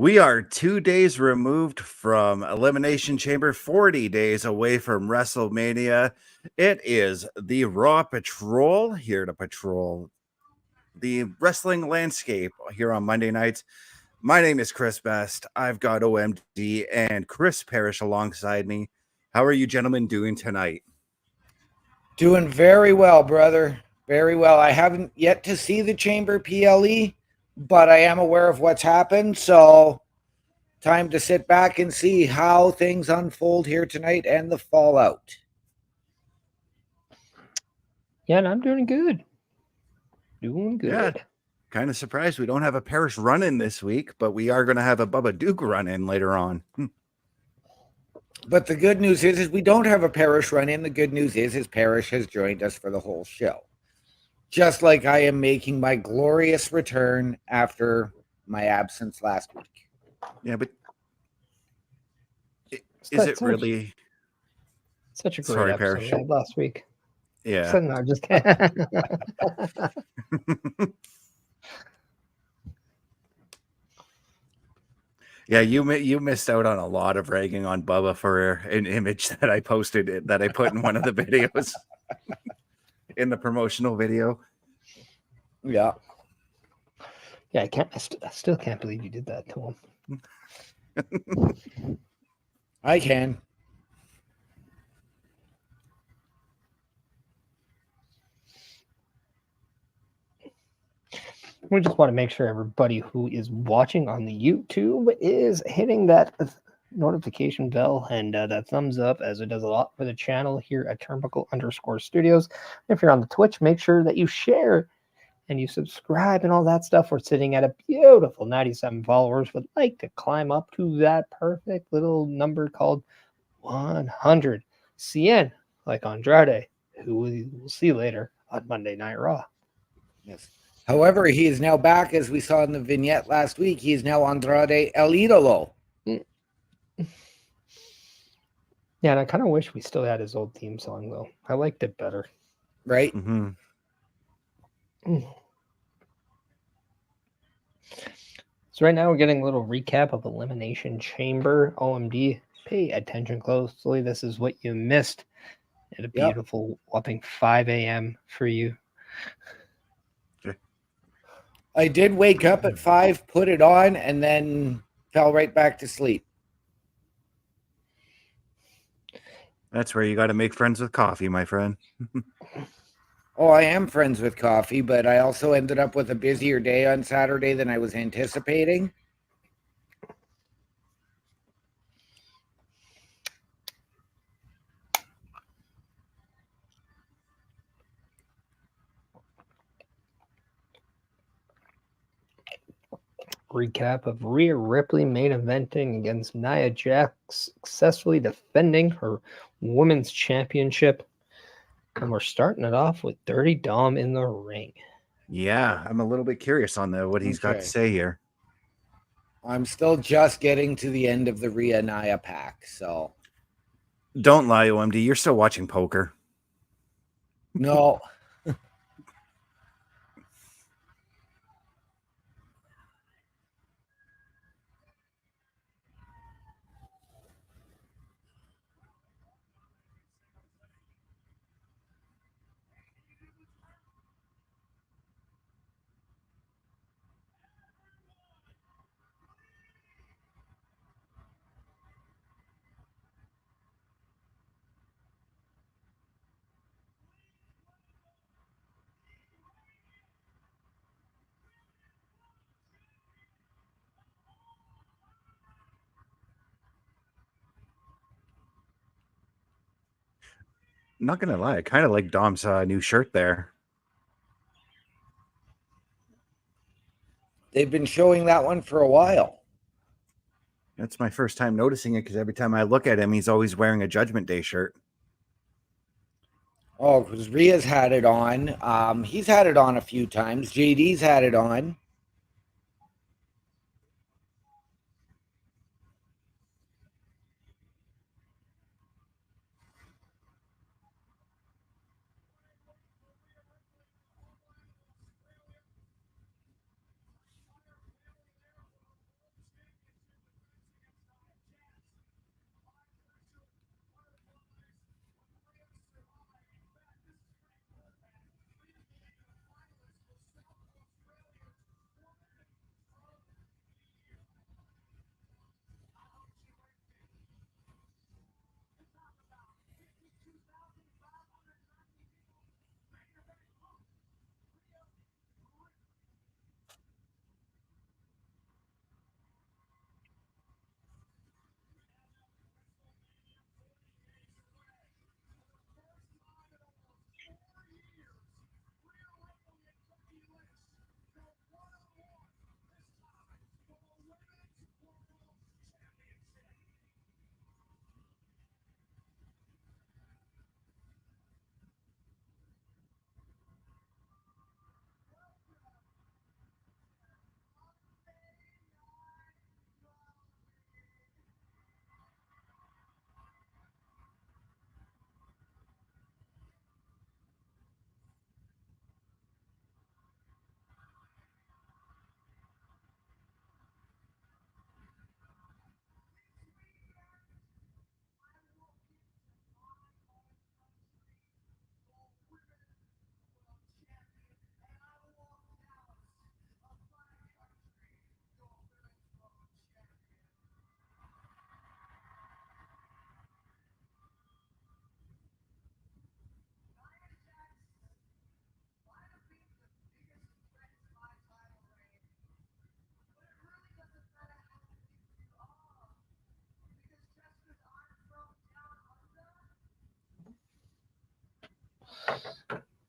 We are 2 days removed from Elimination Chamber, 40 days away from WrestleMania. It is the Raw Patrol here to patrol the wrestling landscape here on Monday nights. My name is Chris Best. I've got OMD and Chris Parrish alongside me. How are you gentlemen doing tonight? Doing very well, brother. Very well. I haven't yet to see the Chamber PLE, but I am aware of what's happened. So time to sit back and see how things unfold here tonight and the fallout. Yeah, and I'm doing good. Doing good. Yeah, kind of surprised we don't have a Parrish run-in this week, but we are going to have a Bubba Duke run-in later on. But the good news is we don't have a Parrish run-in. The good news is Parrish has joined us for the whole show. Just like I am making my glorious return after my absence last week. Yeah, but is it really such a great episode Parrish. we had last week? Yeah. So, no, just kidding. Yeah, you missed out on a lot of ragging on Bubba for an image that I posted that I put in one of the videos in the promotional video. Yeah. Yeah, I still can't believe you did that to him. I can. We just want to make sure everybody who is watching on the YouTube is hitting that notification bell and that thumbs up, as it does a lot for the channel here at Turnbuckle_Studios. If you're on the Twitch, make sure that you share and you subscribe and all that stuff. We're sitting at a beautiful 97 followers. Would like to climb up to that perfect little number called 100. CN, like Andrade, who we will see later on Monday Night Raw. Yes. However, he is now back, as we saw in the vignette last week. He is now Andrade El Idolo. Yeah, and I kind of wish we still had his old theme song, though. I liked it better. Right? Mm-hmm. So right now we're getting a little recap of Elimination Chamber. OMD, pay attention closely. This is what you missed at a beautiful whopping 5 a.m. for you. I did wake up at 5, put it on, and then fell right back to sleep. That's where you got to make friends with coffee, my friend. Oh, I am friends with coffee, but I also ended up with a busier day on Saturday than I was anticipating. Recap of Rhea Ripley main eventing against Nia Jax, successfully defending her women's championship. And we're starting it off with Dirty Dom in the ring. Yeah, I'm a little bit curious on what he's got to say here. I'm still just getting to the end of the Rhea Nia pack, so. Don't lie, OMD. You're still watching poker. No. Not gonna lie, I kind of like Dom's new shirt there. They've been showing that one for a while. That's my first time noticing it because every time I look at him, he's always wearing a Judgment Day shirt. Oh, because Rhea's had it on. He's had it on a few times. JD's had it on.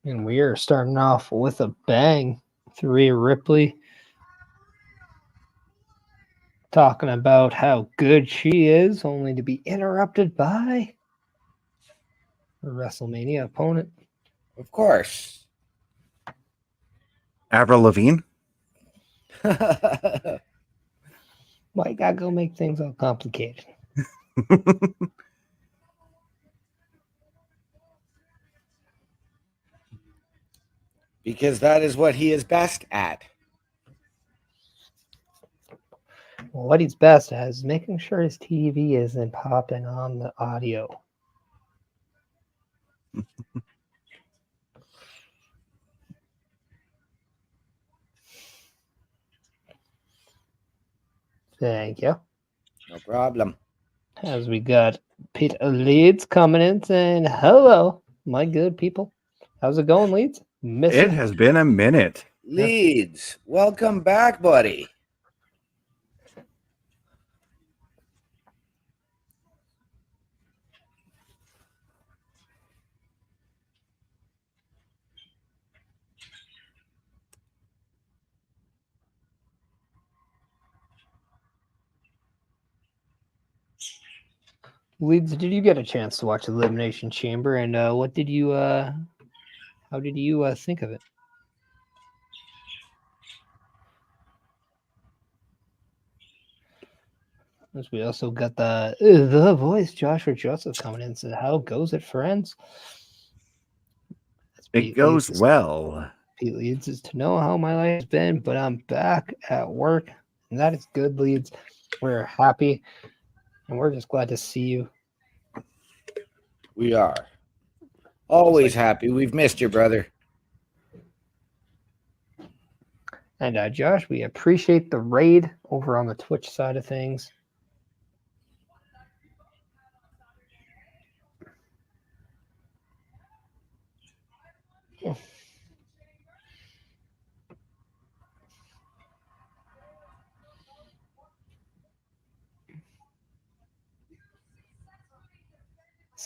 And we are starting off with a bang. Rhea Ripley talking about how good she is, only to be interrupted by her WrestleMania opponent. Of course. Avril Lavigne. Why you gotta go make things all complicated? Because that is what he is best at. Well, what he's best at is making sure his TV isn't popping on the audio. Thank you. No problem. As we got Pete Leeds coming in saying, hello, my good people. How's it going, Leeds? It has been a minute. Leeds, welcome back, buddy. Leeds, did you get a chance to watch Elimination Chamber, and what did you how did you think of it? As we also got the voice Joshua Joseph coming in and said, how goes it, friends? It goes well. Pete Leeds is to know how my life has been, but I'm back at work, and that is good, Leeds. We're happy, and we're just glad to see you. We are. Always happy. We've missed you, brother. And Josh, we appreciate the raid over on the Twitch side of things.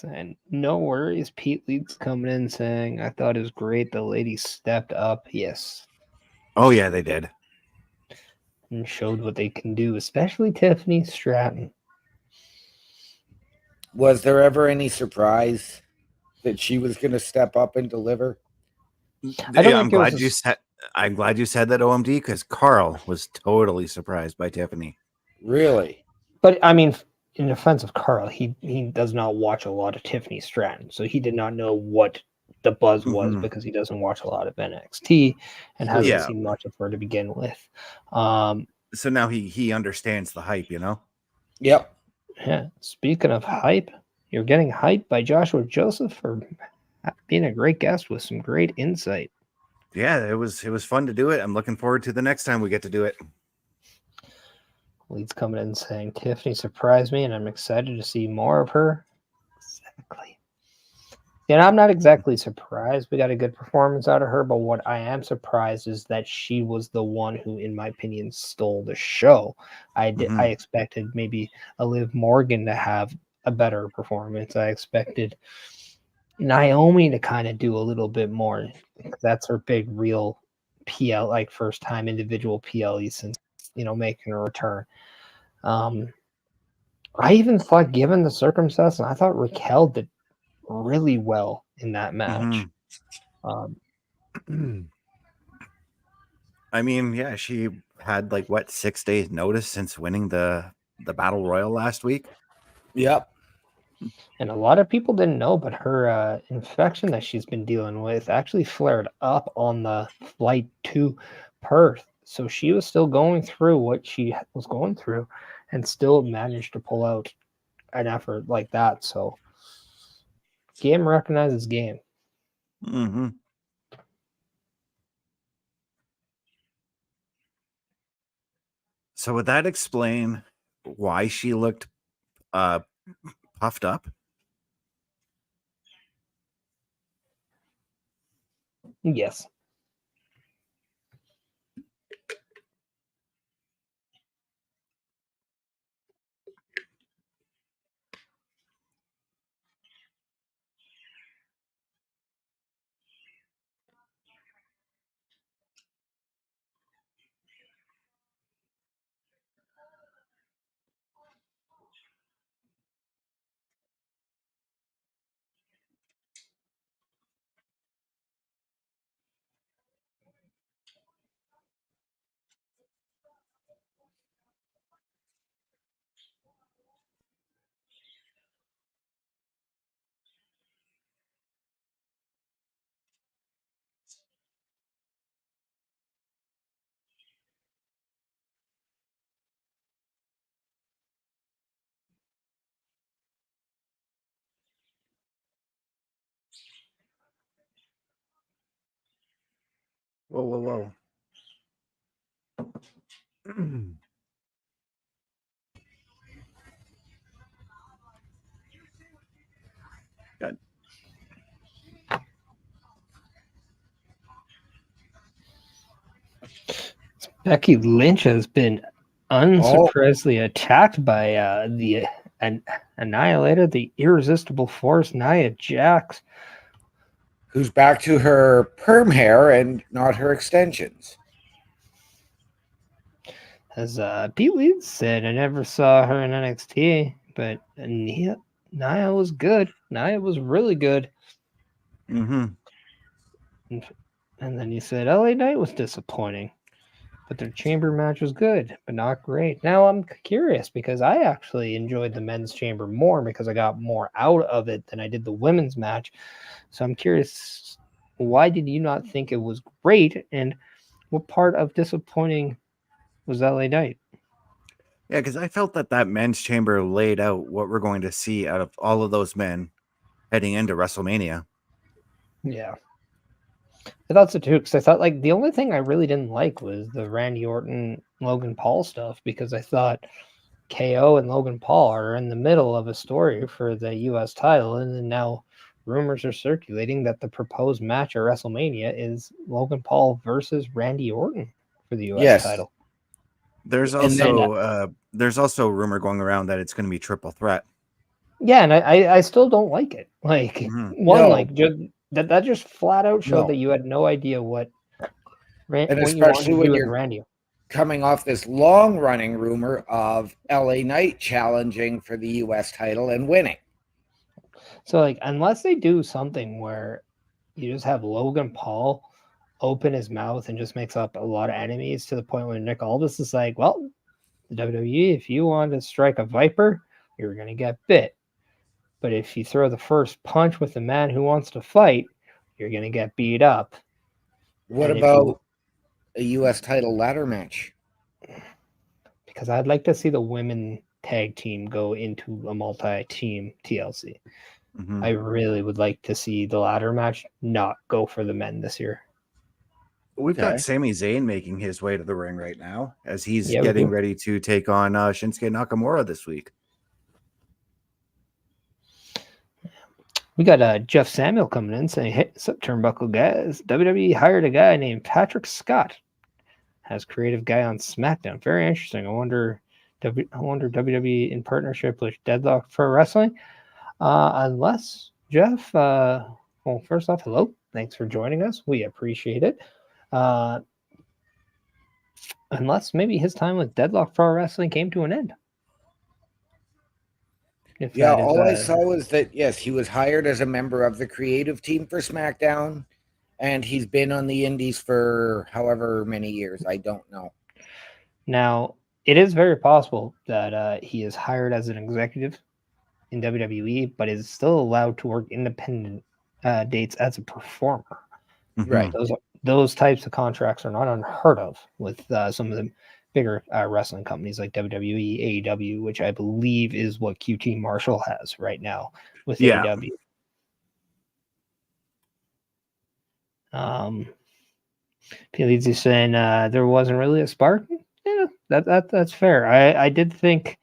And no worries, Pete Leeds coming in saying, I thought it was great. The ladies stepped up. Yes. Oh, yeah, they did. And showed what they can do, especially Tiffany Stratton. Was there ever any surprise that she was going to step up and deliver? I'm glad you said that, OMD, because Carl was totally surprised by Tiffany. Really? But I mean, in defense of Carl, he does not watch a lot of Tiffany Stratton, so he did not know what the buzz was because he doesn't watch a lot of NXT and hasn't seen much of her to begin with. So now he understands the hype, you know? Yep. Yeah. Speaking of hype, you're getting hyped by Joshua Joseph for being a great guest with some great insight. Yeah, it was fun to do it. I'm looking forward to the next time we get to do it. Leeds coming in saying Tiffany surprised me, and I'm excited to see more of her. Exactly. And I'm not exactly surprised we got a good performance out of her, but what I am surprised is that she was the one who, in my opinion, stole the show. I expected maybe a Liv Morgan to have a better performance. I expected Naomi to kind of do a little bit more. That's her big real PL, like first time individual PLE since, making a return. I even thought, given the circumstance, I thought Raquel did really well in that match. I mean, yeah, she had 6 days notice since winning the Battle Royal last week. Yep. And a lot of people didn't know, but her infection that she's been dealing with actually flared up on the flight to Perth. So she was still going through what she was going through and still managed to pull out an effort like that. So game recognizes game. So would that explain why she looked puffed up? Yes. Whoa. Good. Becky Lynch has been unsurprisingly attacked by the Annihilator, the Irresistible Force, Nia Jax. Who's back to her perm hair and not her extensions. As Pete Lee said, I never saw her in NXT, but Nia was good. Nia was really good. Mm-hmm. And then you said LA Knight was disappointing, but their chamber match was good, but not great. Now I'm curious because I actually enjoyed the men's chamber more because I got more out of it than I did the women's match. So I'm curious, why did you not think it was great, and what part of disappointing was LA Knight? Yeah, because I felt that men's chamber laid out what we're going to see out of all of those men heading into WrestleMania. Yeah. I thought so too, because I thought like the only thing I really didn't like was the Randy Orton Logan Paul stuff, because I thought KO and Logan Paul are in the middle of a story for the US title, and then now rumors are circulating that the proposed match at WrestleMania is Logan Paul versus Randy Orton for the US title. There's And then, also a rumor going around that it's going to be triple threat. Yeah, and I still don't like it. Like No. like that just flat out showed No. that you had no idea what and what you especially wanted to when do with you're Randy. coming off this long-running rumor of LA Knight challenging for the US title and winning. So like unless they do something where you just have Logan Paul open his mouth and just makes up a lot of enemies to the point where Nick Aldis is like, well, the WWE, if you want to strike a viper, you're going to get bit. But if you throw the first punch with the man who wants to fight, you're going to get beat up. What about a US title ladder match? Because I'd like to see the women tag team go into a multi-team TLC. I really would like to see the ladder match not go for the men this year. We've got Sami Zayn making his way to the ring right now as he's Yeah, getting ready to take on Shinsuke Nakamura this week. We got Jeff Samuel coming in saying, hey, what's up, Turnbuckle guys? WWE hired a guy named Patrick Scott as creative guy on SmackDown. Very interesting. I wonder WWE in partnership with Deadlock Pro Wrestling. Unless, Jeff, well, first off, hello. Thanks for joining us. We appreciate it. Unless maybe his time with Deadlock Pro Wrestling came to an end. All I saw was that, yes, he was hired as a member of the creative team for SmackDown, and he's been on the indies for however many years. I don't know. Now, it is very possible that he is hired as an executive in WWE, but is still allowed to work independent dates as a performer. Right. Those types of contracts are not unheard of with some of the bigger wrestling companies like WWE, AEW, which I believe is what QT Marshall has right now with AEW. P. saying there wasn't really a spark. Yeah, that's fair. I think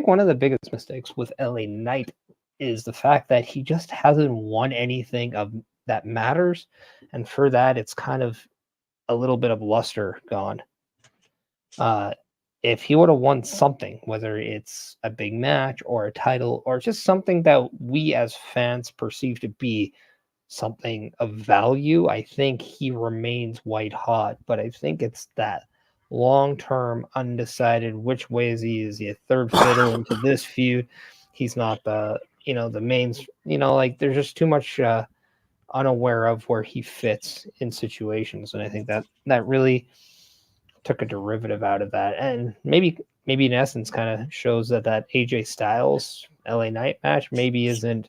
one of the biggest mistakes with LA Knight is the fact that he just hasn't won anything of that matters, and for that it's kind of a little bit of luster gone. If he would have won something, whether it's a big match or a title or just something that we as fans perceive to be something of value, I think he remains white hot. But I think it's that long-term undecided which way is he? Is he a third fiddle into this feud? He's not the main, like there's just too much unaware of where he fits in situations. And I think that really took a derivative out of that. And maybe in essence kind of shows that AJ Styles LA Knight match maybe isn't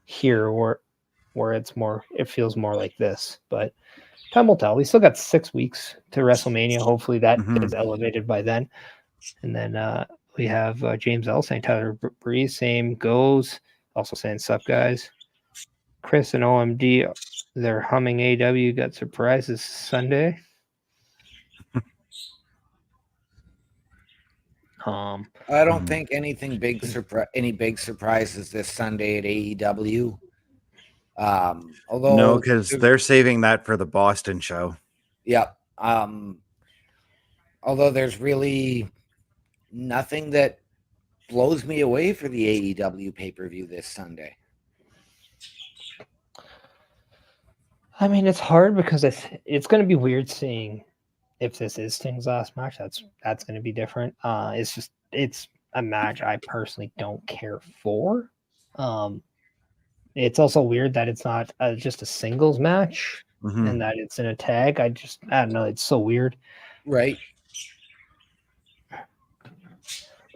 here where it feels more like this. But time will tell. We still got 6 weeks to WrestleMania. Hopefully that is elevated by then. And then we have James L saying Tyler Breeze, same goes. Also saying sup guys. Chris and OMD Their humming AW got surprises Sunday. I don't think any big surprises this Sunday at AEW. Although No, because they're saving that for the Boston show. yeah. Although there's really nothing that blows me away for the AEW pay-per-view this Sunday. I mean, it's hard because it's going to be weird seeing if this is Sting's last match. That's going to be different. It's a match I personally don't care for. It's also weird that it's not just a singles match and that it's in a tag. I don't know. It's so weird. Right.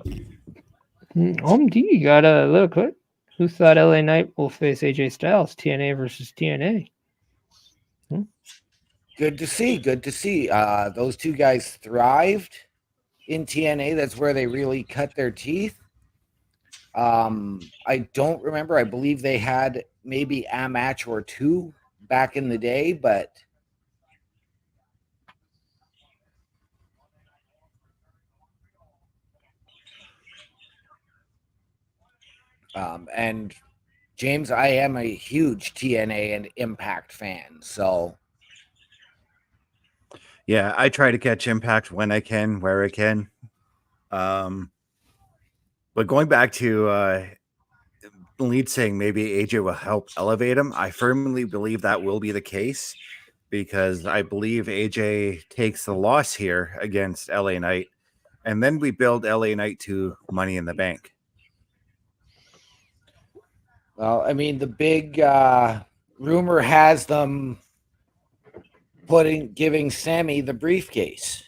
D, you got a little clip. Who thought LA Knight will face AJ Styles? TNA versus TNA. Good to see. Good to see. Those two guys thrived in TNA. That's where they really cut their teeth. I don't remember. I believe they had maybe a match or two back in the day, but and James, I am a huge TNA and Impact fan, so yeah, I try to catch Impact when I can, where I can. But going back to Lead saying maybe AJ will help elevate him, I firmly believe that will be the case because I believe AJ takes the loss here against LA Knight, and then we build LA Knight to Money in the Bank. well, I mean, the big rumor has them giving Sami the briefcase.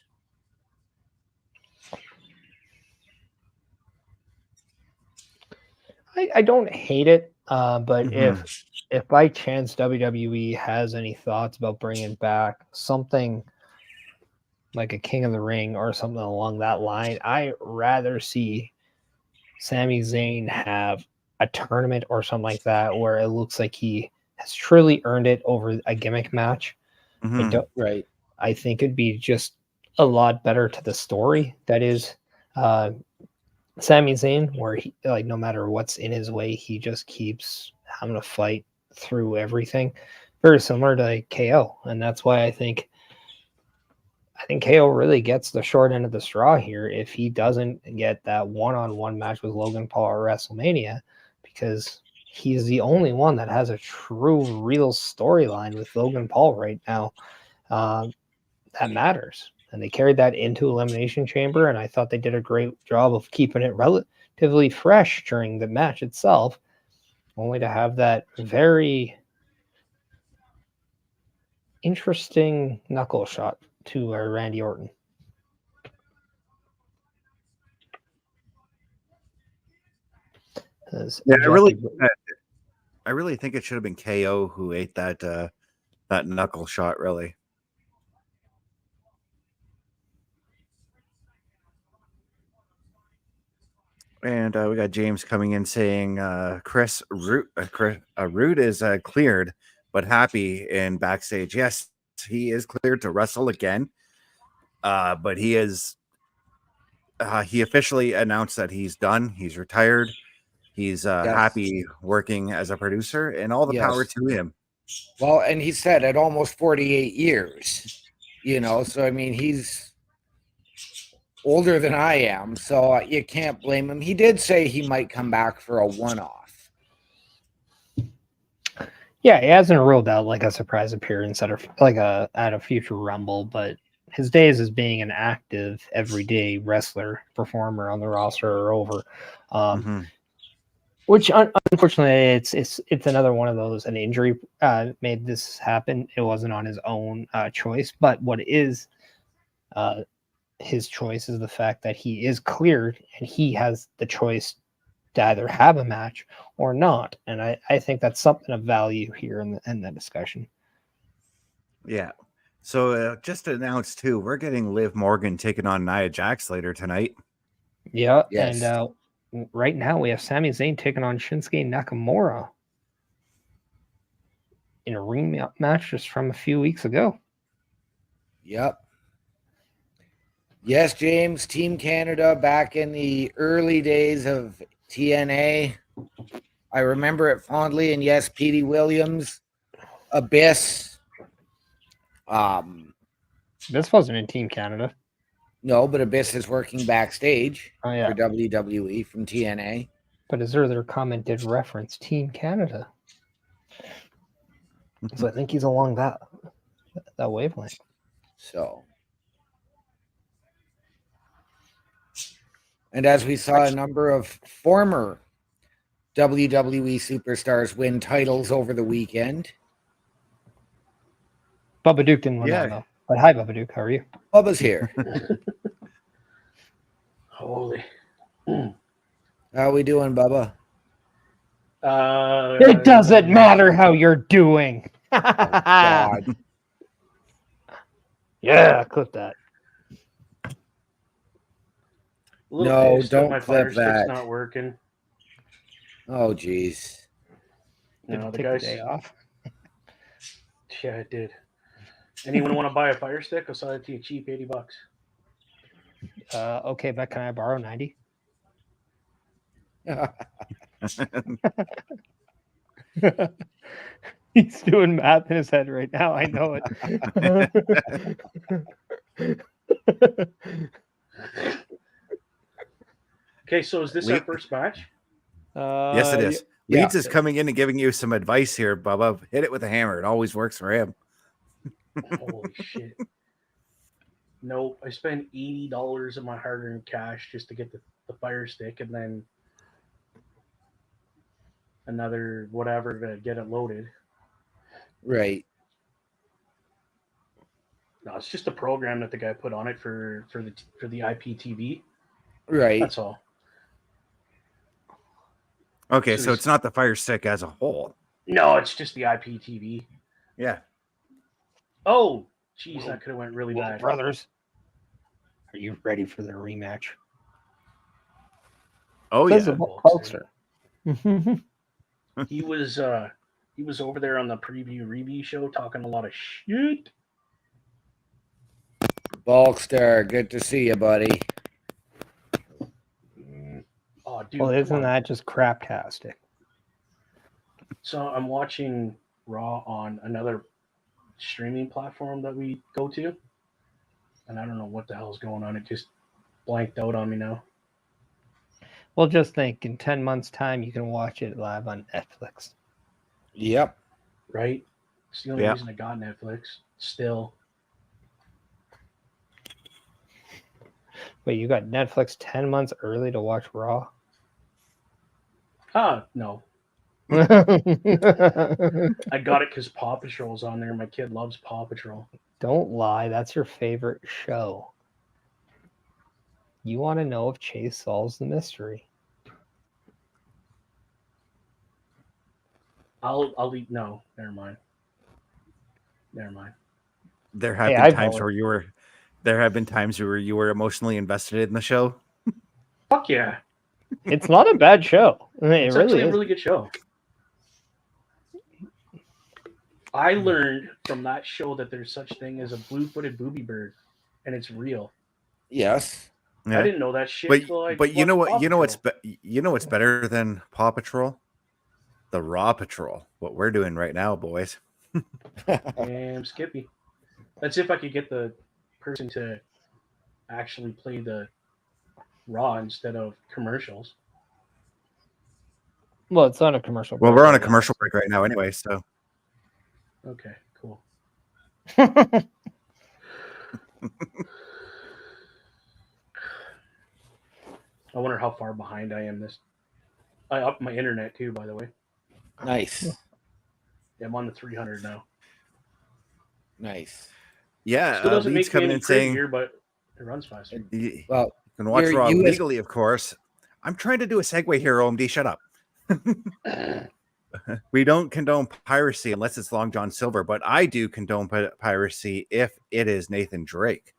I don't hate it, but if by chance WWE has any thoughts about bringing back something like a King of the Ring or something along that line, I rather see Sami Zayn have a tournament or something like that where it looks like he has truly earned it over a gimmick match. Right. I think it'd be just a lot better to the story. That is, Sami Zayn, where he, like, no matter what's in his way, he just keeps having to fight through everything. Very similar to like KO, and that's why I think KO really gets the short end of the straw here if he doesn't get that one-on-one match with Logan Paul at WrestleMania, because he's the only one that has a true, real storyline with Logan Paul right now that matters. And they carried that into Elimination Chamber, and I thought they did a great job of keeping it relatively fresh during the match itself, only to have that very interesting knuckle shot to Randy Orton. Yeah, I really think it should have been KO who ate that knuckle shot, really. And we got James coming in saying Chris Root is cleared but happy in backstage. Yes, he is cleared to wrestle again, but he officially announced that he's done. He's retired. He's happy working as a producer, and all the power to him. Well, and he said at almost 48 years, so I mean, he's older than I am, so you can't blame him. He did say he might come back for a one-off. Yeah, he hasn't ruled out like a surprise appearance at a future Rumble, but his days as being an active, everyday wrestler performer on the roster are over. Which unfortunately, it's another one of those. An injury made this happen. It wasn't on his own choice, but what is his choice is the fact that he is cleared and he has the choice to either have a match or not. And I think that's something of value here in the discussion. Yeah. So just to announce too, we're getting Liv Morgan taking on Nia Jax later tonight. Yeah. Yes. And right now we have Sami Zayn taking on Shinsuke Nakamura. in a rematch just from a few weeks ago. Yep. Yes, James, Team Canada back in the early days of TNA. I remember it fondly. And yes, Petey Williams, Abyss. This wasn't in Team Canada. No, but Abyss is working backstage Oh, yeah. for WWE from TNA. But his earlier comment did reference Team Canada. So I think he's along that wavelength. So, and as we saw a number of former WWE superstars win titles over the weekend. Bubba Duke didn't win that, though. But hi, Bubba Duke. How are you? Bubba's here. Holy. How we doing, Bubba? It doesn't matter how you're doing. God. Yeah, clip that. No, pissed that don't my clip fire stick's that. not working. Oh, geez. Did No, it the take a guys. day off? Yeah, it did. Anyone want to buy a fire stick? I'll sell it to you cheap, $80. Okay, but can I borrow 90? He's doing math in his head right now. I know it. Okay, so is this our first match? Yes, it is. yeah. Leeds is coming in and giving you some advice here, Bubba. Hit it with a hammer. It always works for him. Holy shit. Nope. I spent $80 of my hard-earned cash just to get the fire stick and then another whatever to get it loaded. Right. No, it's just a program that the guy put on it for the IPTV. Right. That's all. Okay, so it's not the fire stick as a whole. No, it's just the IPTV. Yeah. Oh, geez, that could have went really bad. Brothers, are you ready for the rematch? Oh, Says yeah. the poster. He was over there on the preview review show talking a lot of shit. Bulkstar, good to see you, buddy. Oh, dude. Well, isn't that just craptastic? So I'm watching Raw on another streaming platform that we go to, and I don't know what the hell's going on. It just blanked out on me now. Well, just think, in 10 months' time, you can watch it live on Netflix. Yep. Right? It's the only reason I got Netflix. Still. Wait, you got Netflix 10 months early to watch Raw? No. I got it because Paw Patrol's on there. My kid loves Paw Patrol. Don't lie. That's your favorite show. You want to know if Chase solves the mystery. I'll leave. No, never mind. There have been times where you were emotionally invested in the show. Fuck yeah. It's not a bad show. It's really actually is. a really good show. I learned from that show that there's such thing as a blue-footed booby bird, and it's real. Yes. Yeah. I didn't know that shit. But you know what? You know what's better than Paw Patrol? The Raw Patrol. What we're doing right now, boys. Damn, Skippy. That's if I could get the person to actually play the Raw instead of commercials. Well, it's on a commercial break. Well, we're on a commercial break right now anyway, so. Okay, cool. I wonder how far behind I am I upped my internet too, by the way. Nice. Yeah, I'm on the 300 now. Nice. Yeah, Still doesn't Leeds make me coming any in saying, prettier, but it runs faster. you Well, can watch your Raw US legally, of course. I'm trying to do a segue here, OMD. Shut up. We don't condone piracy unless it's Long John Silver, but I do condone piracy if it is Nathan Drake.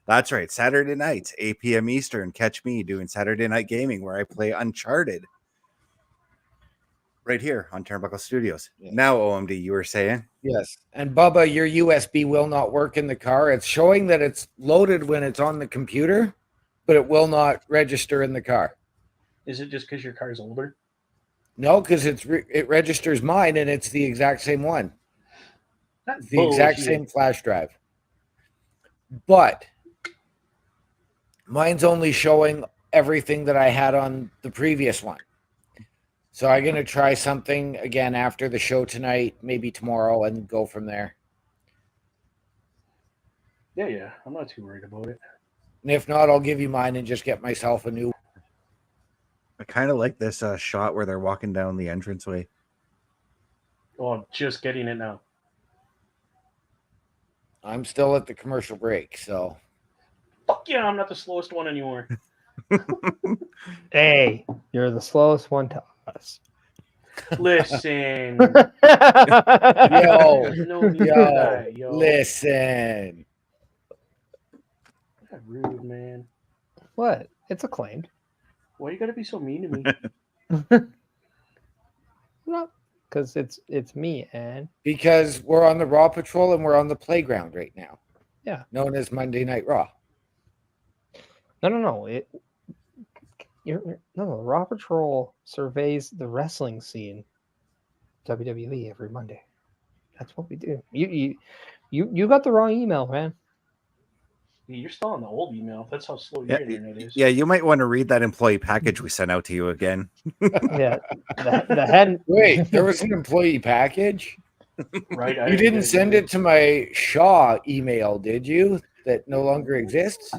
That's right. Saturday nights, 8 p.m. Eastern. Catch me doing Saturday Night Gaming where I play Uncharted. right here on Turnbuckle Studios. Yeah. Now, OMD, you were saying? Yes. And Bubba, your USB will not work in the car. It's showing that it's loaded when it's on the computer, but it will not register in the car. Is it just because your car is older? No, because it registers mine and it's the exact same one. That's The exact bullshit. same flash drive. But mine's only showing everything that I had on the previous one. So I'm going to try something again after the show tonight, maybe tomorrow, and go from there. Yeah. I'm not too worried about it. And if not, I'll give you mine and just get myself a new. I kind of like this shot where they're walking down the entranceway. Oh, I'm just getting it now. I'm still at the commercial break, so. Fuck yeah, I'm not the slowest one anymore. Hey, you're the slowest one to us. Listen. Yo, There's no need for yo, that, yo. listen. That's rude, man. What? It's acclaimed. Why you gotta be so mean to me? Not because it's me, and Because we're on the Raw Patrol and we're on the playground right now. Yeah. Known as Monday Night Raw. no. No. Raw Patrol surveys the wrestling scene, WWE, every Monday. That's what we do. You got the wrong email, man. You're still on the old email. That's how slow Yeah, your internet is. yeah, you might want to read that employee package we sent out to you again. Yeah, the head. Wait, there was an employee package? Right? You didn't send it to my Shaw email, did you? That no longer exists?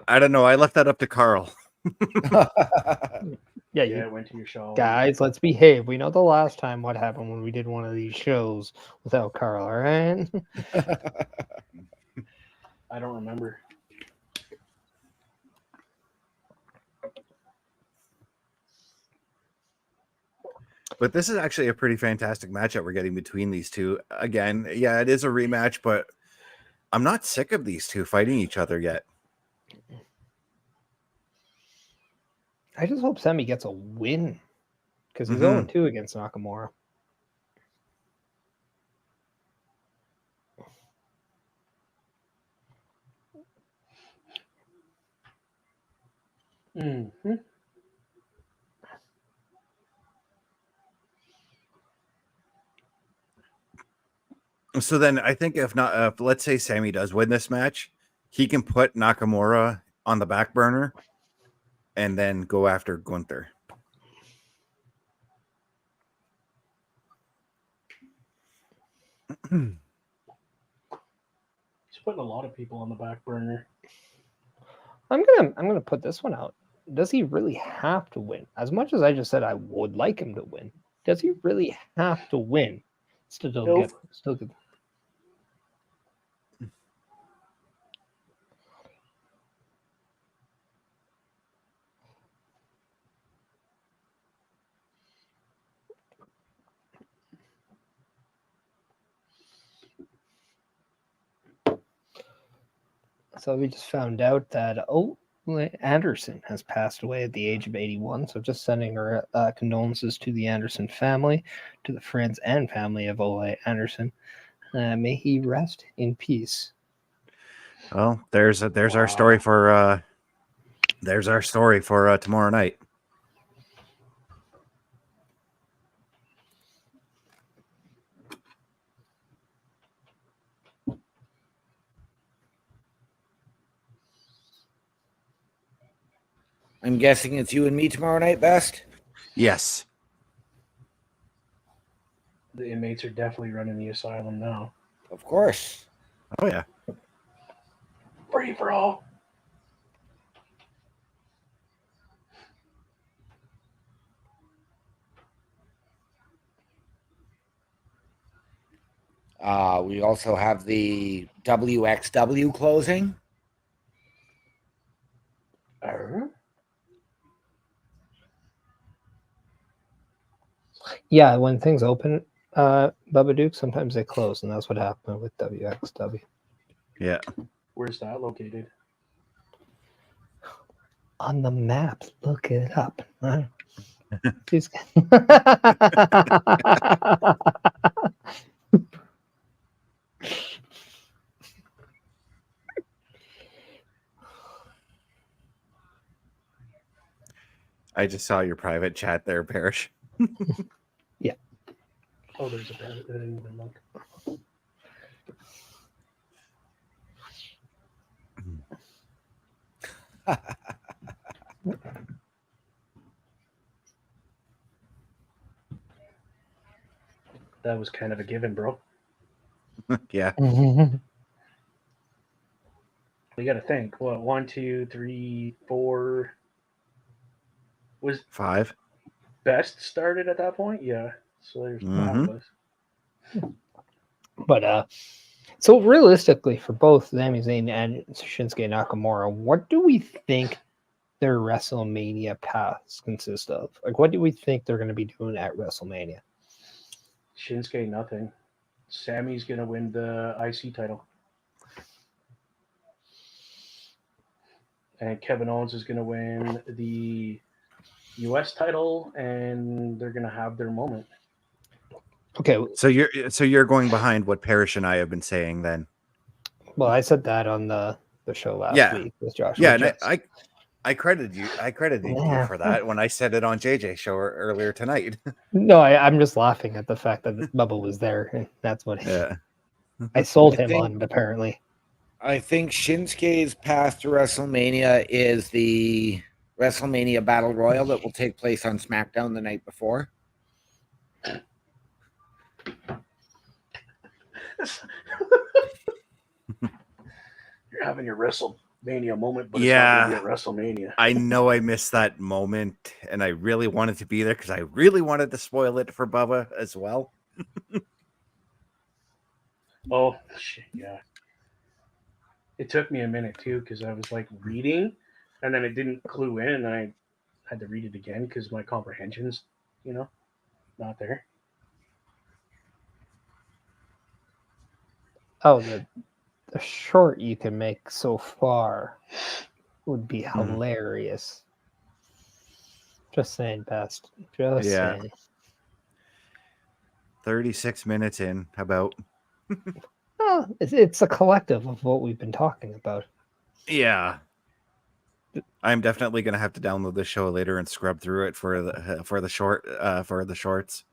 I don't know. I left that up to Carl. Yeah, Yeah, it went to your show. guys, let's behave. We know the last time what happened when we did one of these shows without Carl, all right? I don't remember. But this is actually a pretty fantastic matchup we're getting between these two. Again, yeah, it is a rematch, but I'm not sick of these two fighting each other yet. I just hope Sami gets a win because he's Mhm. 0-2 against Nakamura. Mm-hmm. So then I think if not, let's say Sami does win this match, he can put Nakamura on the back burner and then go after Gunther. He's putting a lot of people on the back burner. I'm gonna put this one out. Does he really have to win? As much as I just said I would like him to win, does he really have to win? Still Nope. get. So we just found out that Anderson has passed away at the age of 81. So just sending our condolences to the Anderson family, to the friends and family of Ole Anderson. May he rest in peace. Well, there's our story for tomorrow night. I'm guessing it's you and me tomorrow night, Best? Yes. The inmates are definitely running the asylum now. Of course. Oh yeah. Free for all. We also have the WXW closing. Yeah, when things open, Babadook, sometimes they close, and that's what happened with WXW. Yeah. Where's that located? On the map, look it up. She's... I just saw your private chat there, Parrish. Oh, there's a bed. I didn't even look. That was kind of a given, bro. Yeah. You got to think. What? 1, 2, 3, 4. Was 5. Best started at that point? Yeah. So there's 5 of us. But so realistically, for both Sami Zayn and Shinsuke Nakamura, what do we think their WrestleMania paths consist of? Like, what do we think they're going to be doing at WrestleMania? Shinsuke, nothing. Sammy's going to win the IC title. And Kevin Owens is going to win the US title, and they're going to have their moment. Okay. So you're going behind what Parrish and I have been saying then. Well, I said that on the show last week with Josh. Yeah, and I credited you. I credited you for that when I said it on JJ show earlier tonight. No, I'm just laughing at the fact that Bubba was there, and that's what I sold him on it, apparently. I think Shinsuke's path to WrestleMania is the WrestleMania Battle Royal that will take place on SmackDown the night before. You're having your WrestleMania moment, but it's not going to be at WrestleMania. I know I missed that moment, and I really wanted to be there because I really wanted to spoil it for Bubba as well. Oh, shit, yeah. It took me a minute, too, because I was, like, reading, and then it didn't clue in, and I had to read it again because my comprehension's, not there. Oh, the short you can make so far would be hilarious. Just saying, Best. Just saying. 36 minutes in, about. Oh, it's a collective of what we've been talking about. Yeah. I'm definitely going to have to download the show later and scrub through it for the shorts.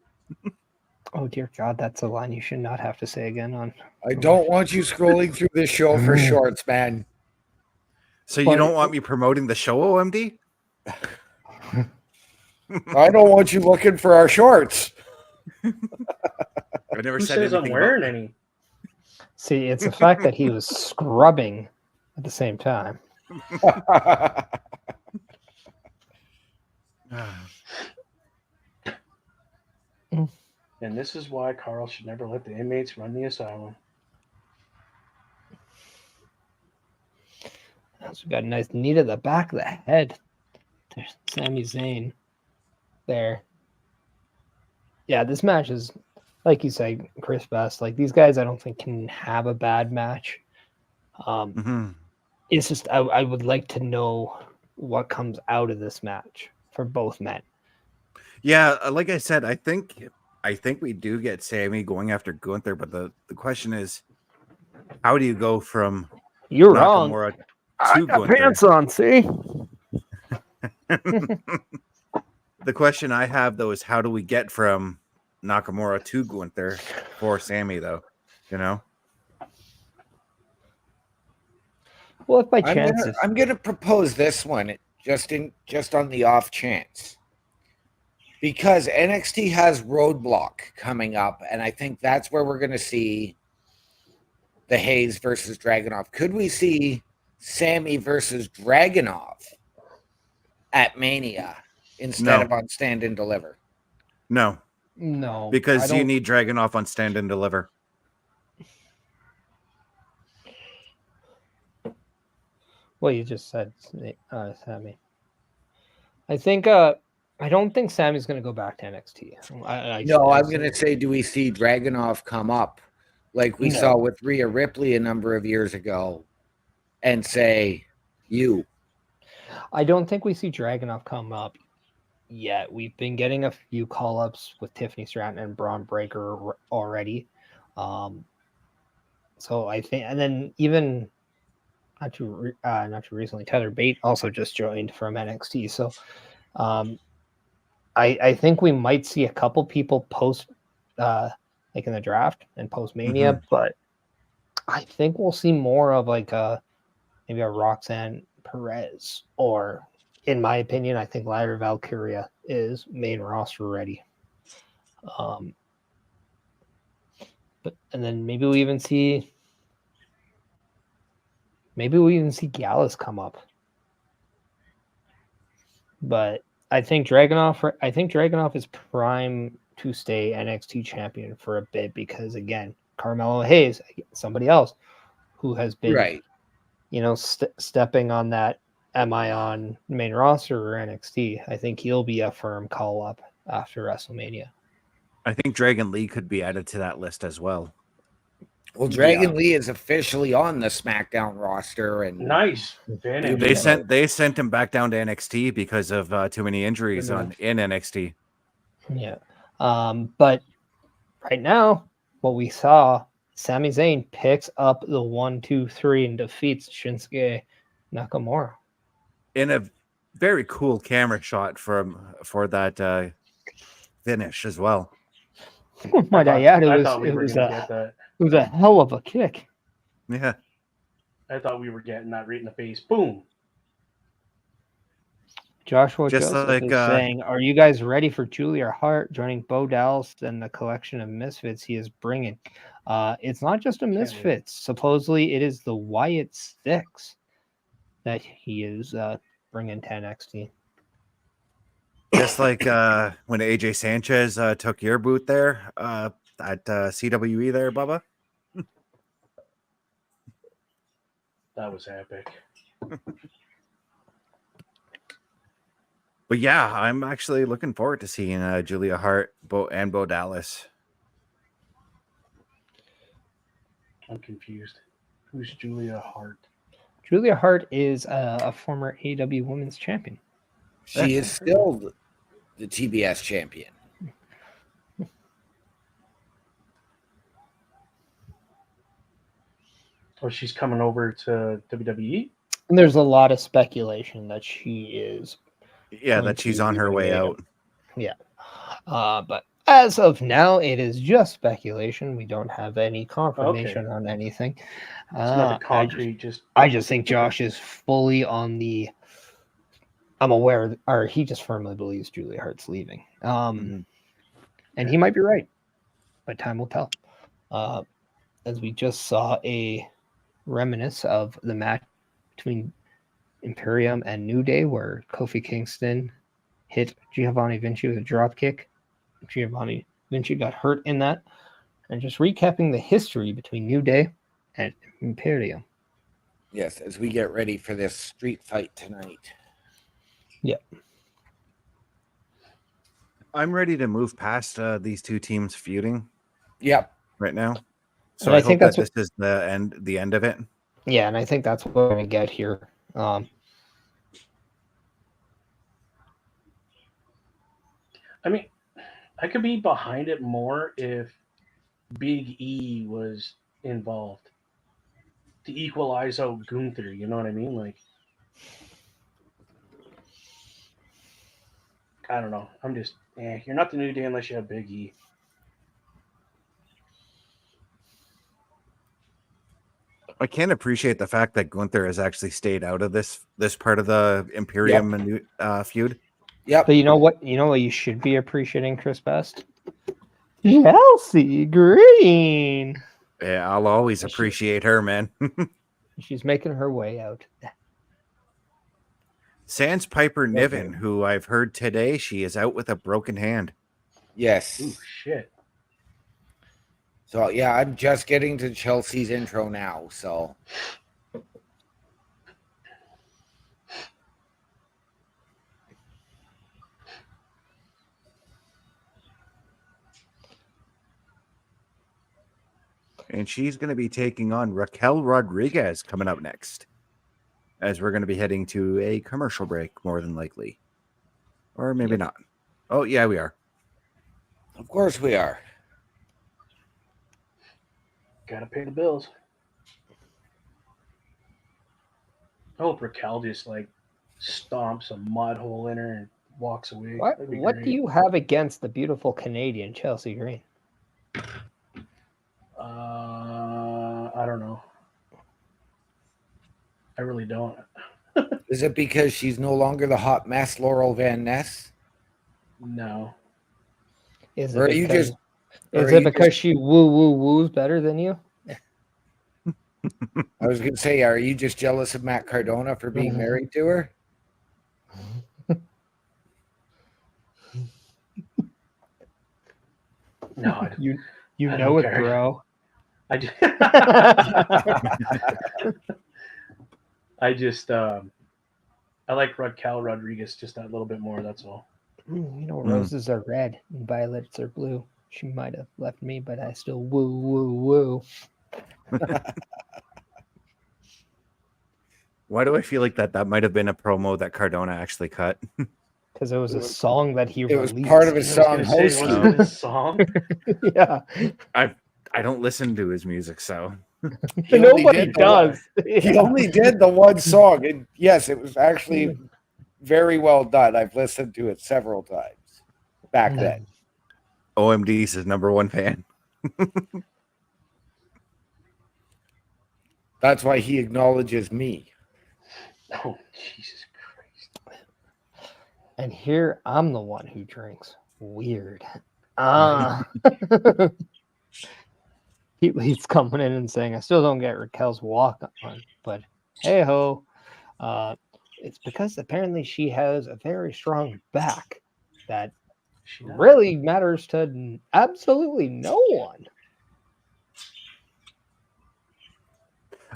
Oh dear God, that's a line you should not have to say again on. I don't want you scrolling through this show for shorts, man. So you don't want me promoting the show, OMD? I don't want you looking for our shorts. I never Who said says I'm anything wearing about... any? See, it's the fact that he was scrubbing at the same time. And this is why Carl should never let the inmates run the asylum. So we got a nice knee to the back of the head. There's Sami Zayn there. Yeah, this match is, like you said, Chris Best. Like, these guys, I don't think can have a bad match. It's just I would like to know what comes out of this match for both men. Yeah, like I said, I think we do get Sami going after Gunther, but the question is, how do you go from You're Nakamura wrong. to Gunther? Pants on, see? The question I have, though, is how do we get from Nakamura to Gunther for Sami, though? Well, if by chance... I'm gonna propose this one just on the off chance. Because NXT has Roadblock coming up, and I think that's where we're going to see the Hayes versus Dragunov. Could we see Sami versus Dragunov at Mania instead of on Stand and Deliver? No, because you need Dragunov on Stand and Deliver. Well, you just said Sami. I think I don't think Sami's going to go back to NXT. I'm going to say, do we see Dragunov come up like we saw with Rhea Ripley a number of years ago and say, you? I don't think we see Dragunov come up yet. We've been getting a few call-ups with Tiffany Stratton and Braun Breaker already. So I think, and then even not too recently, Tyler Bate also just joined from NXT. So I think we might see a couple people post like in the draft and post Mania, but I think we'll see more of like maybe a Roxanne Perez, or in my opinion, I think Lyra Valkyria is main roster ready. And then maybe we even see Gallus come up. But I think Dragunov is prime to stay NXT champion for a bit because, again, Carmelo Hayes, somebody else who has been Right. stepping on that, am I on main roster or NXT? I think he'll be a firm call up after WrestleMania. I think Dragon Lee could be added to that list as well. Well, Dragon Lee is officially on the SmackDown roster, and Nice finish. They sent him back down to NXT because of too many injuries in NXT. Yeah, but right now, what we saw, Sami Zayn picks up the 1, 2, 3 and defeats Shinsuke Nakamura in a very cool camera shot for that finish as well. Might I add, it was a hell of a kick. Yeah. I thought we were getting that right in the face. Boom. Joshua Joseph is saying, are you guys ready for Julia Hart joining Bo Dallas and the collection of misfits he is bringing? It's not just a misfits. Supposedly, it is the Wyatt Sticks that he is bringing to NXT. Just like when AJ Sanchez took your boot there at CWE there, Bubba. That was epic. But yeah, I'm actually looking forward to seeing Julia Hart and Bo Dallas. I'm confused. Who's Julia Hart? Julia Hart is a former AEW Women's Champion. She is still the TBS champion. Oh, she's coming over to WWE? And there's a lot of speculation that she is. Yeah, that she's on her way out. Yeah. But as of now, it is just speculation. We don't have any confirmation on anything. It's nothing concrete. I just think Josh is fully on the. I'm aware, or he just firmly believes Julia Hart's leaving. And he might be right, but time will tell. As we just saw a reminisce of the match between Imperium and New Day, where Kofi Kingston hit Giovanni Vinci with a drop kick. Giovanni Vinci got hurt in that. And just recapping the history between New Day and Imperium. Yes, as we get ready for this street fight tonight. Yep. I'm ready to move past these two teams feuding. Yep. Right now. So I think this is the end of it. Yeah, and I think that's what we're going to get here. I mean, I could be behind it more if Big E was involved to equalize out Gunther. You know what I mean? Like, I don't know. I'm just, you're not the New Day unless you have Big E. I can't appreciate the fact that Gunther has actually stayed out of this part of the Imperium feud. Yep. But you know what you should be appreciating, Chris Best? Chelsea Green. Yeah, I'll always appreciate her, man. She's making her way out. Sans Piper Niven, who I've heard today, she is out with a broken hand. Yes. Ooh, shit. So, yeah, I'm just getting to Chelsea's intro now, so. And she's going to be taking on Raquel Rodriguez coming up next, as we're going to be heading to a commercial break, more than likely. Or maybe not. Oh, yeah, we are. Of course we are. Gotta pay the bills. I hope Raquel just like stomps a mud hole in her and walks away. What That'd be what do great. you have against the beautiful Canadian Chelsea Green? I don't know. I really don't. Is it because she's no longer the hot mess Laurel Van Ness? No. Is Or are it you because just or is are it you because just, she woos better than you? I was gonna say, are you just jealous of Matt Cardona for being married to her? No, I, You I know don't it, care. bro. I just, I like Raquel Rodriguez just that little bit more. That's all. Roses are red and violets are blue. She might have left me, but I still woo. Why do I feel like that might have been a promo that Cardona actually cut? Because it was a song that he It was released. part of his I was song gonna say, Hosky. wasn't it a song? Yeah. I don't listen to his music, so He only Nobody did the one- does. He only did the one song, and yes, it was actually very well done. I've listened to it several times back then. OMD's his number one fan. That's why he acknowledges me. Oh, Jesus Christ. And here I'm the one who drinks. Weird. He's coming in and saying, I still don't get Raquel's walk on, but hey ho. It's because apparently she has a very strong back that She does. really matters to absolutely no one.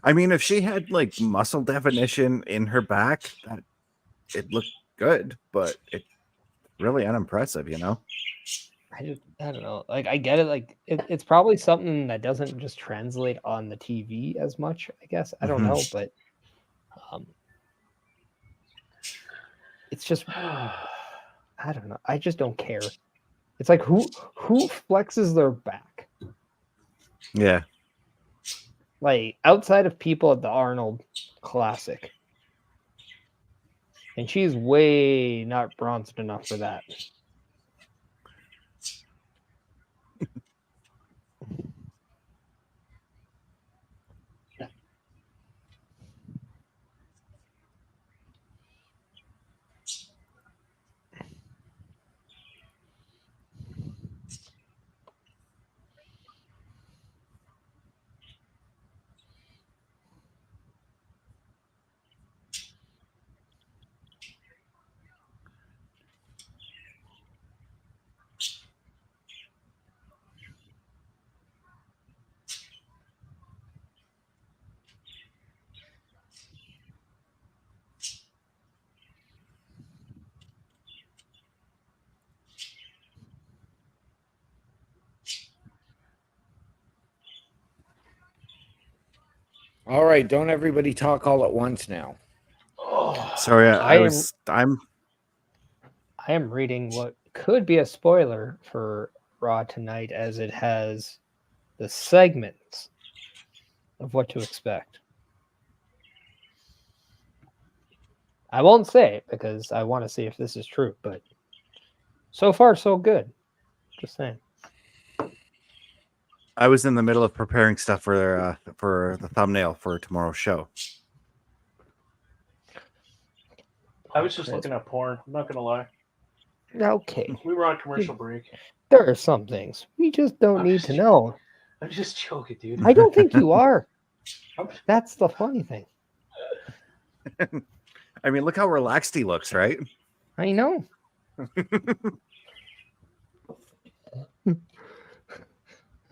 I mean, if she had like muscle definition in her back, that it looked good, but it's really unimpressive, you know? I don't know. Like I get it. Like it's probably something that doesn't just translate on the TV as much. I guess I don't know, but it's just I don't know. I just don't care. It's like who flexes their back? Yeah. Like outside of people at the Arnold Classic, and she's way not bronzed enough for that. All right, don't everybody talk all at once now. Sorry, I am reading what could be a spoiler for Raw tonight, as it has the segments of what to expect. I won't say it because I want to see if this is true, but so far so good. Just saying. I was in the middle of preparing stuff for the thumbnail for tomorrow's show. I was just looking at porn. I'm not gonna lie. Okay. We were on commercial break. There are some things we just don't need to know. I'm just joking, dude. I don't think you are. That's the funny thing. I mean, look how relaxed he looks, right? I know.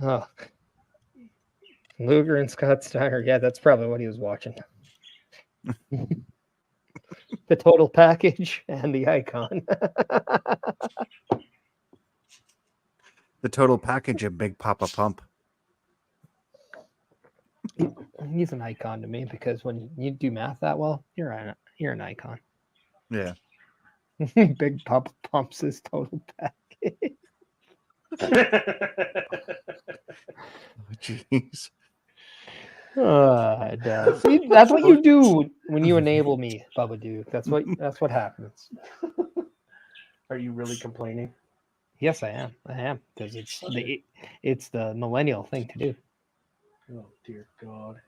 Oh. Luger and Scott Steiner. Yeah, that's probably what he was watching. The total package and the icon. The total package of Big Papa Pump. He's an icon to me because when you do math that well, you're an icon. Yeah. Big Pop pumps his total package. Jeez. See, that's what you do when you enable me, Bubba Duke. That's what happens. Are you really complaining? Yes, I am. Because it's the millennial thing to do. Oh dear God.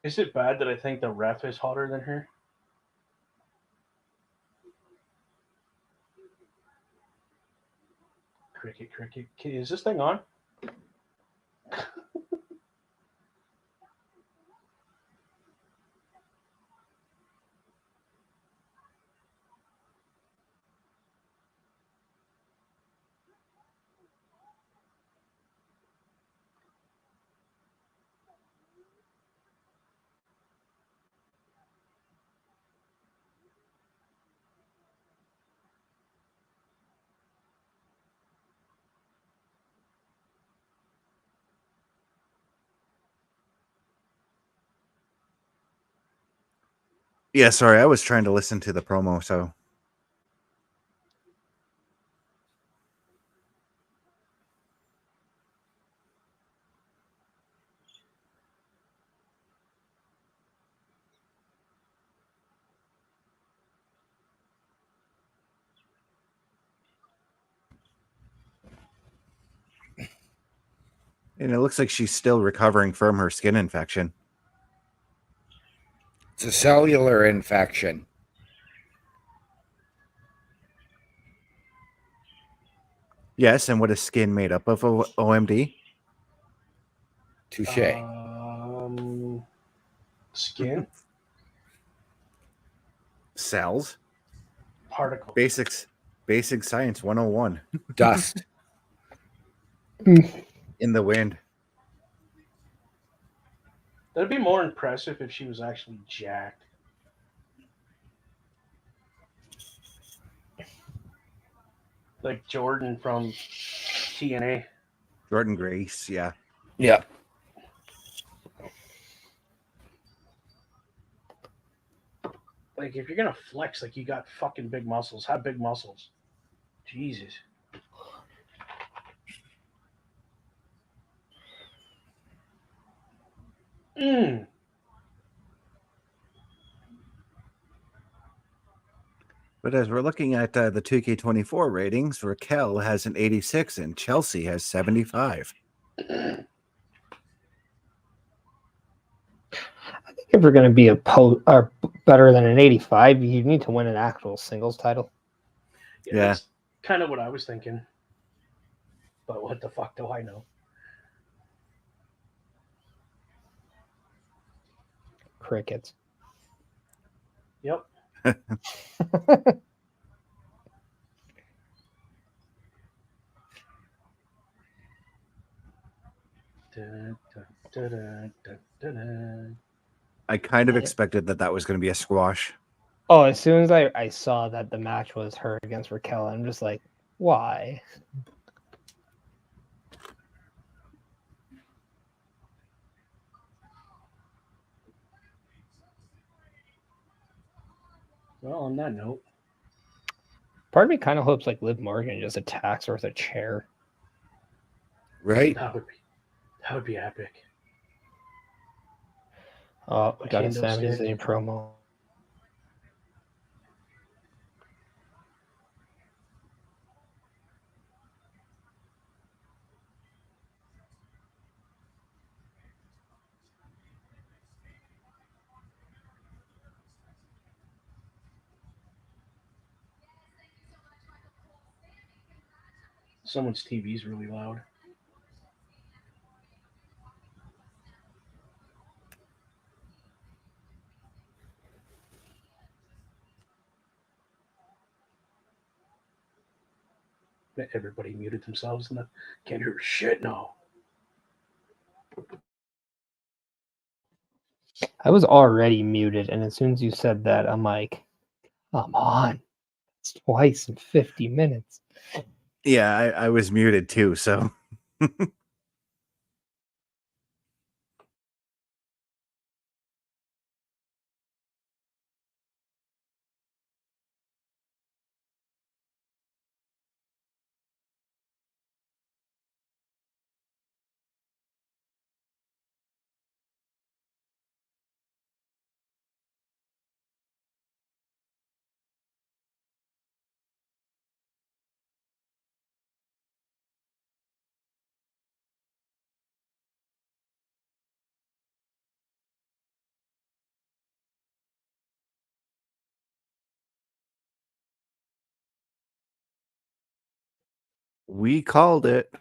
Is it bad that I think the ref is hotter than her? Cricket. Is this thing on? Yeah, sorry, I was trying to listen to the promo, so and it looks like she's still recovering from her skin infection. It's a cellular infection. Yes, and what is skin made up of, OMD? Touche. Skin Cells. particles. Basic science 101. Dust. In the wind. That'd be more impressive if she was actually jacked. Like Jordan from TNA. Jordan Grace, yeah. Yeah. Like if you're gonna flex, like you got fucking big muscles. Have big muscles. Jesus. Mm. But as we're looking at the 2K24 ratings, Raquel has an 86 and Chelsea has 75. I think if you're going to be or better than an 85, you need to win an actual singles title. Yeah. That's kind of what I was thinking. But what the fuck do I know? Crickets. Yep. I kind of expected that was going to be a squash. Oh, as soon as I saw that the match was her against Raquel, I'm just like, why? Well, on that note, Part of me kind of hopes like Liv Morgan just attacks her with a chair. Right? that would be epic. Oh, we got a Kendo Sami stick. Zayn promo. Someone's TV is really loud. Everybody muted themselves and can't hear shit now. I was already muted, and as soon as you said that, I'm like, come on. It's twice in 50 minutes. Yeah, I was muted too, so. We called it.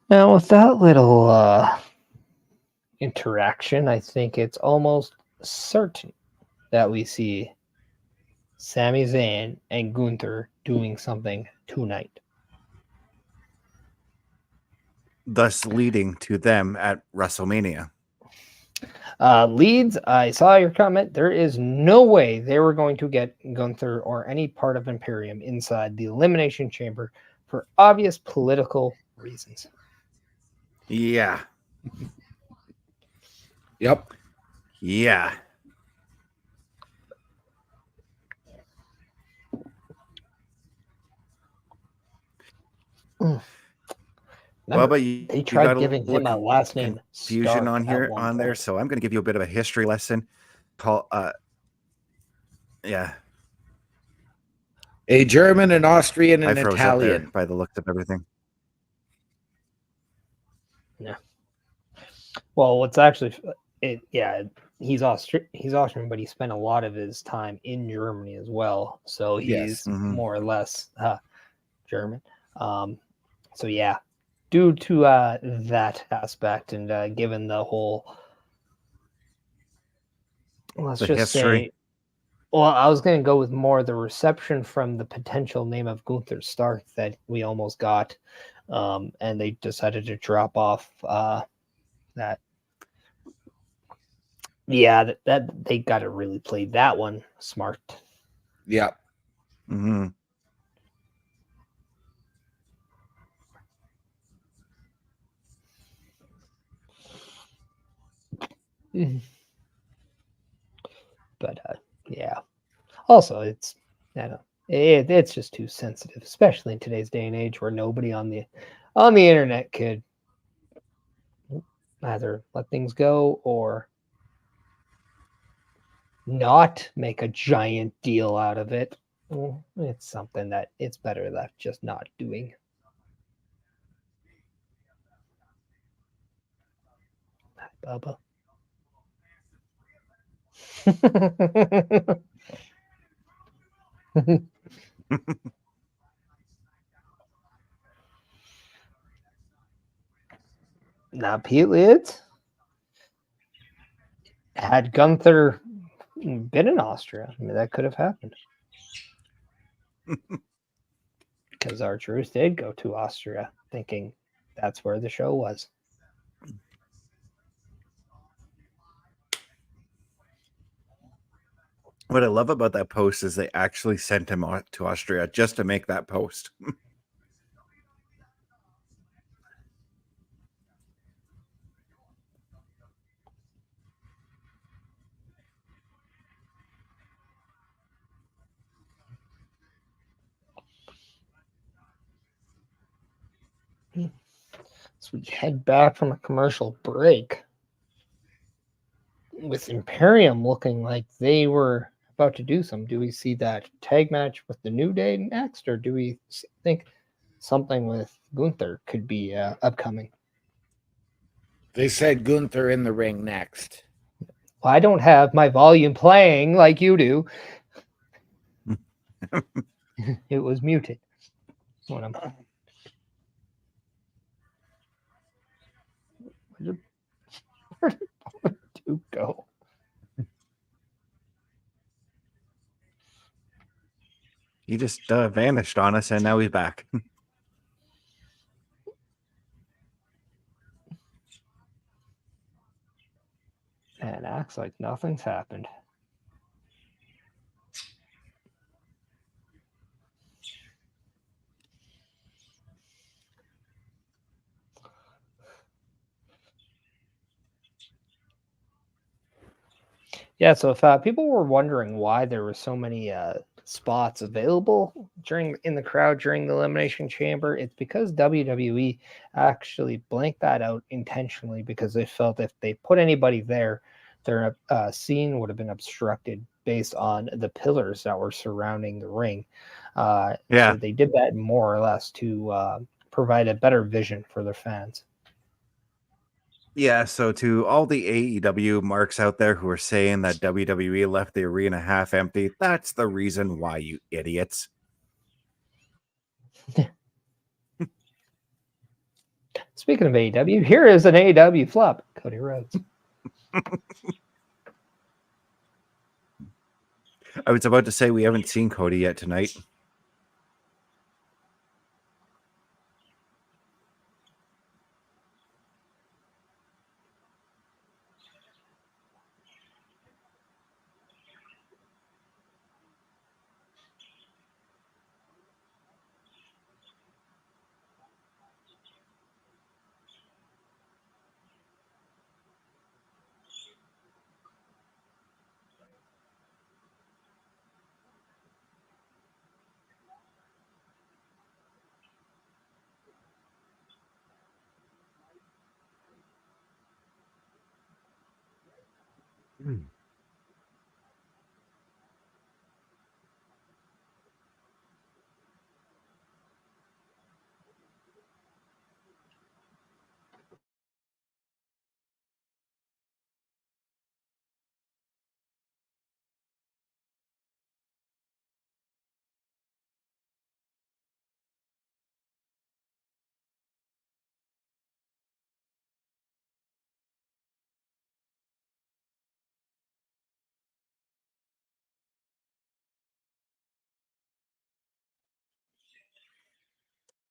Now, with that little interaction, I think it's almost certain that we see Sami Zayn and Gunther doing something tonight. Thus leading to them at WrestleMania. Leeds, I saw your comment. There is no way they were going to get Gunther or any part of Imperium inside the Elimination Chamber for obvious political reasons. Yeah. Yep. Yeah. Remember, Well, but they you tried got a giving him a little last name confusion Stark on here at one on there, point. so I'm going to give you a bit of a history lesson. Yeah, A German, an Austrian, I and an froze up there Italian. by the looks of everything. Yeah. Well, what's actually he's Austrian, but he spent a lot of his time in Germany as well, so he's Yes. more or less German. So yeah, due to that aspect, and given the whole, let's The just history. say, well, I was going to go with more the reception from the potential name of Gunther Stark that we almost got, and they decided to drop off that. Yeah, that they got to really play that one smart. Yep. Mm-hmm. But yeah. Also, it's it's just too sensitive, especially in today's day and age where nobody on the internet could either let things go or not make a giant deal out of it. Well, it's something that it's better left just not doing. Hi, Bubba. Now, Pete Lids, had Gunther been in Austria, I mean, that could have happened. Because our Truth did go to Austria thinking that's where the show was. What I love about that post is they actually sent him to Austria just to make that post. So we head back from a commercial break with Imperium looking like they were about to do some. Do we see that tag match with the New Day next, or do we think something with Gunther could be upcoming? They said Gunther in the ring next. Well, I don't have my volume playing like you do. It was muted when I'm. Where did Bowman 2 go? He just vanished on us, and now he's back. And acts like nothing's happened. Yeah, so if people were wondering why there were so many spots available in the crowd during the Elimination Chamber, it's because WWE actually blanked that out intentionally because they felt if they put anybody there, their scene would have been obstructed based on the pillars that were surrounding the ring. Yeah. So they did that more or less to provide a better vision for their fans. Yeah, so to all the AEW marks out there who are saying that WWE left the arena half empty, that's the reason why, you idiots. Speaking of AEW, here is an AEW flop. Cody Rhodes. I was about to say we haven't seen Cody yet tonight.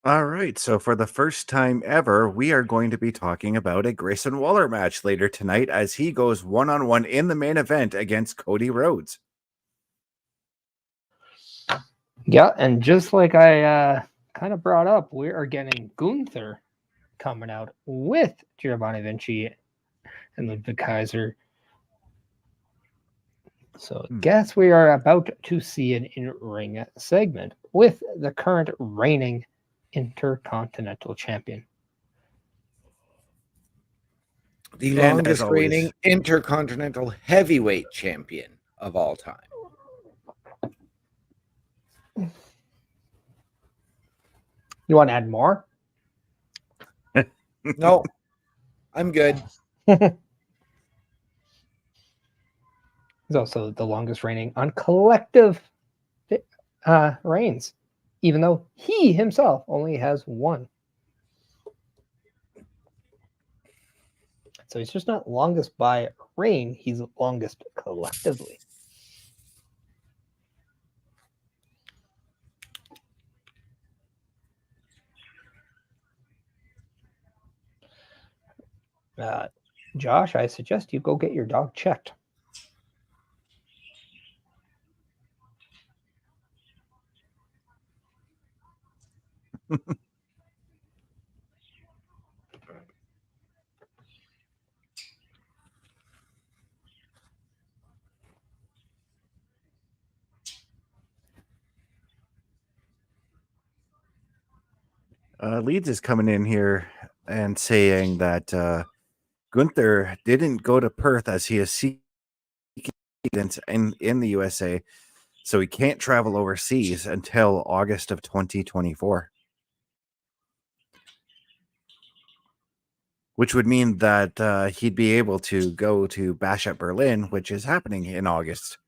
All right, so for the first time ever, we are going to be talking about a Grayson Waller match later tonight as he goes one-on-one in the main event against Cody Rhodes. Yeah, and just like I kind of brought up, we are getting Gunther coming out with Giovanni Vinci and Ludwig Kaiser. So guess we are about to see an in-ring segment with the current reigning Intercontinental Champion. The And longest as always- reigning Intercontinental Heavyweight Champion of all time. You want to add more? No, I'm good. He's also the longest reigning on collective reigns, even though he himself only has one. So he's just not longest by reign, he's longest collectively. Josh, I suggest you go get your dog checked. Leeds is coming in here and saying that Gunther didn't go to Perth as he is seeking in the USA, so he can't travel overseas until August of 2024. which would mean that he'd be able to go to Bash at Berlin, which is happening in August.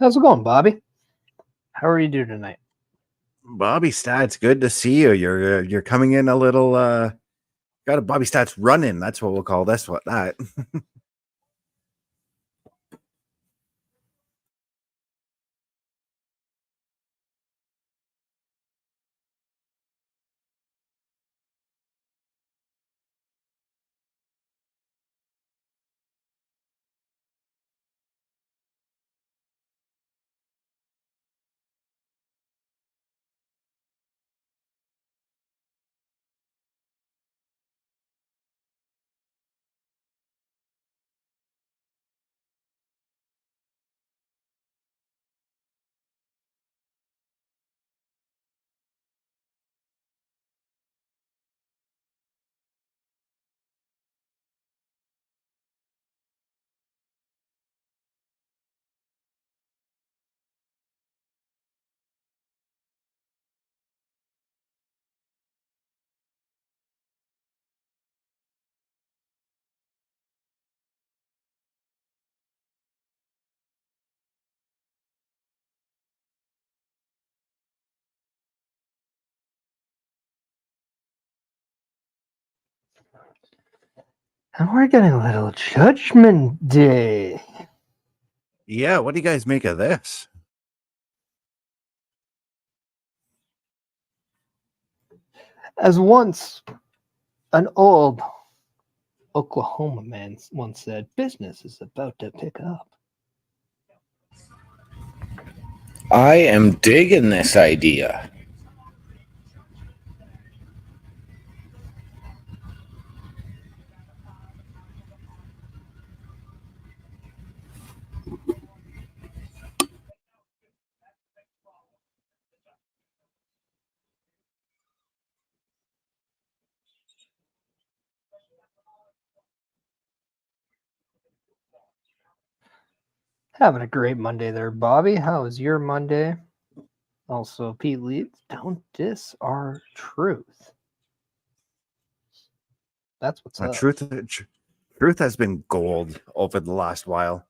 How's it going, Bobby? How are you doing tonight? Bobby Stats, good to see you. You're coming in a little got a Bobby Stats running. That's what we'll call this. What that. And we're getting a little Judgment Day. Yeah, what do you guys make of this? As once an old Oklahoma man once said, business is about to pick up. I am digging this idea. Having a great Monday there, Bobby. How was your Monday? Also, Pete Leeds, don't diss our truth. That's what's up. Truth has been gold over the last while.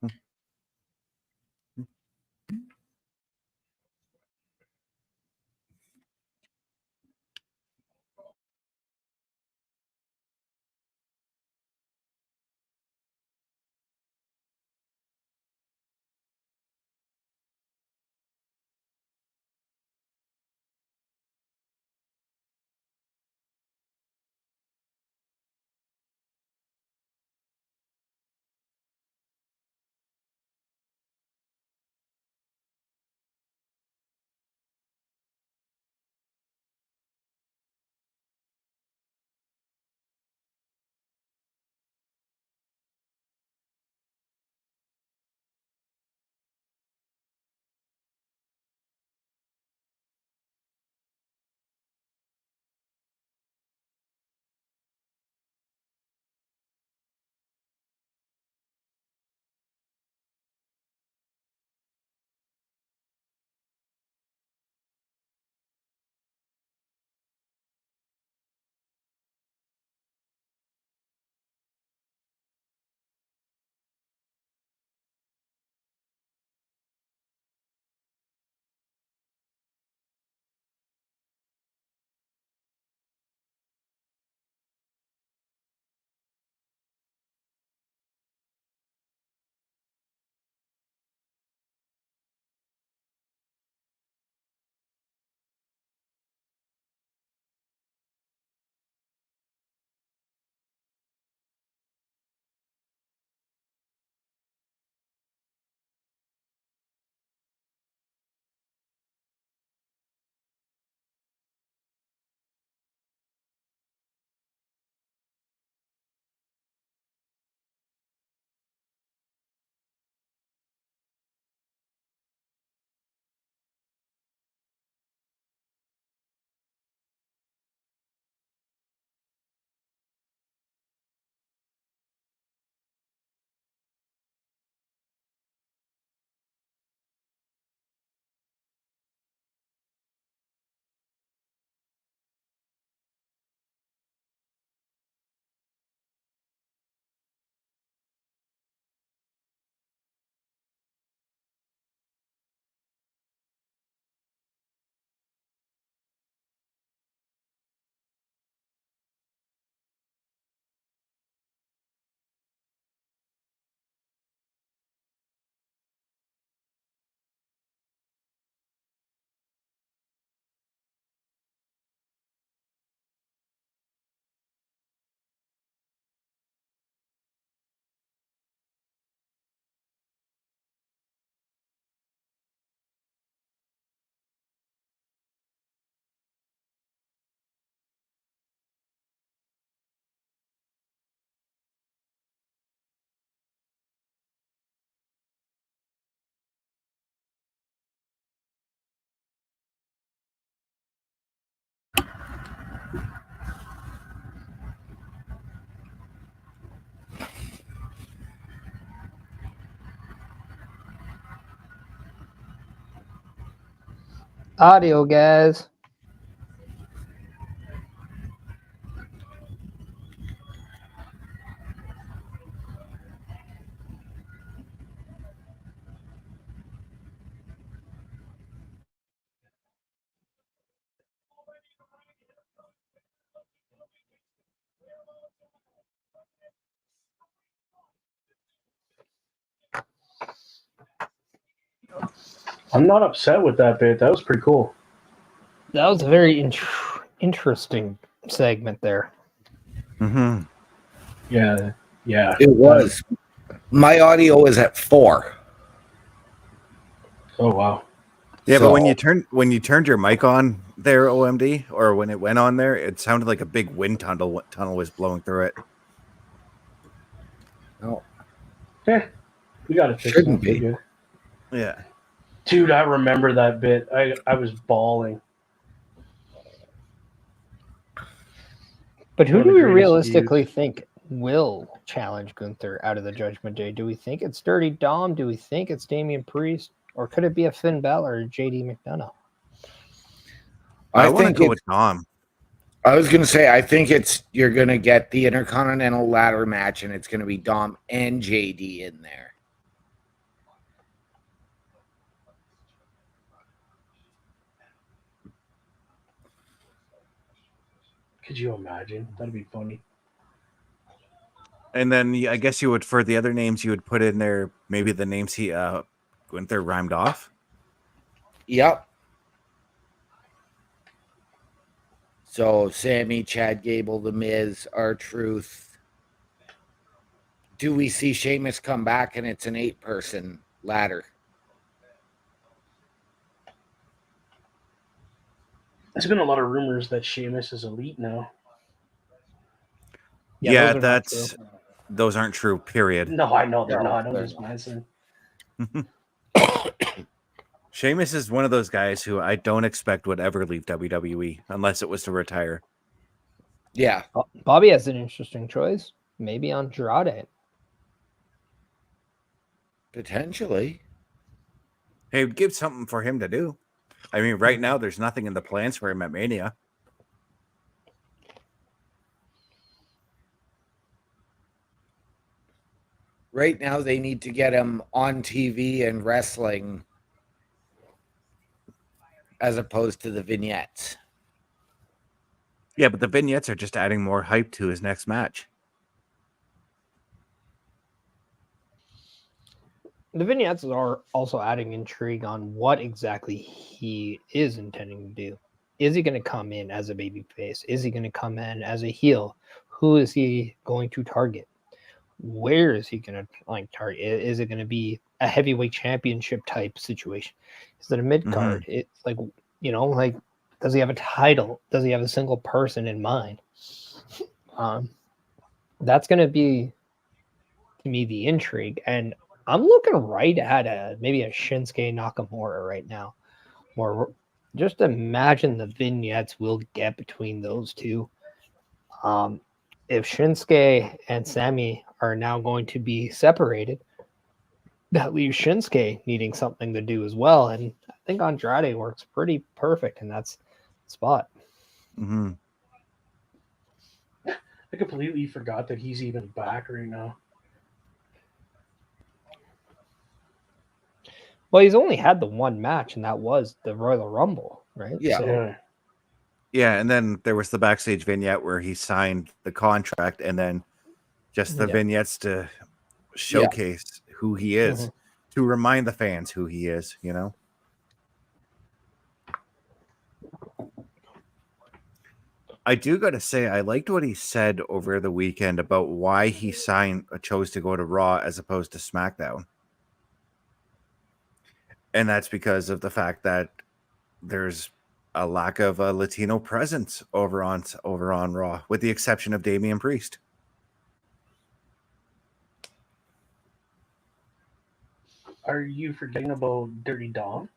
Audio, guys. I'm not upset with that bit. That was pretty cool. That was a very interesting segment there. Mm-hmm. Yeah. It was. My audio is at 4. Oh wow. Yeah, So, but when you turned your mic on there, OMD, or when it went on there, it sounded like a big wind tunnel was blowing through it. no, We got it fixed. Shouldn't We're be. good. Yeah. Dude, I remember that bit. I was bawling. But who One of do the we greatest realistically views. think will challenge Gunther out of the Judgment Day? Do we think it's Dirty Dom? Do we think it's Damian Priest? Or could it be a Finn Balor or JD McDonough? I want to think go it's, with Dom. I was going to say, I think you're going to get the Intercontinental ladder match, and it's going to be Dom and JD in there. Could you imagine? That'd be funny. And then I guess you would, for the other names, you would put in there maybe the names he Gunther rhymed off. Yep. So, Sammy, Chad Gable, The Miz, R-Truth. Do we see Sheamus come back and it's an 8-person ladder? There's been a lot of rumors that Sheamus is elite now. Yeah, those are not true. those aren't true, period. No, I know they're No, not. I'm they're just not. messing. Sheamus is one of those guys who I don't expect would ever leave WWE unless it was to retire. Yeah. Bobby has an interesting choice. Maybe Andrade. Potentially. Hey, give something for him to do. I mean, right now there's nothing in the plans for him at Mania. Right now, they need to get him on TV and wrestling as opposed to the vignettes. Yeah, but the vignettes are just adding more hype to his next match. The vignettes are also adding intrigue on what exactly he is intending to do. Is he going to come in as a babyface? Is he going to come in as a heel? Who is he going to target? Where is he going to target? Is it going to be a heavyweight championship type situation? Is it a mid card? It's like, does he have a title? Does he have a single person in mind? That's going to be, to me, the intrigue. And I'm looking right at maybe a Shinsuke Nakamura right now. Or just imagine the vignettes we'll get between those two. If Shinsuke and Sami are now going to be separated, that leaves Shinsuke needing something to do as well. And I think Andrade works pretty perfect in that spot. Mm-hmm. I completely forgot that he's even back right now. Well, he's only had the one match, and that was the Royal Rumble, right? Yeah. So, Yeah, and then there was the backstage vignette where he signed the contract, and then just the vignettes to showcase who he is, to remind the fans who he is, you know? I do got to say, I liked what he said over the weekend about why he chose to go to Raw as opposed to SmackDown. And that's because of the fact that there's a lack of a Latino presence over on Raw, with the exception of Damian Priest. Are you forgetting about Dirty Dom?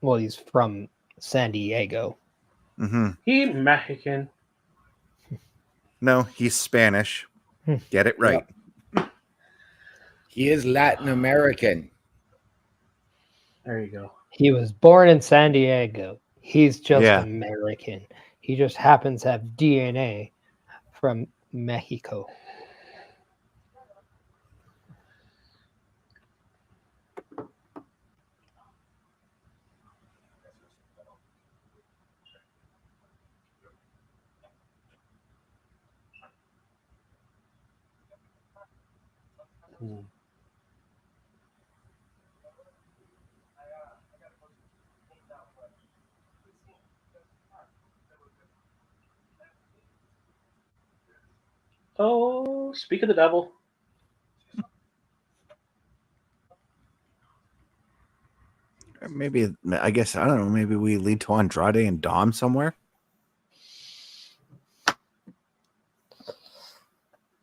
well, he's from San Diego. Mm-hmm. He Mexican. No, he's Spanish. Get it right. Yep. He is Latin American. There you go. He was born in San Diego. He's just Yeah. American. He just happens to have DNA from Mexico. Hmm. Oh, speak of the devil. Maybe, I guess, I don't know. Maybe we lead to Andrade and Dom somewhere.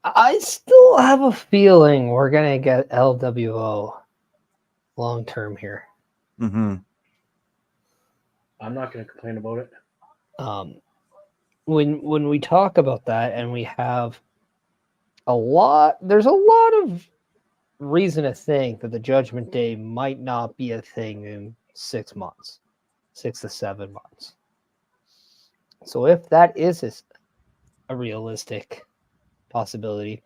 I still have a feeling we're gonna get LWO long term here. Mm-hmm. I'm not going to complain about it. When we talk about that, and we have there's a lot of reason to think that the Judgment Day might not be a thing in 6 months, 6 to 7 months. So if that is a realistic possibility,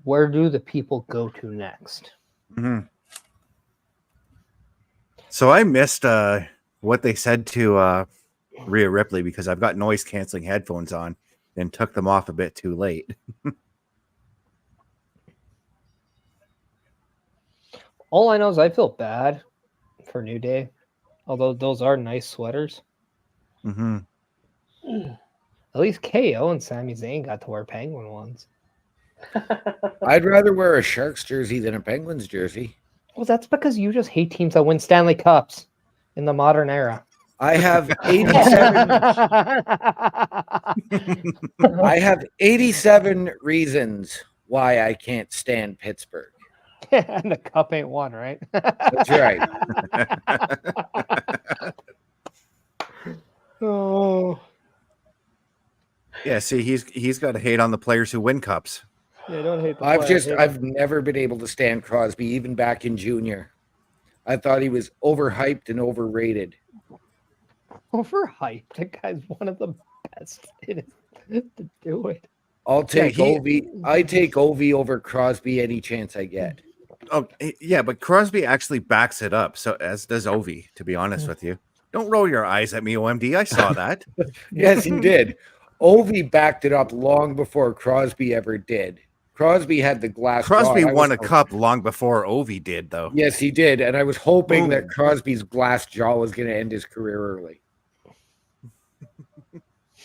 where do the people go to next? Mm-hmm. So I missed what they said to Rhea Ripley because I've got noise canceling headphones on and took them off a bit too late. All I know is I feel bad for New Day, although those are nice sweaters. Mm-hmm. At least KO and Sami Zayn got to wear Penguin ones. I'd rather wear a Sharks jersey than a Penguins jersey. Well, that's because you just hate teams that win Stanley Cups in the modern era. I have 87 I have 87 reasons why I can't stand Pittsburgh. And the cup ain't won, right? That's right. Oh, Yeah, see, he's got to hate on the players who win cups. yeah, don't hate the player, I've never been able to stand Crosby, even back in junior. I thought he was overhyped and overrated. overhyped. That guy's one of the best to do it. I'll take he- Ovi. I take Ovi over Crosby any chance I get. Oh, yeah, but Crosby actually backs it up. So as does Ovi, to be honest with you. Don't roll your eyes at me, OMD. I saw that. Yes, he did. Ovi backed it up long before Crosby ever did. Crosby had the glass. Crosby jaw. won a cup long before Ovi did, though. Yes, he did. And I was hoping Boom. that Crosby's glass jaw was going to end his career early.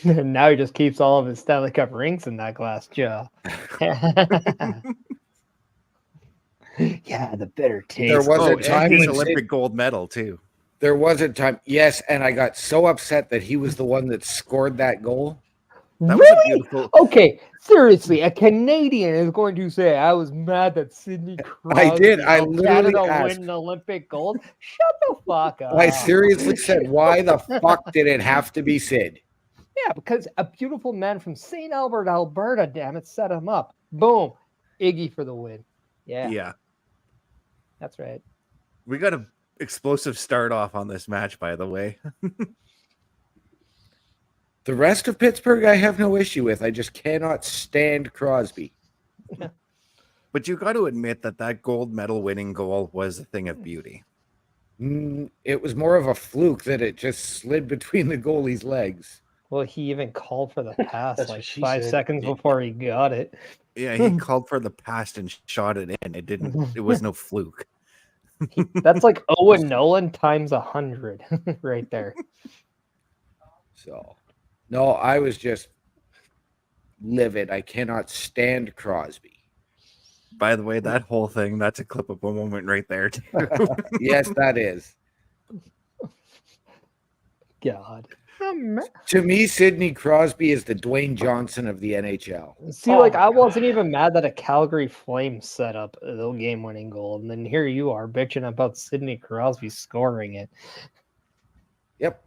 And now he just keeps all of his Stanley Cup rings in that glass jaw. Yeah, the bitter taste. There was a time and his when Olympic gold medal, too. There was a time, yes, and I got so upset that he was the one that scored that goal. That was a beautiful. Okay, seriously, a Canadian is going to say, "I was mad that Sidney Crosby I did. I helped literally Canada asked. win an Olympic gold." Shut the fuck up. I seriously said, why the fuck did it have to be Sid? Yeah, because a beautiful man from St. Albert, Alberta, damn it, set him up. Boom, Iggy for the win. Yeah, that's right. We got an explosive start off on this match, by the way. The rest of Pittsburgh, I have no issue with. I just cannot stand Crosby. But you got to admit that gold medal winning goal was a thing of beauty. It was more of a fluke that it just slid between the goalie's legs. Well, he even called for the pass That's like what she 5 said. seconds before he got it. Yeah, he called for the pass and shot it in. It didn't. It was no fluke. That's like Owen Nolan times 100 right there. So, no, I was just livid. I cannot stand Crosby. By the way, that whole thing, that's a clip of a moment right there. Too. Yes, that is. God. To me, Sidney Crosby is the Dwayne Johnson of the NHL. See, Oh like my I God. wasn't even mad that a Calgary Flames set up the game-winning goal, and then here you are bitching about Sidney Crosby scoring it. Yep.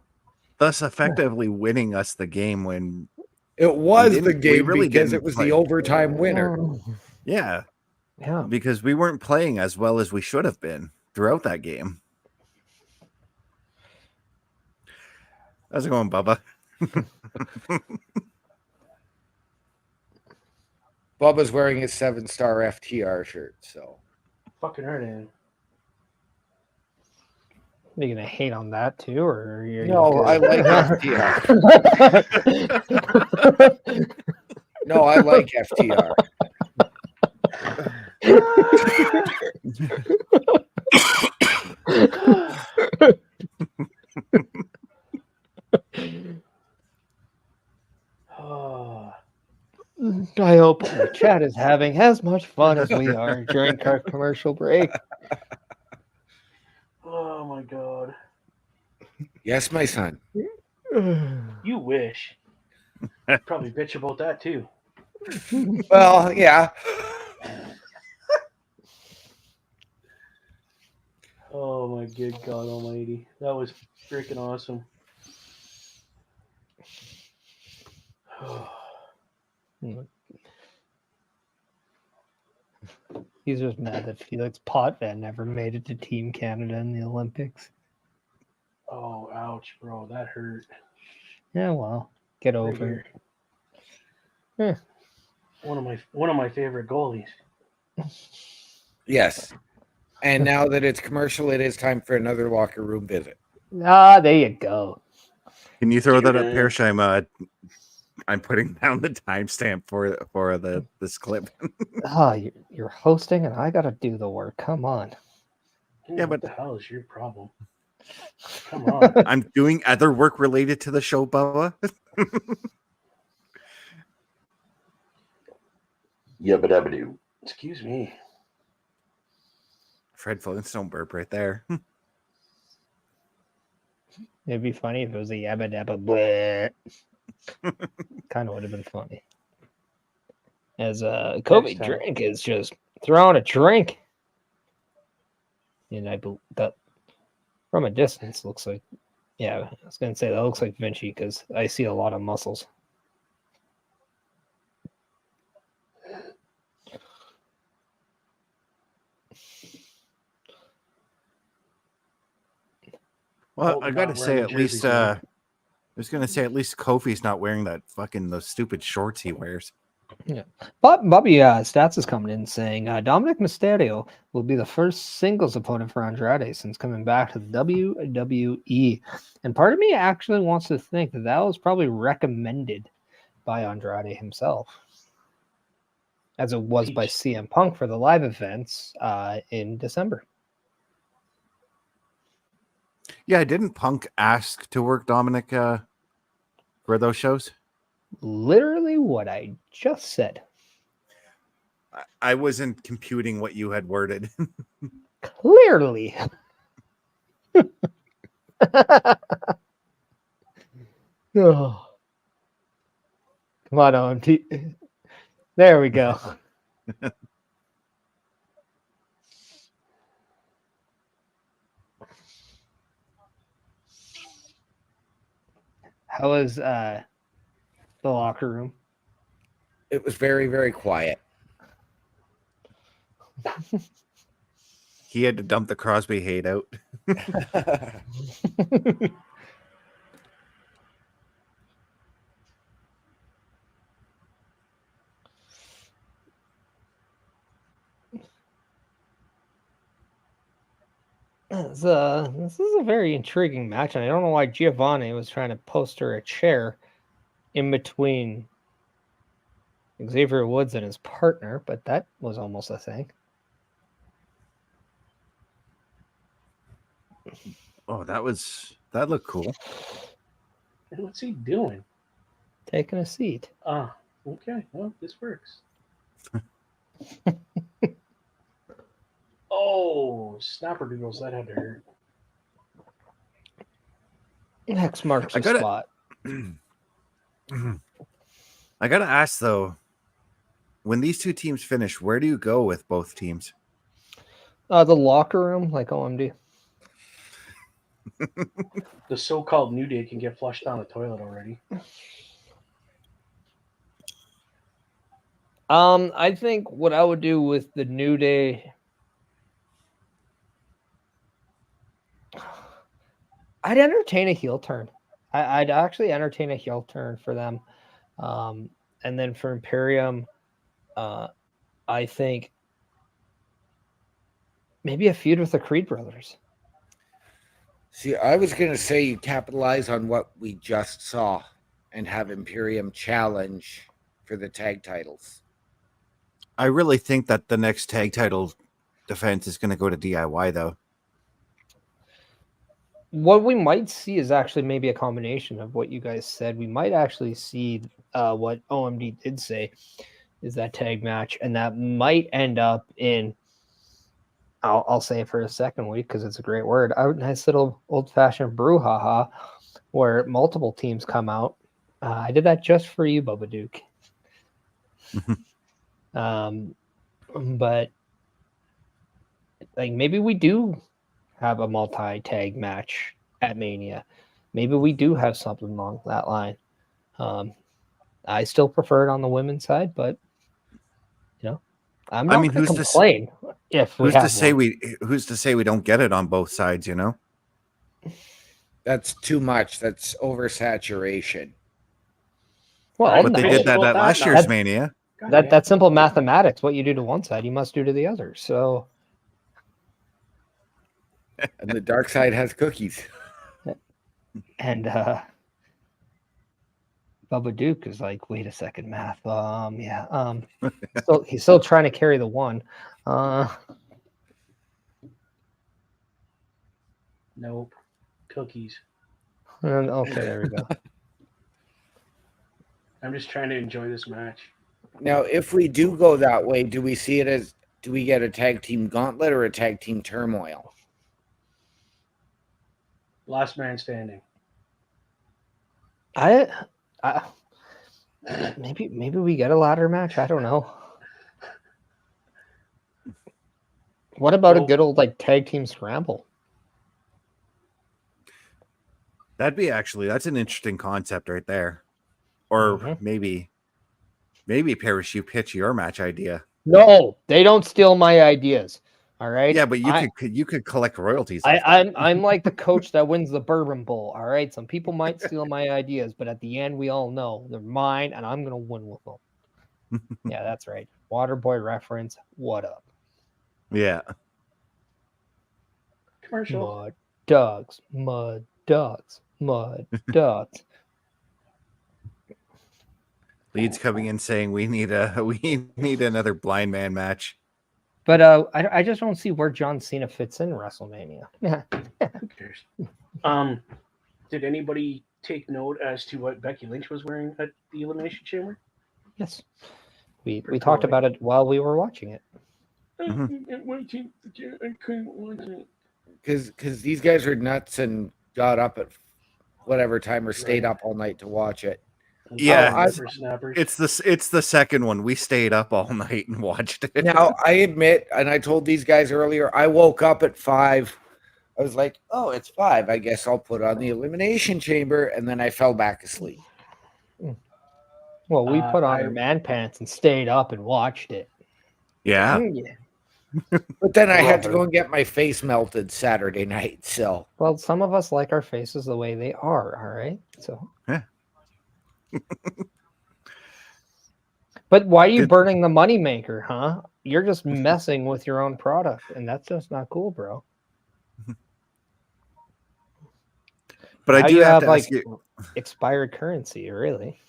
Thus effectively winning us the game when, It was didn't- the we game really because didn't it was play. the overtime winner. yeah, Yeah. because we weren't playing as well as we should have been throughout that game. How's it going, Bubba? Bubba's wearing his 7-star FTR shirt, so Fucking heard it. Are you gonna hate on that too, or are you no, I like FTR. No, I like FTR. Oh, I hope the chat is having as much fun as we are during our commercial break. oh my god. Yes, my son. You wish. Probably bitch about that too. Well, yeah. Oh my good God Almighty. That was freaking awesome. He's just mad that Felix Potvin never made it to Team Canada in the Olympics. Oh, ouch, bro. That hurt. Yeah, well, get Right over here. it. One of my favorite goalies. Yes. And now that it's commercial, it is time for another locker room visit. Ah, there you go. Can you throw that up, Sure. Parrish? I'm putting down the timestamp for this clip. Ah, you're hosting and I gotta do the work. Come on. Yeah, What but- the hell is your problem? Come on. I'm doing other work related to the show, Bubba. Yabba dabba doo. Excuse me. Fred Flintstone burp right there. It'd be funny if it was a yabba dabba bleh. Kind of would have been funny. As Kobe Next time. Drink is just throwing a drink. And that from a distance looks like, yeah, I was gonna say that looks like Vinci because I see a lot of muscles. Well, Colton I gotta not say, wearing at the least jerseys, man. I was gonna say at least Kofi's not wearing that those stupid shorts he wears. But Bobby Stats is coming in saying Dominic Mysterio will be the first singles opponent for Andrade since coming back to the WWE. And part of me actually wants to think that that was probably recommended by Andrade himself, as it was by CM Punk for the live events in December. Yeah, didn't Punk ask to work Dominic for those shows? Literally what I just said. I wasn't computing what you had worded. Clearly. Oh. Come on, OMT. There we go. How was the locker room? It was very, very quiet. He had to dump the Crosby hate out. This is a very intriguing match, and I don't know why Giovanni was trying to poster a chair in between Xavier Woods and his partner, but that was almost a thing. Oh, that looked cool. What's he doing? Taking a seat. Ah, okay. Well, this works. Oh, snapper doodles. That had to hurt. X marks the spot. I gotta ask though, when these two teams finish, where do you go with both teams? The locker room, like OMD. The so-called New Day can get flushed down the toilet already. I think what I would do with the New Day, I'd entertain a heel turn. I'd actually entertain a heel turn for them. And then for Imperium, I think maybe a feud with the Creed brothers. See, I was going to say you capitalize on what we just saw and have Imperium challenge for the tag titles. I really think that the next tag title defense is going to go to DIY, though. What we might see is actually maybe a combination of what you guys said. We might actually see what OMD did say is that tag match, and that might end up in, I'll say it for a second week because it's a great word, a nice little old-fashioned brouhaha where multiple teams come out. I did that just for you, Bubba Duke. But like maybe we do have a multi-tag match at Mania. Maybe we do have something along that line. I still prefer it on the women's side, but you know, I'm not going to complain if we have who's to say we don't get it on both sides, you know? That's too much. That's oversaturation. Well, but they did that at last year's Mania. That's simple mathematics. What you do to one side, you must do to the other. So, and the dark side has cookies. And Bubba Duke is like, wait a second, math. So he's still trying to carry the one. Nope. Cookies. Okay, there we go. I'm just trying to enjoy this match. Now, if we do go that way, do we see it as, do we get a tag team gauntlet or a tag team turmoil? Last man standing. Maybe we get a ladder match. I don't know. What about a good old like tag team scramble? That's an interesting concept right there. Or maybe Parrish, you pitch your match idea. No, they don't steal my ideas. All right. Yeah, but you could collect royalties. I'm like the coach that wins the Bourbon Bowl. All right. Some people might steal my ideas, but at the end, we all know they're mine, and I'm gonna win with them. Yeah, that's right. Waterboy reference. What up? Yeah. Commercial. Mud dogs. Mud dogs. Mud dogs. Leeds coming in saying we need another blind man match. But I just don't see where John Cena fits in WrestleMania. Who cares? Did anybody take note as to what Becky Lynch was wearing at the Elimination Chamber? Yes. We talked about it while we were watching it. I couldn't watch it. Because these guys are nuts and got up at whatever time or stayed up all night to watch it. Yeah, it's the second one. We stayed up all night and watched it. Now, I admit, and I told these guys earlier, I woke up at 5. I was like, oh, it's 5. I guess I'll put on the Elimination Chamber. And then I fell back asleep. Well, we put on our man pants and stayed up and watched it. Yeah. But then I had to go and get my face melted Saturday night. So, well, some of us like our faces the way they are. All right. So, yeah. But why are you burning the moneymaker, huh? You're just messing with your own product, and that's just not cool, bro. But I do have to ask you, expired currency, really.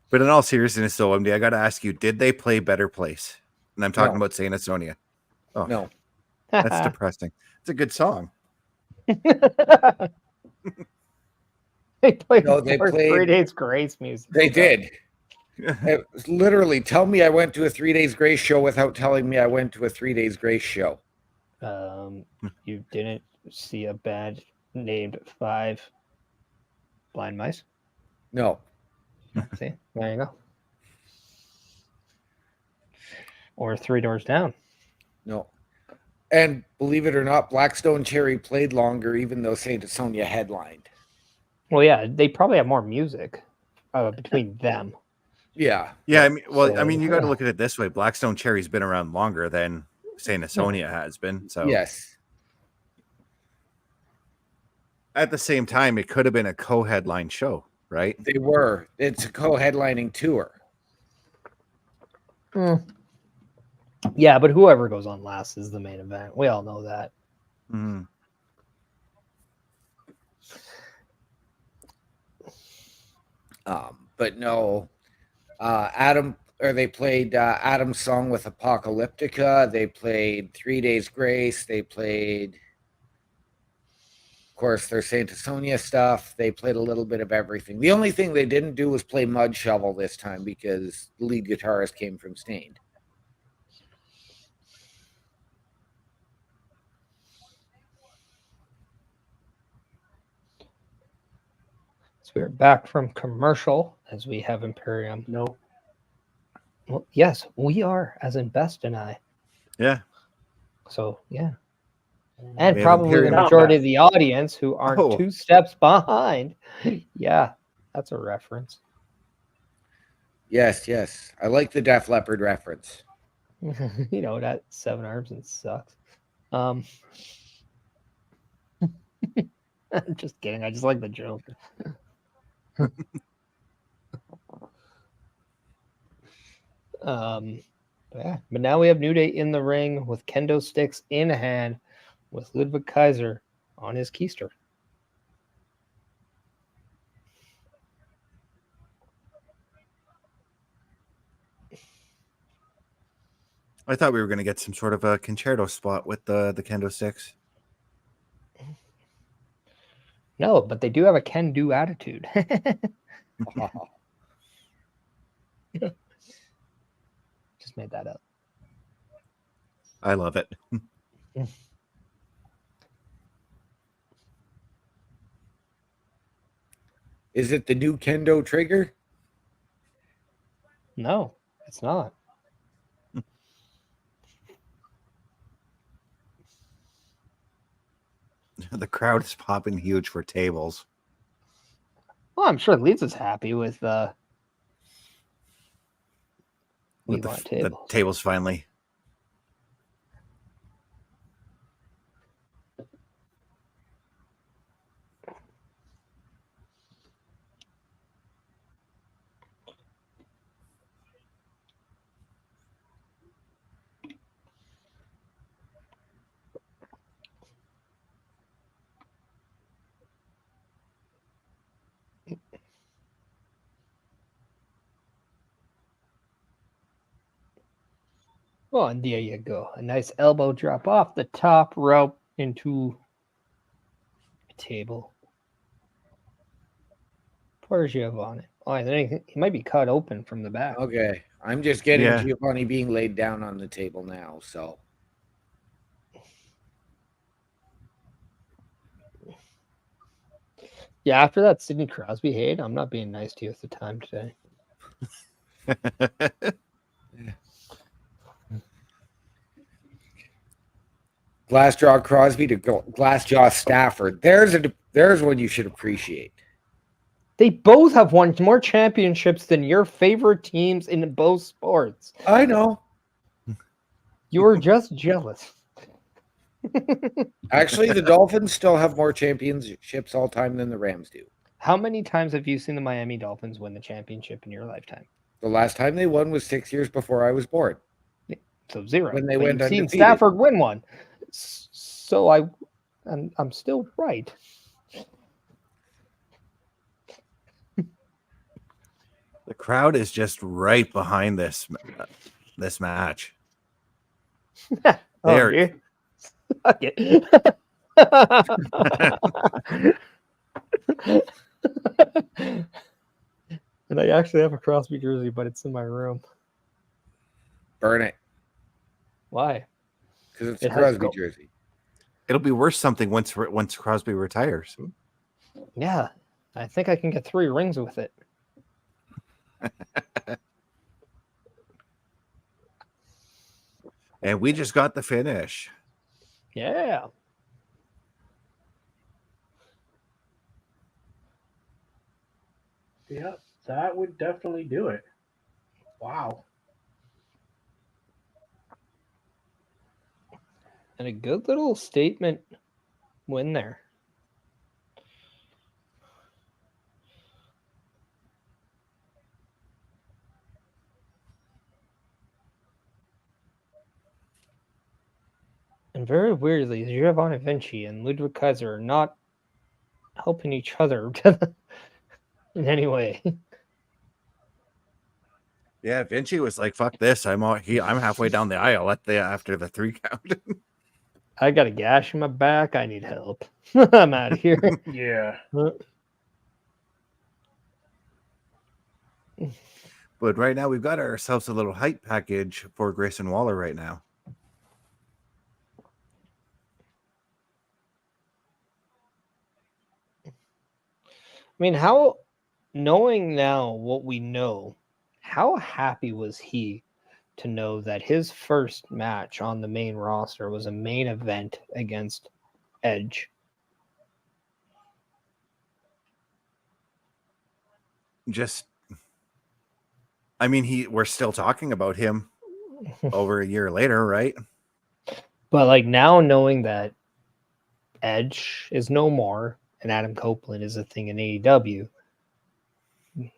But in all seriousness, though, MD, I got to ask you: did they play Better Place? And I'm talking about Saint Sonia. Oh no, that's depressing. It's a good song. They played 3 Days Grace music. They did. Literally, tell me I went to a 3 Days Grace show without telling me I went to a 3 Days Grace show. You didn't see a band named 5 Blind Mice? No. See, there you go. Or 3 Doors Down. No. And believe it or not, Blackstone Cherry played longer, even though Saint Sonia headlined. Well, yeah, they probably have more music between them. Yeah. Yeah. I mean, you got to look at it this way. Blackstone Cherry's been around longer than Saint Sonia has been. So yes. at the same time, it could have been a co-headline show, right? They were. It's a co-headlining tour. Yeah, but whoever goes on last is the main event. We all know that. Mm. But no, they played Adam's song with Apocalyptica. They played 3 Days Grace. They played, of course, their Santa Sonia stuff. They played a little bit of everything. The only thing they didn't do was play Mud Shovel this time because the lead guitarist came from Stained. So we're back from commercial as we have Imperium. No. Well, yes, we are, as in Best and I. Yeah. So, yeah. And We have probably the Imperium. majority of the audience who aren't Oh. 2 steps behind. Yeah, that's a reference. Yes, yes. I like the Def Leppard reference. You know, that 7 arms and sucks. Just kidding. I just like the joke. Yeah, but now we have New Day in the ring with kendo sticks in hand with Ludwig Kaiser on his keister. I thought we were going to get some sort of a concerto spot with the kendo sticks. No, but they do have a can-do attitude. Just made that up. I love it. Is it the new kendo trigger? No, it's not. The crowd is popping huge for tables. Well, I'm sure Lisa's happy with With the tables finally. Well, and there you go. A nice elbow drop off the top rope into a table. Poor Giovanni. Oh, I think he might be cut open from the back. Okay. I'm just getting Yeah. Giovanni being laid down on the table now, so. Yeah, after that Sidney Crosby hate, I'm not being nice to you at the time today. Glassjaw Crosby to Glassjaw Stafford. There's one you should appreciate. They both have won more championships than your favorite teams in both sports. I know. You're just jealous. Actually, the Dolphins still have more championships all time than the Rams do. How many times have you seen the Miami Dolphins win the championship in your lifetime? The last time they won was 6 years before I was born. So 0. When they But went you've seen undefeated. Stafford win one. So I'm still right. The crowd is just right behind this match. Oh, yeah. Suck it. And I actually have a Crosby jersey, but it's in my room. Burn it. Why? Because it's It a has Crosby gold. jersey. It'll be worth something once Crosby retires. Yeah, I think I can get 3 rings with it. And we just got the finish. Yeah. Yeah, that would definitely do it. Wow. And a good little statement win there. very weirdly, Giovanni Vinci and Ludwig Kaiser are not helping each other in any way. Yeah, Vinci was like, "Fuck this! I'm halfway down the aisle after the 3 count." I got a gash in my back. I need help. I'm out of here. Yeah. But right now, we've got ourselves a little hype package for Grayson Waller right now. I mean, knowing now what we know, how happy was he to know that his first match on the main roster was a main event against Edge? I mean, we're still talking about him over a year later, right? But like now knowing that Edge is no more and Adam Copeland is a thing in AEW,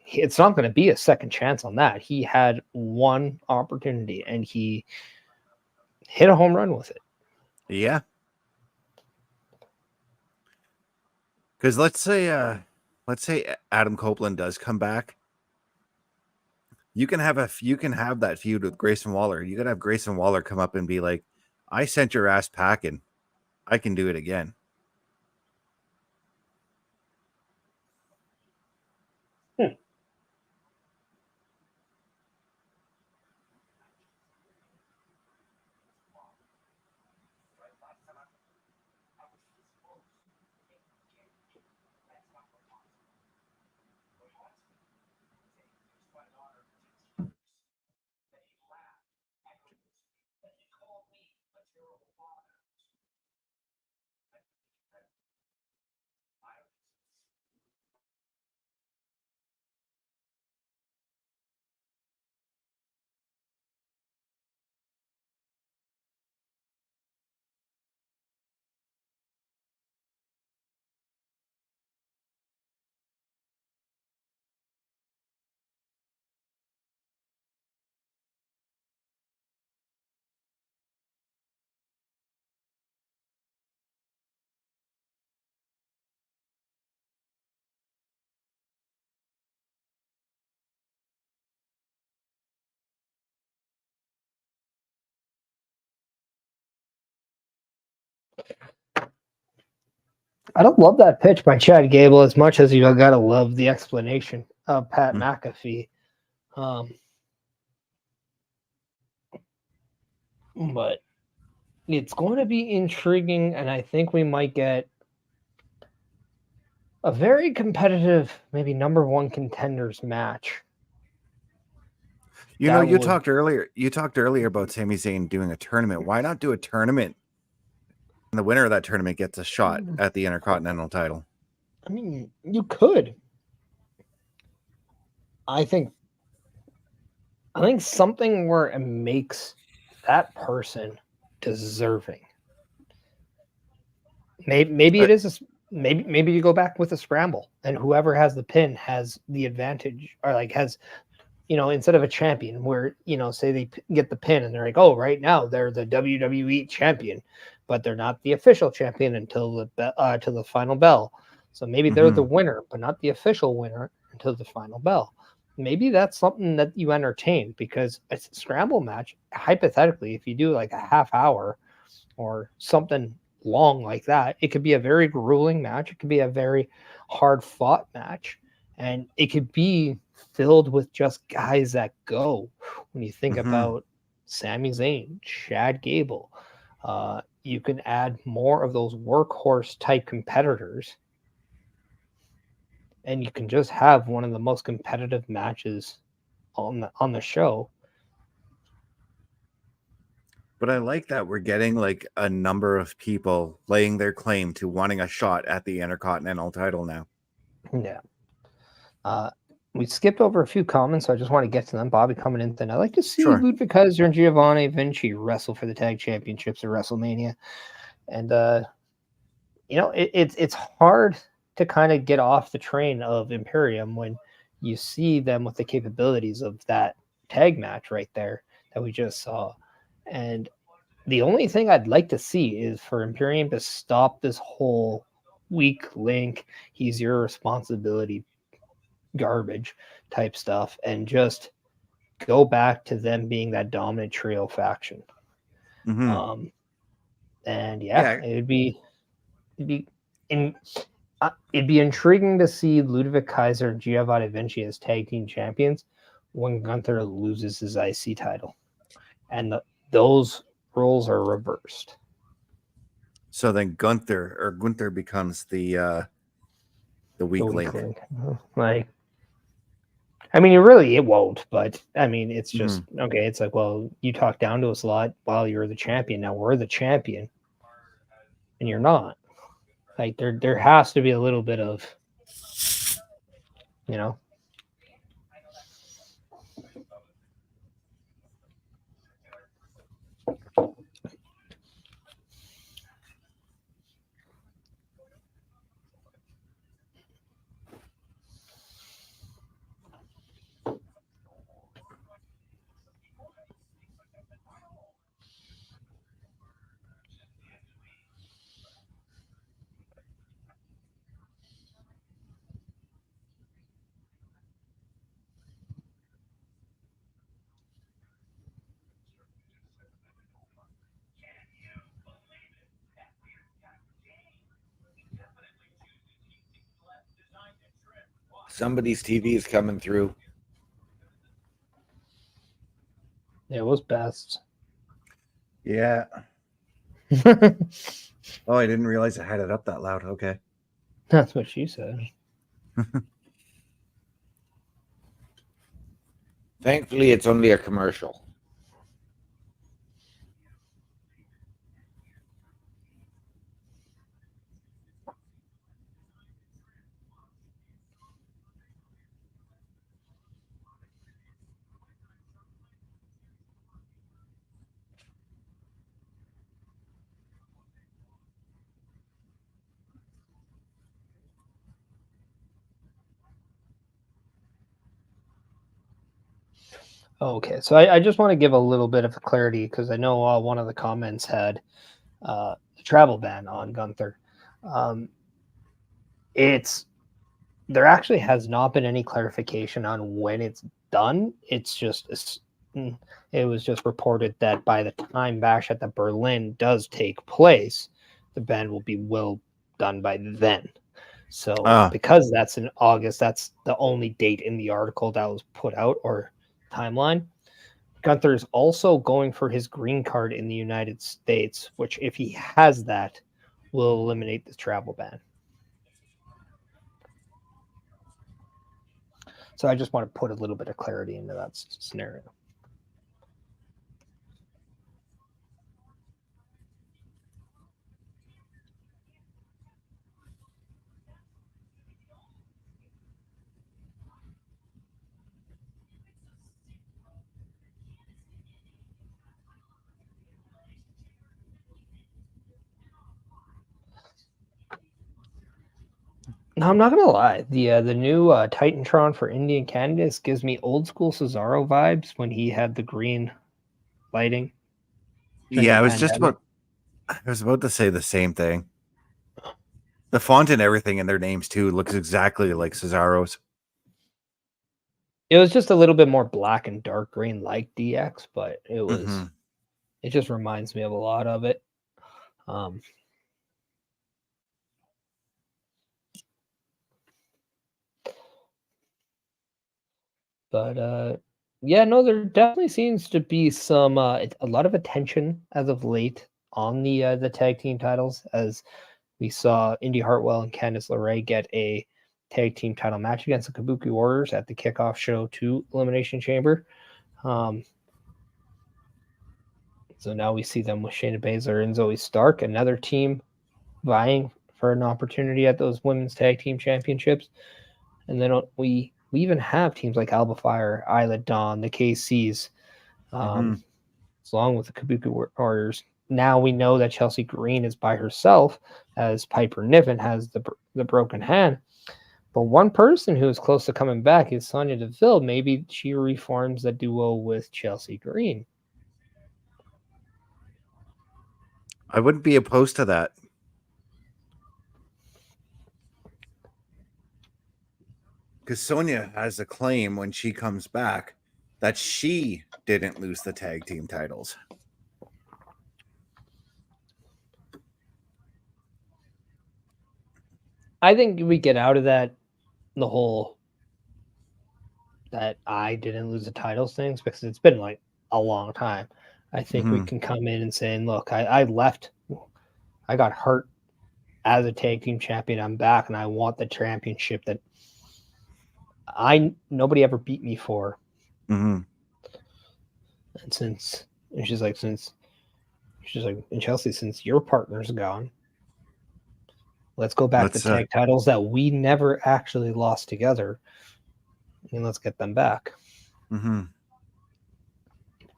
it's not going to be a second chance on that. He had one opportunity and he hit a home run with it. Yeah. Because let's say Adam Copeland does come back. You can have that feud with Grayson Waller. You could have Grayson Waller come up and be like, "I sent your ass packing. I can do it again." I don't love that pitch by Chad Gable as much as you gotta love the explanation of Pat McAfee. But it's going to be intriguing, and I think we might get a very competitive, maybe number one contenders match. You talked earlier about Sami Zayn doing a tournament. Why not do a tournament? And the winner of that tournament gets a shot at the Intercontinental title. I mean, you could. I think something where it makes that person deserving. Maybe it is maybe you go back with a scramble, and whoever has the pin has the advantage, or like has, instead of a champion where, say they get the pin and they're like, oh, right now they're the WWE champion, but they're not the official champion until the final bell. So maybe they're the winner, but not the official winner until the final bell. Maybe that's something that you entertain, because it's a scramble match. Hypothetically, if you do like a half hour or something long like that, it could be a very grueling match. It could be a very hard fought match, and it could be filled with just guys that go. When you think about Sami Zayn, Chad Gable, you can add more of those workhorse type competitors, and you can just have one of the most competitive matches on the show. But I like that we're getting like a number of people laying their claim to wanting a shot at the Intercontinental title now. Yeah. We skipped over a few comments, so I just want to get to them. Bobby coming in, then I'd like to see Ludwig Kaiser and Giovanni Vinci wrestle for the tag championships at WrestleMania. And it's hard to kind of get off the train of Imperium when you see them with the capabilities of that tag match right there that we just saw. And the only thing I'd like to see is for Imperium to stop this whole weak link, he's your responsibility garbage type stuff, and just go back to them being that dominant trio faction. Mhm. And Yeah. it'd be intriguing to see Ludovic Kaiser and Giovanni Vinci as tag team champions when Gunther loses his IC title, and those roles are reversed. So then Gunther becomes the weak link. Like, I mean, it won't, but I mean, it's just Mm-hmm. okay. It's like, well, you talk down to us a lot while you're the champion. Now we're the champion, and you're not. Like, there has to be a little bit of, you know. Somebody's TV is coming through. It was best. Yeah. Oh, I didn't realize I had it up that loud. Okay. That's what she said. Thankfully, it's only a commercial. Okay, so I just want to give a little bit of clarity because I know one of the comments had the travel ban on Gunther. There actually has not been any clarification on when it's done. It was just reported that by the time Bash at the Berlin does take place, the ban will be done by then. So because that's in August, that's the only date in the article that was put out or timeline. Gunther's also going for his green card in the United States, which if he has that, will eliminate the travel ban. So I just want to put a little bit of clarity into that scenario. No, I'm not gonna lie. The new Titantron for Indian Candidates gives me old school Cesaro vibes when he had the green lighting. Yeah, I was about to say the same thing. The font and everything in their names too looks exactly like Cesaro's. It was just a little bit more black and dark green like DX, but it was it just reminds me of a lot of it. But yeah, no, there definitely seems to be some a lot of attention as of late on the tag team titles, as we saw Indy Hartwell and Candice LeRae get a tag team title match against the Kabuki Warriors at the kickoff show to Elimination Chamber. So now we see them with Shayna Baszler and Zoe Stark, another team vying for an opportunity at those women's tag team championships. And then we even have teams like Alba Fire, Isla Dawn, the KCs, along with the Kabuki Warriors. Now we know that Chelsea Green is by herself, as Piper Niven has the broken hand. But one person who is close to coming back is Sonya Deville. Maybe she reforms the duo with Chelsea Green. I wouldn't be opposed to that. Because Sonya has a claim when she comes back that she didn't lose the tag team titles. I think we get out of that, the whole that I didn't lose the titles things, because it's been like a long time. I think we can come in and say, look, I left, I got hurt as a tag team champion. I'm back and I want the championship that nobody ever beat me for. And she's like, and Chelsea, since your partner's gone, let's go back to tag titles that we never actually lost together, and let's get them back.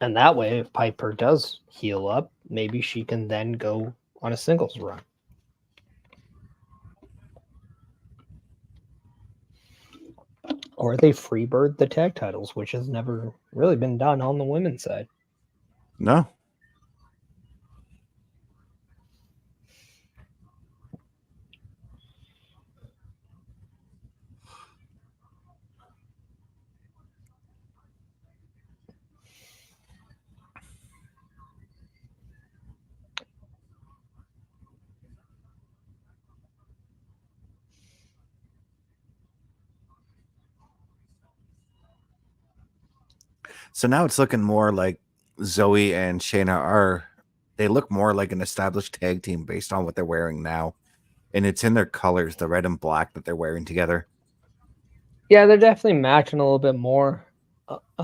And that way, if Piper does heal up, maybe she can then go on a singles run. Or they freebird the tag titles, which has never really been done on the women's side. No. So now it's looking more like Zoe and Shayna they look more like an established tag team based on what they're wearing now. And it's in their colors, the red and black that they're wearing together. Yeah, they're definitely matching a little bit more.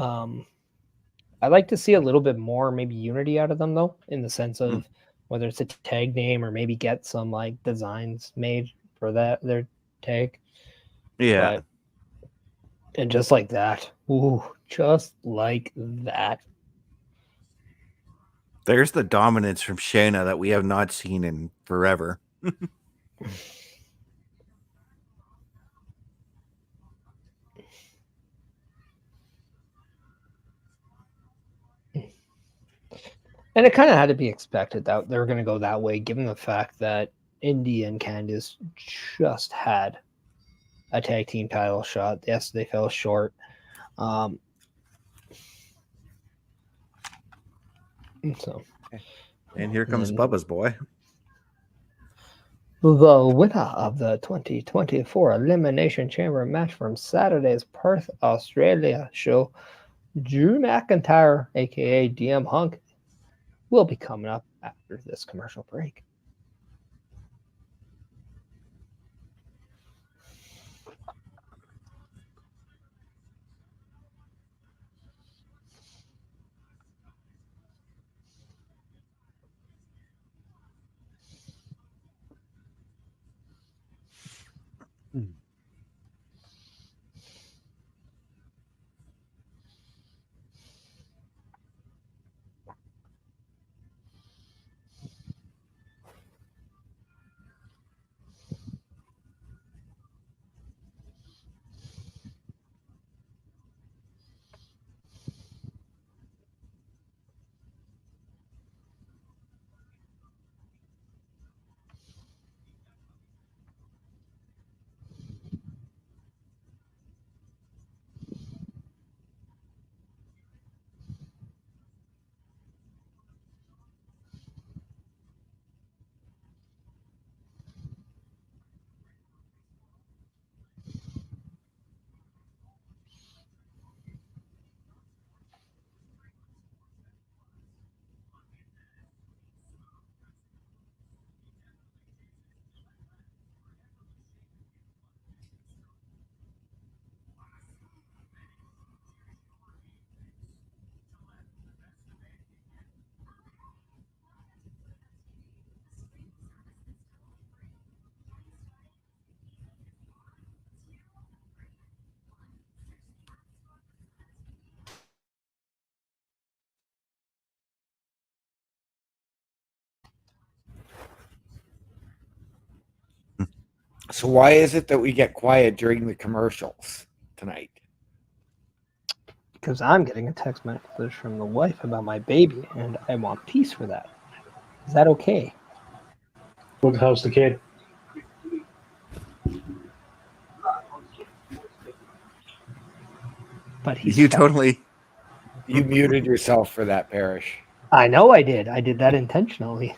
I like to see a little bit more maybe unity out of them, though, in the sense of whether it's a tag name or maybe get some like designs made for their tag. Yeah. And just like that. Ooh, just like that. There's the dominance from Shayna that we have not seen in forever. And it kind of had to be expected that they were going to go that way, given the fact that Indy and Candice just had a tag team title shot. Yes, they fell short. And here comes Bubba's boy. The winner of the 2024 Elimination Chamber match from Saturday's Perth, Australia show, Drew McIntyre, aka DM Hunk, will be coming up after this commercial break. So why is it that we get quiet during the commercials tonight? Because I'm getting a text message from the wife about my baby, and I want peace for that. Is that okay? What the hell's the kid? But he's You fat. totally. You muted yourself for that, Parrish. I know I did. I did that intentionally.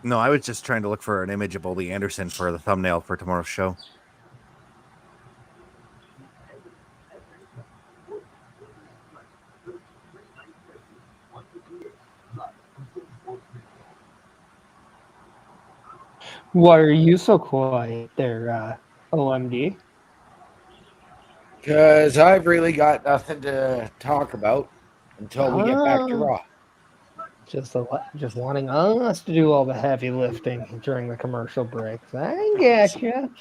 No, I was just trying to look for an image of Ole Anderson for the thumbnail for tomorrow's show. Why are you so quiet there, OMD? Because I've really got nothing to talk about until we get back to Raw. Just wanting us to do all the heavy lifting during the commercial breaks. I get you.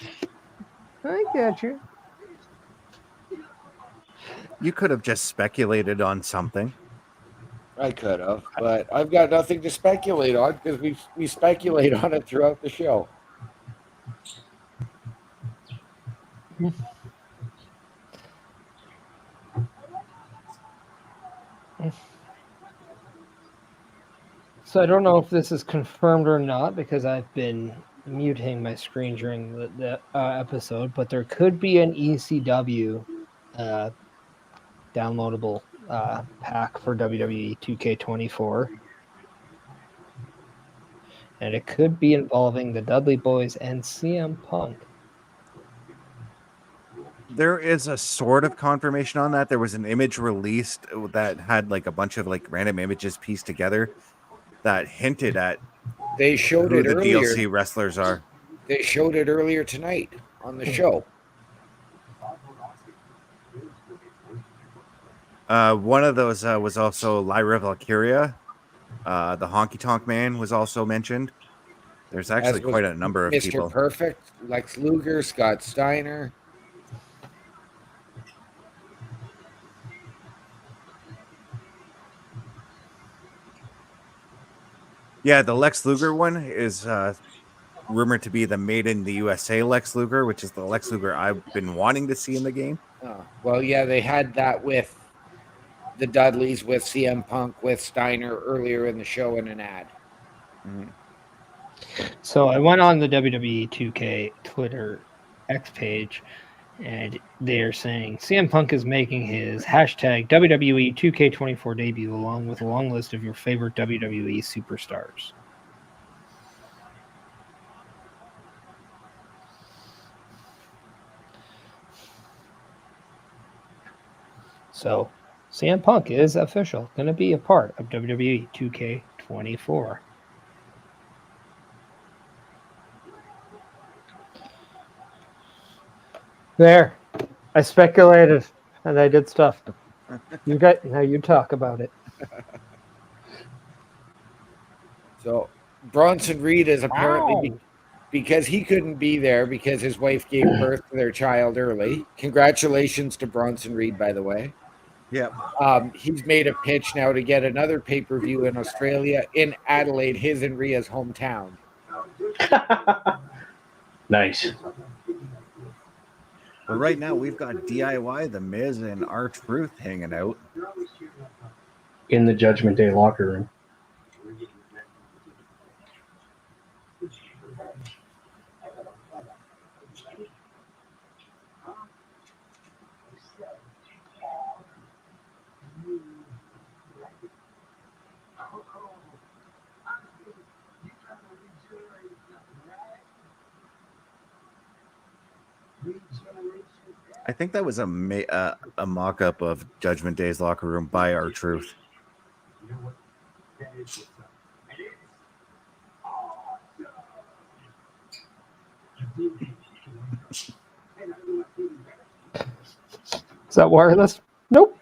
I get you. You could have just speculated on something. I could have, but I've got nothing to speculate on because we speculate on it throughout the show. So I don't know if this is confirmed or not because I've been muting my screen during the episode, but there could be an ECW downloadable pack for WWE 2K24. And it could be involving the Dudley Boys and CM Punk. There is a sort of confirmation on that. There was an image released that had like a bunch of like random images pieced together that hinted at They showed who it the earlier. DLC wrestlers are. They showed it earlier tonight on the show. One of those was also Lyra Valkyria. The Honky Tonk Man was also mentioned. There's actually As was quite a number of Mr. people. Perfect, Lex Luger, Scott Steiner. Yeah, the Lex Luger one is rumored to be the Made in the USA Lex Luger, which is the Lex Luger I've been wanting to see in the game. Oh, well, yeah, they had that with the Dudleys, with CM Punk, with Steiner earlier in the show in an ad. Mm-hmm. So I went on the WWE 2K Twitter X page, and they're saying CM Punk is making his hashtag WWE 2K24 debut along with a long list of your favorite WWE superstars. So CM Punk is official, going to be a part of WWE 2K24. There, I speculated and I did stuff. Now you talk about it. So Bronson Reed is apparently because he couldn't be there because his wife gave birth to their child early. Congratulations to Bronson Reed, by the way. Yeah. He's made a pitch now to get another pay-per-view in Australia, in Adelaide, his and Rhea's hometown. Nice. Well, right now we've got DIY, The Miz, and R-Truth hanging out. In the Judgment Day locker room. I think that was a mock-up of Judgment Day's locker room by R-Truth. Is that wireless? Nope.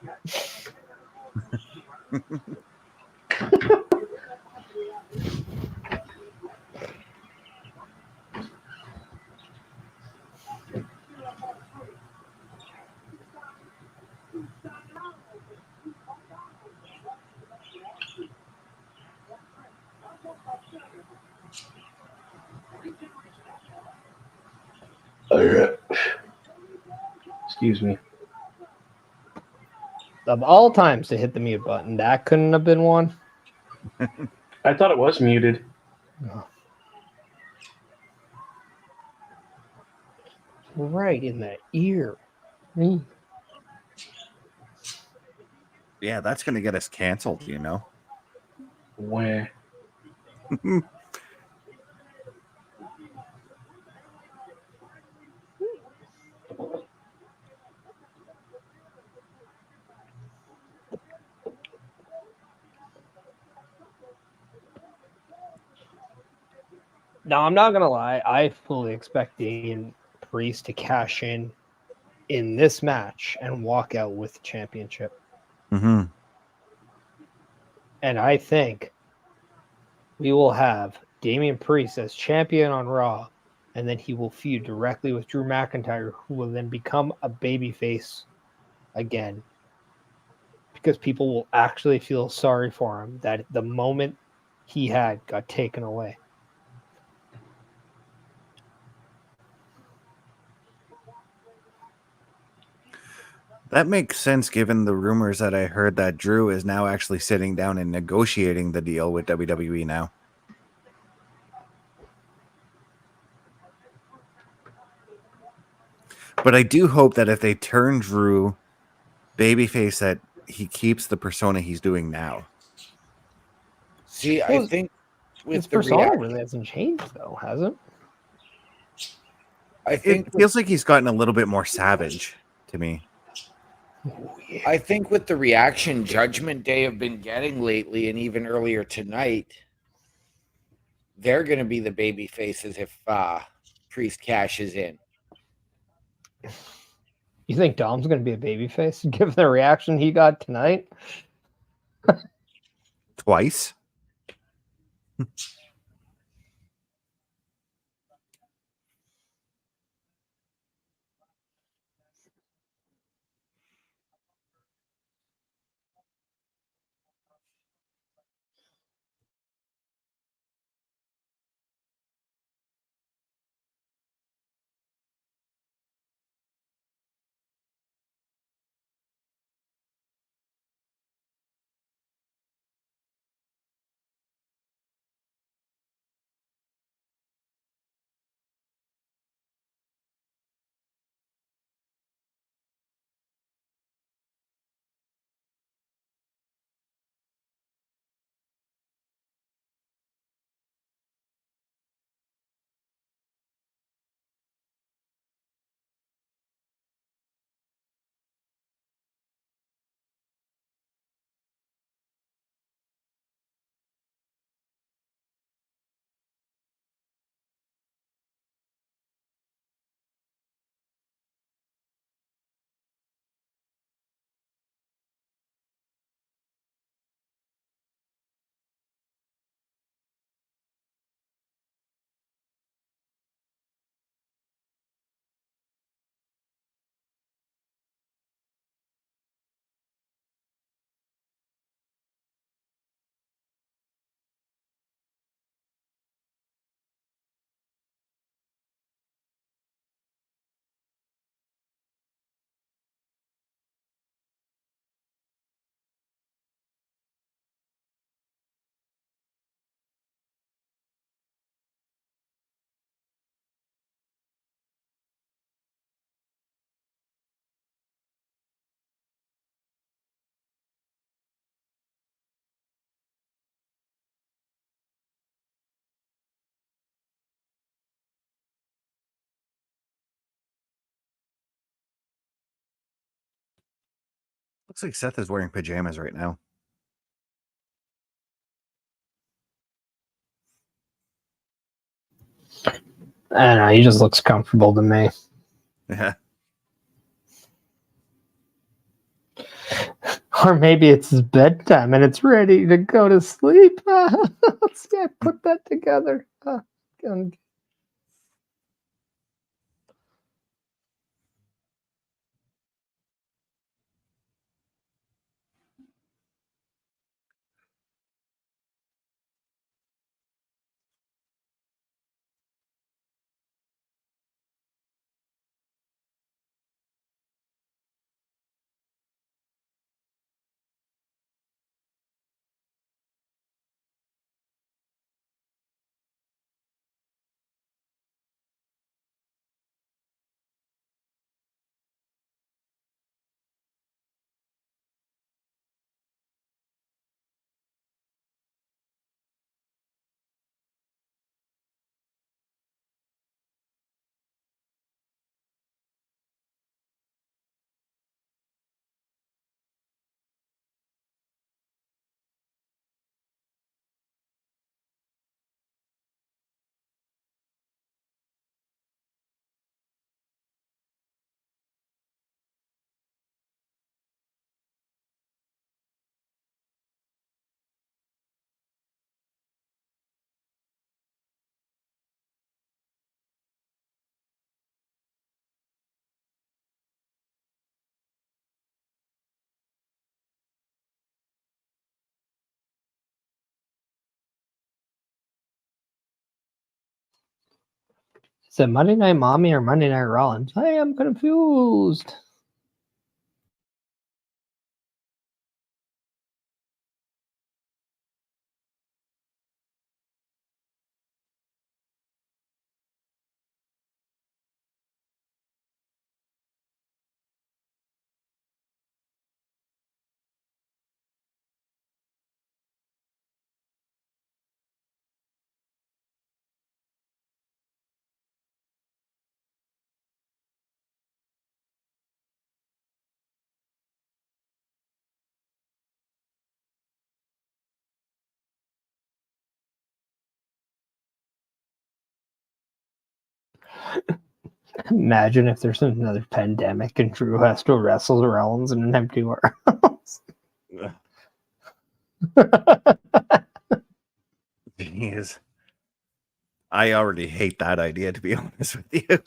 Excuse me. of all times to hit the mute button, that couldn't have been one. I thought it was muted. Right in the ear. Yeah, that's going to get us canceled, you know. Where? No, I'm not gonna lie. I fully expect Damian Priest to cash in this match and walk out with the championship. Mm-hmm. And I think we will have Damian Priest as champion on Raw, and then he will feud directly with Drew McIntyre, who will then become a babyface again. Because people will actually feel sorry for him that the moment he had got taken away. That makes sense given the rumors that I heard that Drew is now actually sitting down and negotiating the deal with WWE now. But I do hope that if they turn Drew babyface, that he keeps the persona he's doing now. See, I Well, think His with the persona reaction, really hasn't changed, though, has it? I think It feels like he's gotten a little bit more savage to me. I think with the reaction Judgment Day have been getting lately, and even earlier tonight, they're going to be the baby faces if Priest cashes in. You think Dom's going to be a babyface given the reaction he got tonight? Twice? Looks like Seth is wearing pajamas right now. I don't know. He just looks comfortable to me. Yeah. Or maybe it's his bedtime and it's ready to go to sleep. Let's put that together. Is it Monday Night Mommy or Monday Night Rollins? I am confused. Imagine if there's another pandemic and Drew has to wrestle Rollins in an empty warehouse. Jeez. I already hate that idea, to be honest with you.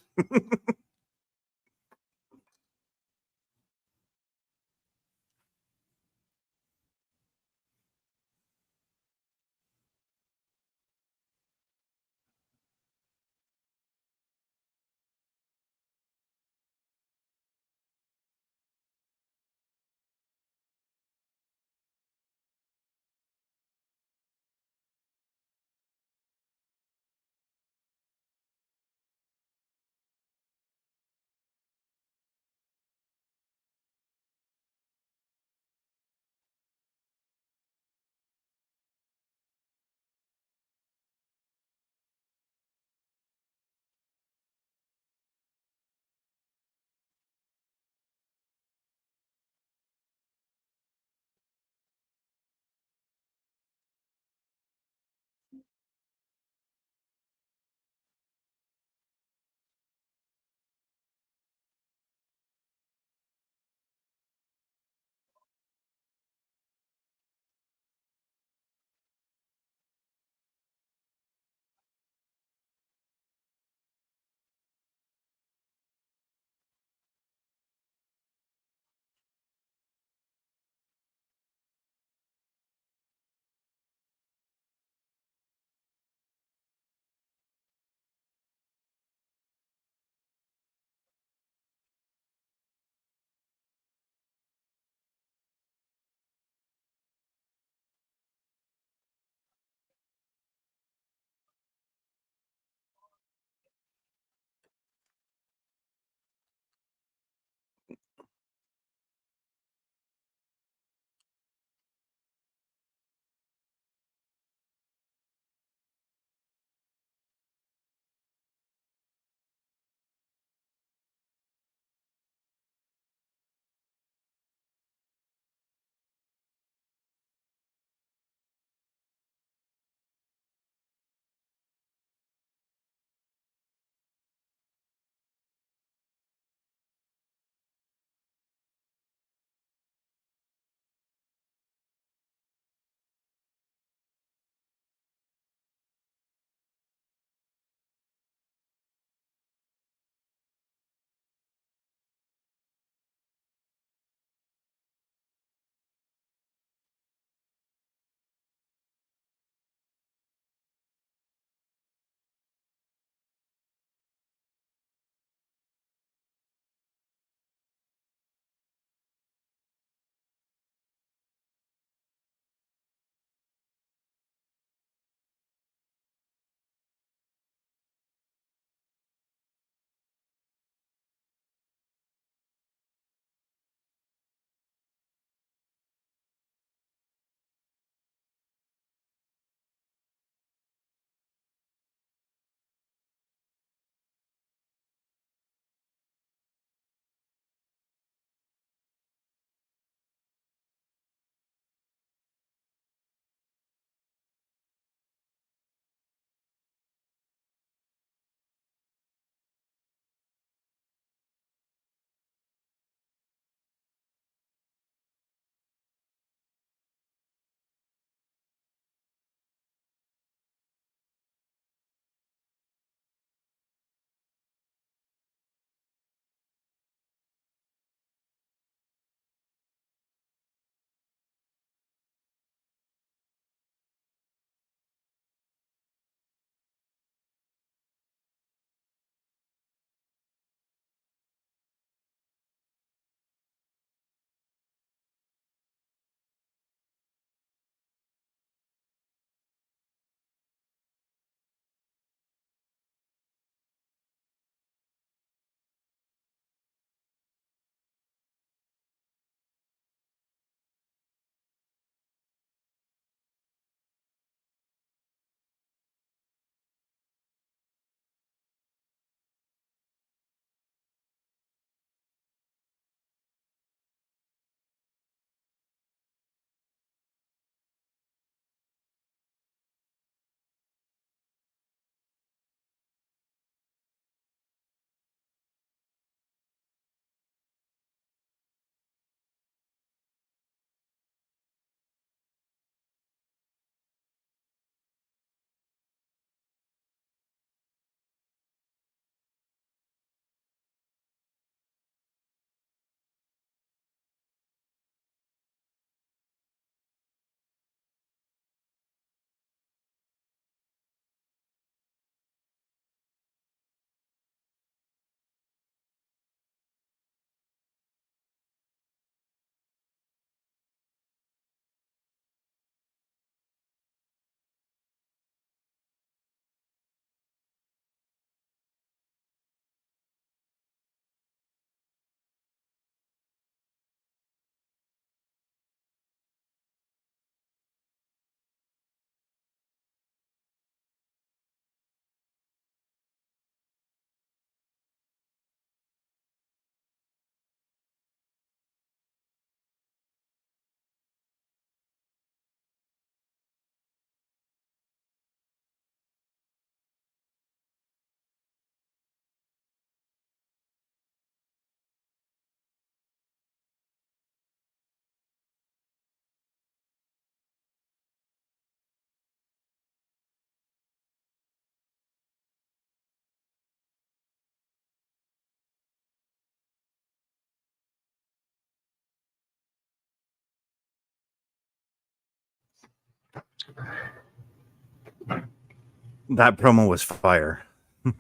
That promo was fire.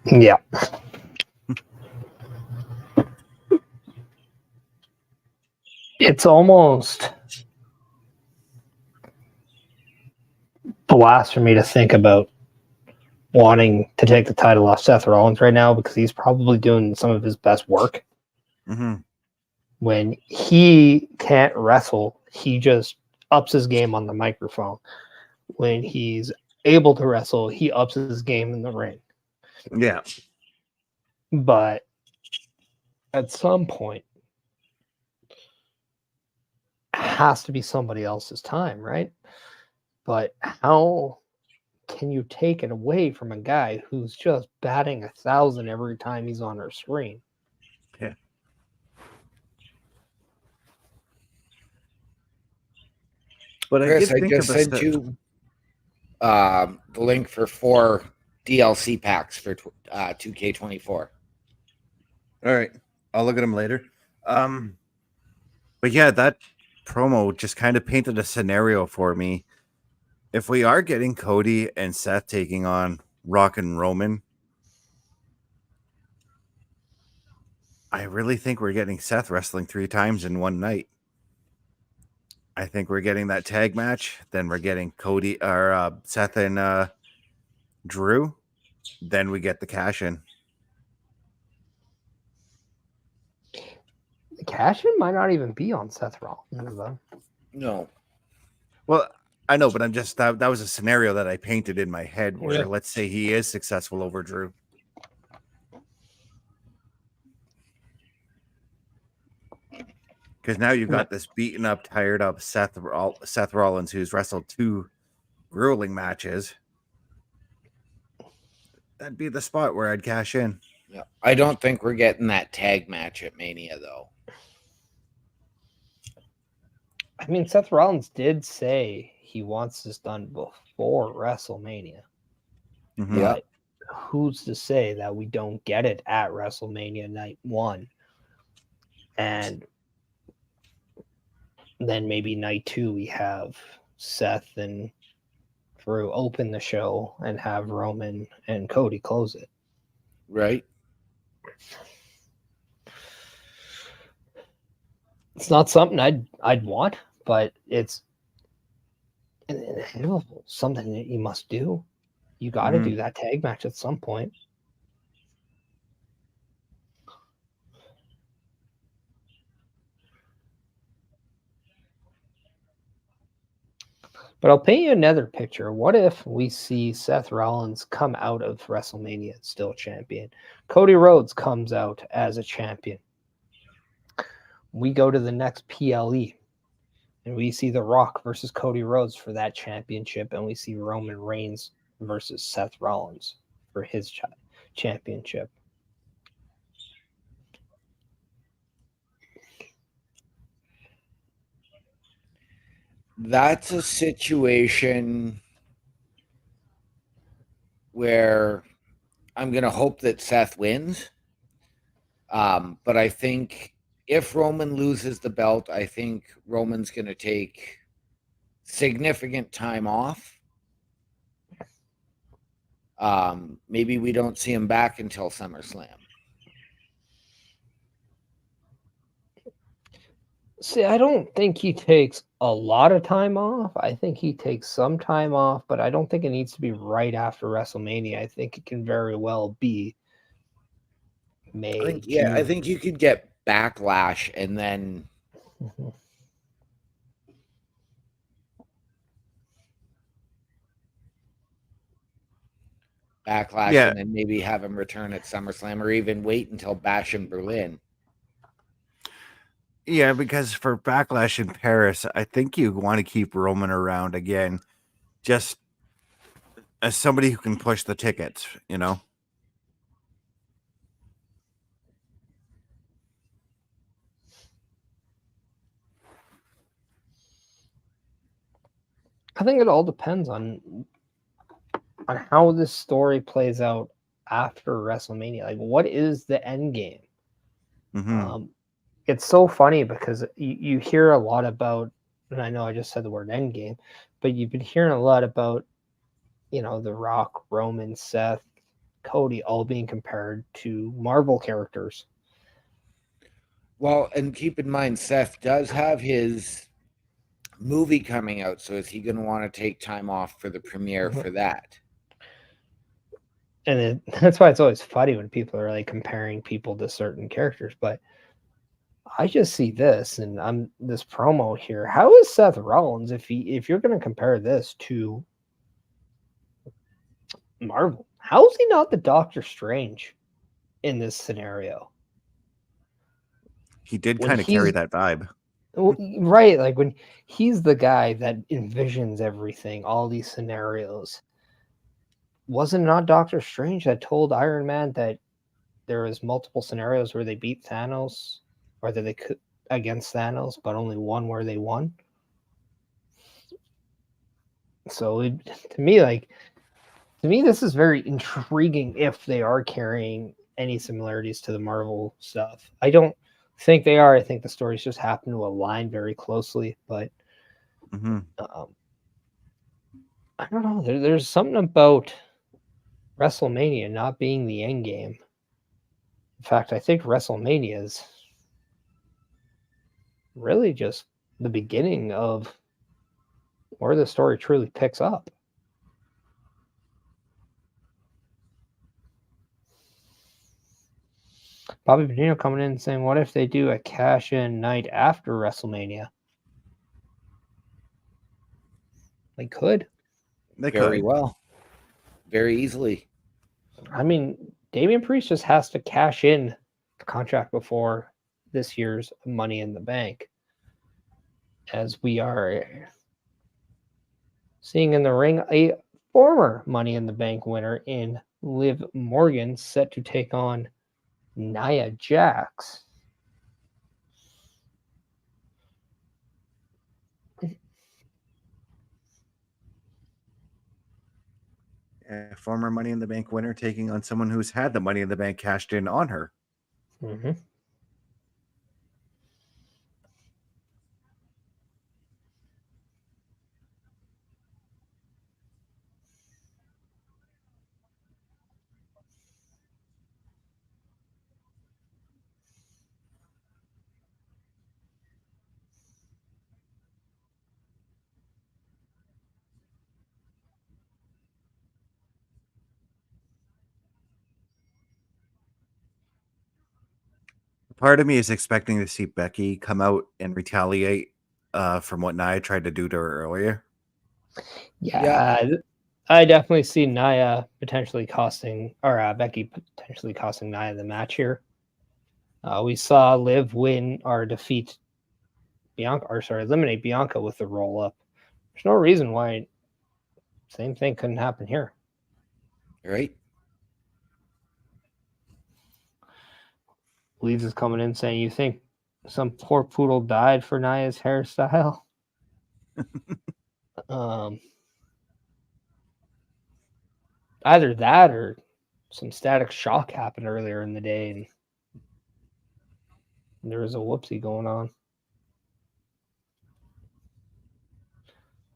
Yeah. It's almost blasphemy to think about wanting to take the title off Seth Rollins right now, because he's probably doing some of his best work. Mm-hmm. When he can't wrestle, he just ups his game on the microphone. When he's able to wrestle, he ups his game in the ring. Yeah. But at some point, it has to be somebody else's time, right? But how can you take it away from a guy who's just batting 1,000 every time he's on our screen? Yeah. But Chris, I think just of this sent you the link for 4 DLC packs for 2K24. All right, I'll look at them later. But yeah, that promo just kind of painted a scenario for me. If we are getting Cody and Seth taking on Rock and Roman, I really think we're getting Seth wrestling 3 times in one night. I think we're getting that tag match. Then we're getting Cody or Seth and Drew. Then we get the cash in. The cash-in might not even be on Seth Rollins, though. No. Well, I know, but I'm just that was a scenario that I painted in my head where, Yeah. let's say he is successful over Drew. Because now you've got this beaten up, tired up Seth Rollins, who's wrestled 2 grueling matches. That'd be the spot where I'd cash in. Yeah. I don't think we're getting that tag match at Mania, though. I mean, Seth Rollins did say he wants this done before WrestleMania. Mm-hmm. Yeah. But who's to say that we don't get it at WrestleMania night 1? And then maybe night 2 we have Seth and Drew open the show and have Roman and Cody close it. Right? It's not something I'd want, but it's something that you must do. You got to do that tag match at some point. But I'll paint you another picture. What if we see Seth Rollins come out of WrestleMania still champion? Cody Rhodes comes out as a champion. We go to the next PLE and we see The Rock versus Cody Rhodes for that championship, and we see Roman Reigns versus Seth Rollins for his championship. That's a situation where I'm going to hope that Seth wins. But I think if Roman loses the belt, I think Roman's going to take significant time off. Maybe we don't see him back until SummerSlam. See, I don't think he takes a lot of time off. I think he takes some time off, but I don't think it needs to be right after WrestleMania. I think it can very well be May. I think you could get Backlash and then and then maybe have him return at SummerSlam, or even wait until Bash in Berlin. Yeah, because for Backlash in Paris, I think you want to keep Roman around again, just as somebody who can push the tickets, you know? I think it all depends on how this story plays out after WrestleMania. Like, what is the end game? Mm-hmm. It's so funny because you hear a lot about and I know I just said the word endgame, but you've been hearing a lot about, The Rock, Roman, Seth, Cody all being compared to Marvel characters. Well, and keep in mind, Seth does have his movie coming out, so is he going to want to take time off for the premiere for that? And that's why it's always funny when people are like comparing people to certain characters. But I just see this, and I'm this promo here. How is Seth Rollins if you're going to compare this to Marvel? How is he not the Doctor Strange in this scenario? He did When kind of carry he's- that vibe. Right, like when he's the guy that envisions everything, all these scenarios. Wasn't it not Doctor Strange that told Iron Man that there was multiple scenarios where they beat Thanos, or that they could against Thanos, but only one where they won? So to me, this is very intriguing if they are carrying any similarities to the Marvel stuff. I don't think they are. I think the stories just happen to align very closely, but I don't know. There's something about WrestleMania not being the end game. In fact, I think WrestleMania is really just the beginning of where the story truly picks up. Bobby Bonino coming in and saying, what if they do a cash-in night after WrestleMania? They could. Very well. Very easily. I mean, Damian Priest just has to cash in the contract before this year's Money in the Bank. As we are seeing in the ring a former Money in the Bank winner in Liv Morgan set to take on Nia Jax. A former Money in the Bank winner taking on someone who's had the Money in the Bank cashed in on her. Mm-hmm. Part of me is expecting to see Becky come out and retaliate from what Nia tried to do to her earlier. Yeah, I definitely see Nia potentially costing, or Becky potentially costing Nia the match here. We saw Liv win or defeat Bianca, or sorry, eliminate Bianca with the roll up. There's no reason why same thing couldn't happen here. Right? Leeds is coming in saying, you think some poor poodle died for Nia's hairstyle? Either that or some static shock happened earlier in the day and there was a whoopsie going on.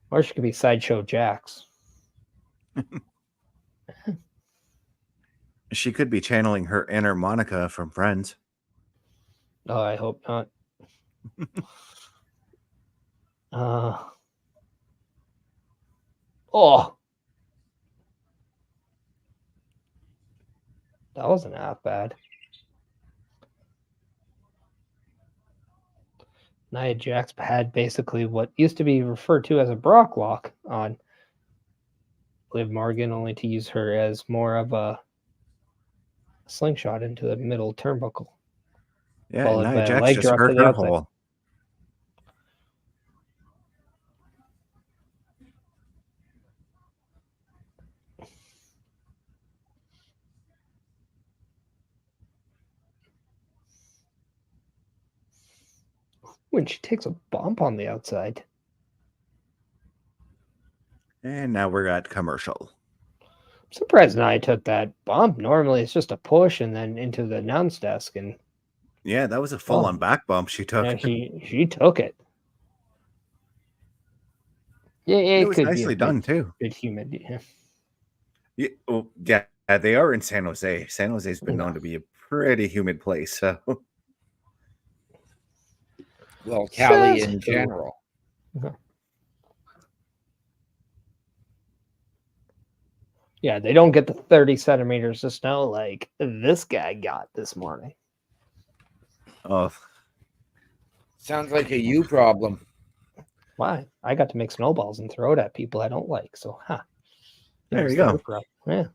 Or she could be Sideshow Jax. She could be channeling her inner Monica from Friends. Oh, I hope not. Oh, that wasn't half bad. Nia Jax had basically what used to be referred to as a Brock lock on Liv Morgan, only to use her as more of a slingshot into the middle turnbuckle. Yeah, Followed Nia by a Jax leg just drop to hurt the her outside. hole. When she takes a bump on the outside. And now we're at commercial. I'm surprised Nia took that bump. Normally it's just a push and then into the announce desk, and Yeah, that was a full-on back bump she took. yeah, she took it. Yeah, It it was could be nicely done too. bit humid. Yeah. Yeah, they are in San Jose. San Jose's been known No. to be a pretty humid place. So Well, Cali Says in who? general. Yeah, they don't get the 30 centimeters of snow like this guy got this morning. oh, Sounds like a you problem. Why? I got to make snowballs and throw it at people I don't like. So, there you go. Yeah.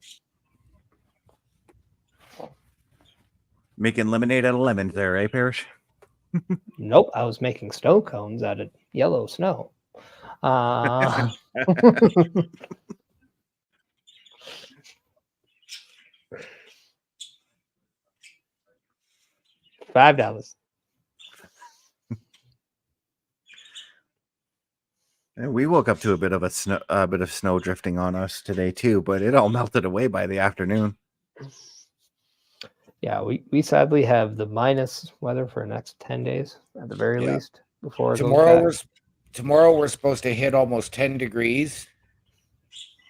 Making lemonade out of lemons there, eh, Parrish? Nope, I was making snow cones out of yellow snow. $5. And we woke up to a bit of snow drifting on us today too, but it all melted away by the afternoon. Yeah, we sadly have the minus weather for the next 10 days at the very Yeah. least before it Tomorrow goes back. tomorrow we're supposed to hit almost 10 degrees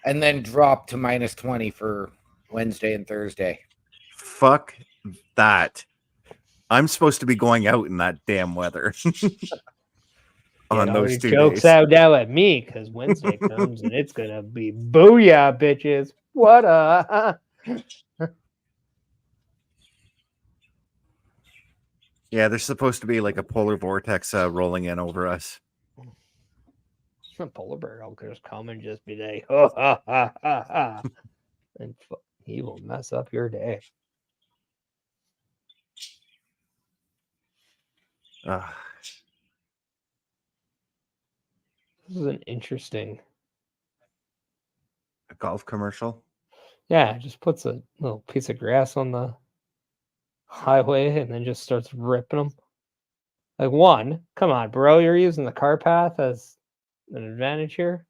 and then drop to minus 20 for Wednesday and Thursday. Fuck that. I'm supposed to be going out in that damn weather on Get all those your 2 jokes days. out now at me because Wednesday comes and it's gonna be booyah, bitches. What Yeah, there's supposed to be like a polar vortex rolling in over us. a polar bear will just come and just be like, oh, ha, ha, ha, ha. And he will mess up your day. This is an interesting. A golf commercial. Yeah, just puts a little piece of grass on the highway and then just starts ripping them. Like, one, come on, bro, you're using the car path as an advantage here.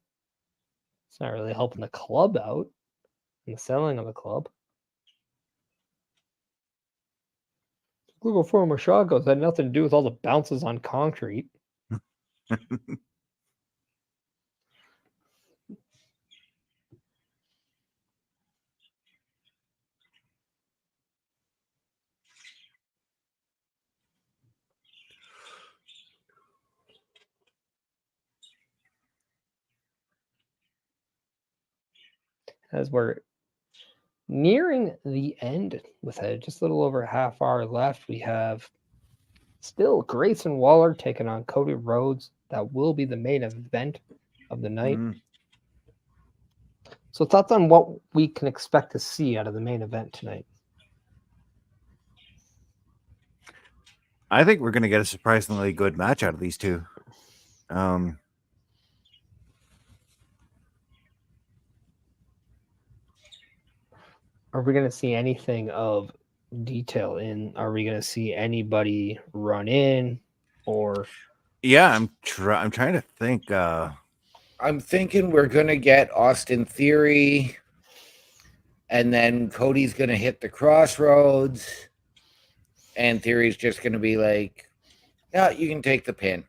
It's not really helping the club out in the selling of the club. Google former shot goes had nothing to do with all the bounces on concrete. As we're nearing the end with just a little over a half hour left, we have still Grayson Waller taking on Cody Rhodes. That will be the main event of the night. So thoughts on what we can expect to see out of the main event tonight? I think we're going to get a surprisingly good match out of these two. Are we going to see anything of detail in? Are we going to see anybody run in or? Yeah, I'm trying to think. I'm thinking we're going to get Austin Theory and then Cody's going to hit the crossroads and Theory's just going to be like, yeah, you can take the pin.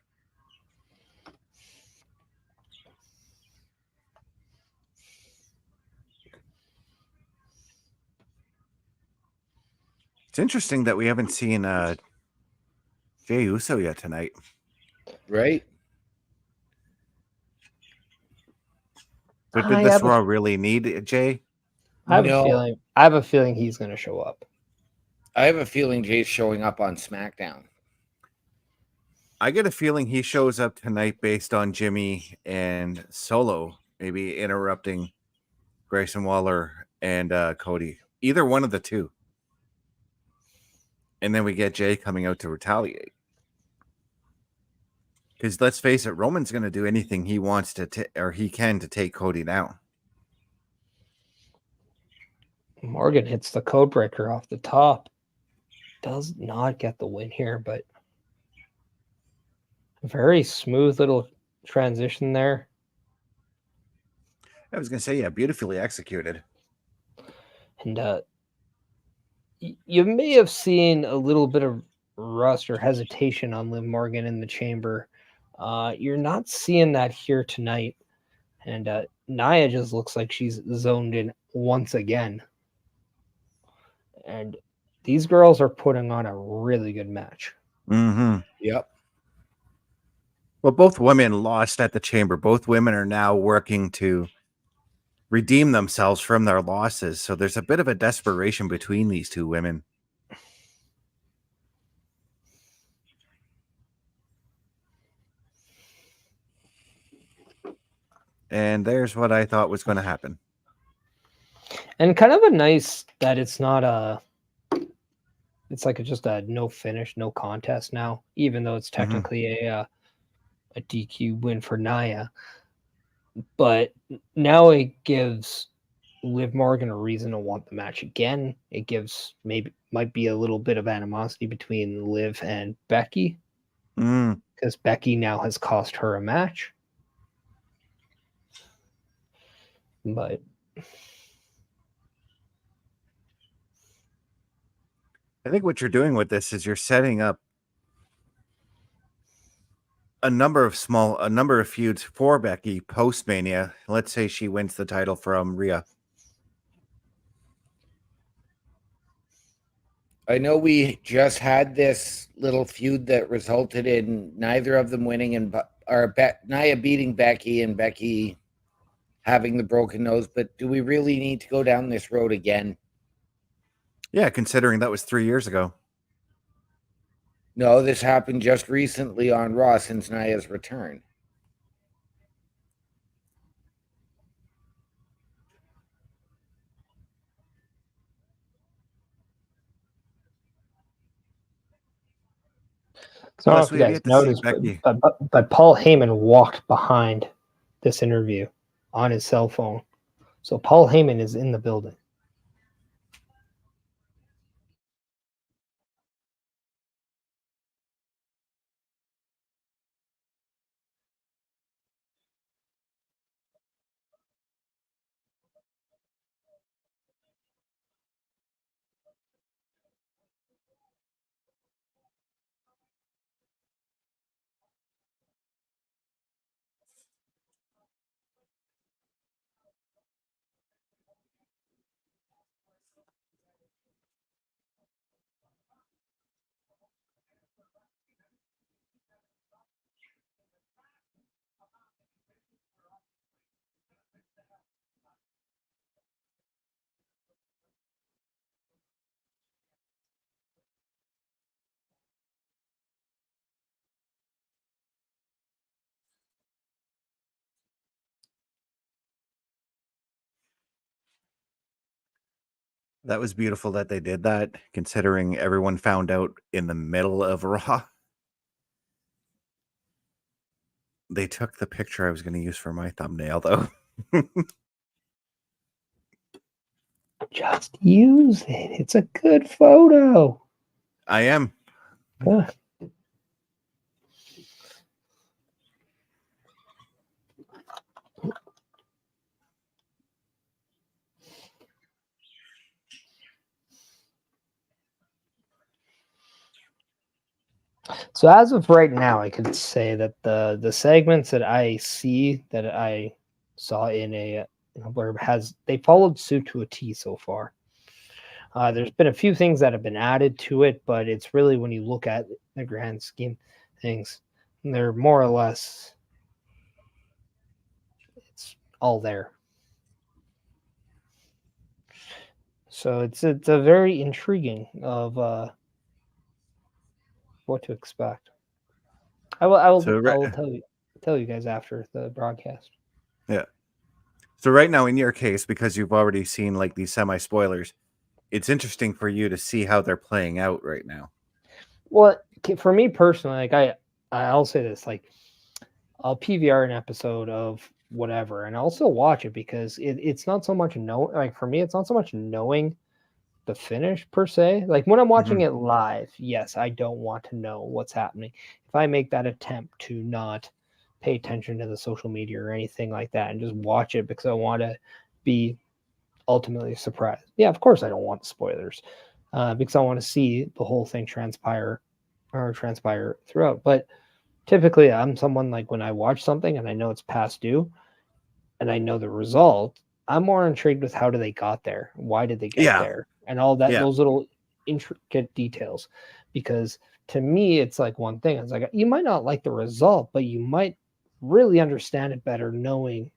It's interesting that we haven't seen Jey Uso yet tonight. Right? But did this Raw really need Jey? I have a feeling he's going to show up. I have a feeling Jay's showing up on SmackDown. I get a feeling he shows up tonight based on Jimmy and Solo maybe interrupting Grayson Waller and Cody. Either one of the two. And then we get Jey coming out to retaliate. Because let's face it, Roman's going to do anything he wants to or he can to take Cody down. Morgan hits the code breaker off the top. Does not get the win here, but a very smooth little transition there. I was going to say, yeah, beautifully executed. And you may have seen a little bit of rust or hesitation on Liv Morgan in the chamber. You're not seeing that here tonight. And Nia just looks like she's zoned in once again. And these girls are putting on a really good match. Mm-hmm. Yep. Well, both women lost at the Chamber. Both women are now working to redeem themselves from their losses. So there's a bit of a desperation between these two women. And there's what I thought was going to happen. And kind of a nice that it's not it's like just a no finish, no contest now, even though it's technically a DQ win for Nia. But now it gives Liv Morgan a reason to want the match again. It gives might be a little bit of animosity between Liv and Becky, because Becky now has cost her a match. But I think what you're doing with this is you're setting up a number of feuds for Becky post Mania. Let's say she wins the title from Rhea. I know we just had this little feud that resulted in neither of them winning, and Nia beating Becky and Becky having the broken nose. But do we really need to go down this road again? Yeah, considering that was 3 years ago. No, this happened just recently on Raw since Nia's return. so I don't know Plus, if you we have guys yet to see noticed, Becky. but Paul Heyman walked behind this interview on his cell phone. So Paul Heyman is in the building. That was beautiful that they did that, considering everyone found out in the middle of Raw. They took the picture I was going to use for my thumbnail, though. Just use it. It's a good photo. I am. Good. So as of right now, I could say that the segments that I see that I saw in a where they followed suit to a T so far. There's been a few things that have been added to it, but it's really when you look at the grand scheme things, they're more or less it's all there. So it's a very intriguing of what to expect. I will tell you guys after the broadcast. Yeah. So right now, in your case, because you've already seen like these semi-spoilers, it's interesting for you to see how they're playing out right now. Well, for me personally, like I'll say this, like I'll PVR an episode of whatever, and I'll still watch it because it's not so much like for me, it's not so much knowing the finish per se. Like when I'm watching it live, yes, I don't want to know what's happening. If I make that attempt to not pay attention to the social media or anything like that and just watch it because I want to be ultimately surprised. Yeah, of course I don't want spoilers because I want to see the whole thing transpire throughout. But typically I'm someone like when I watch something and I know it's past due, and I know the result, I'm more intrigued with how do they got there, why did they get there, and all that, those little intricate details. Because to me, it's like one thing. It's like you might not like the result, but you might really understand it better knowing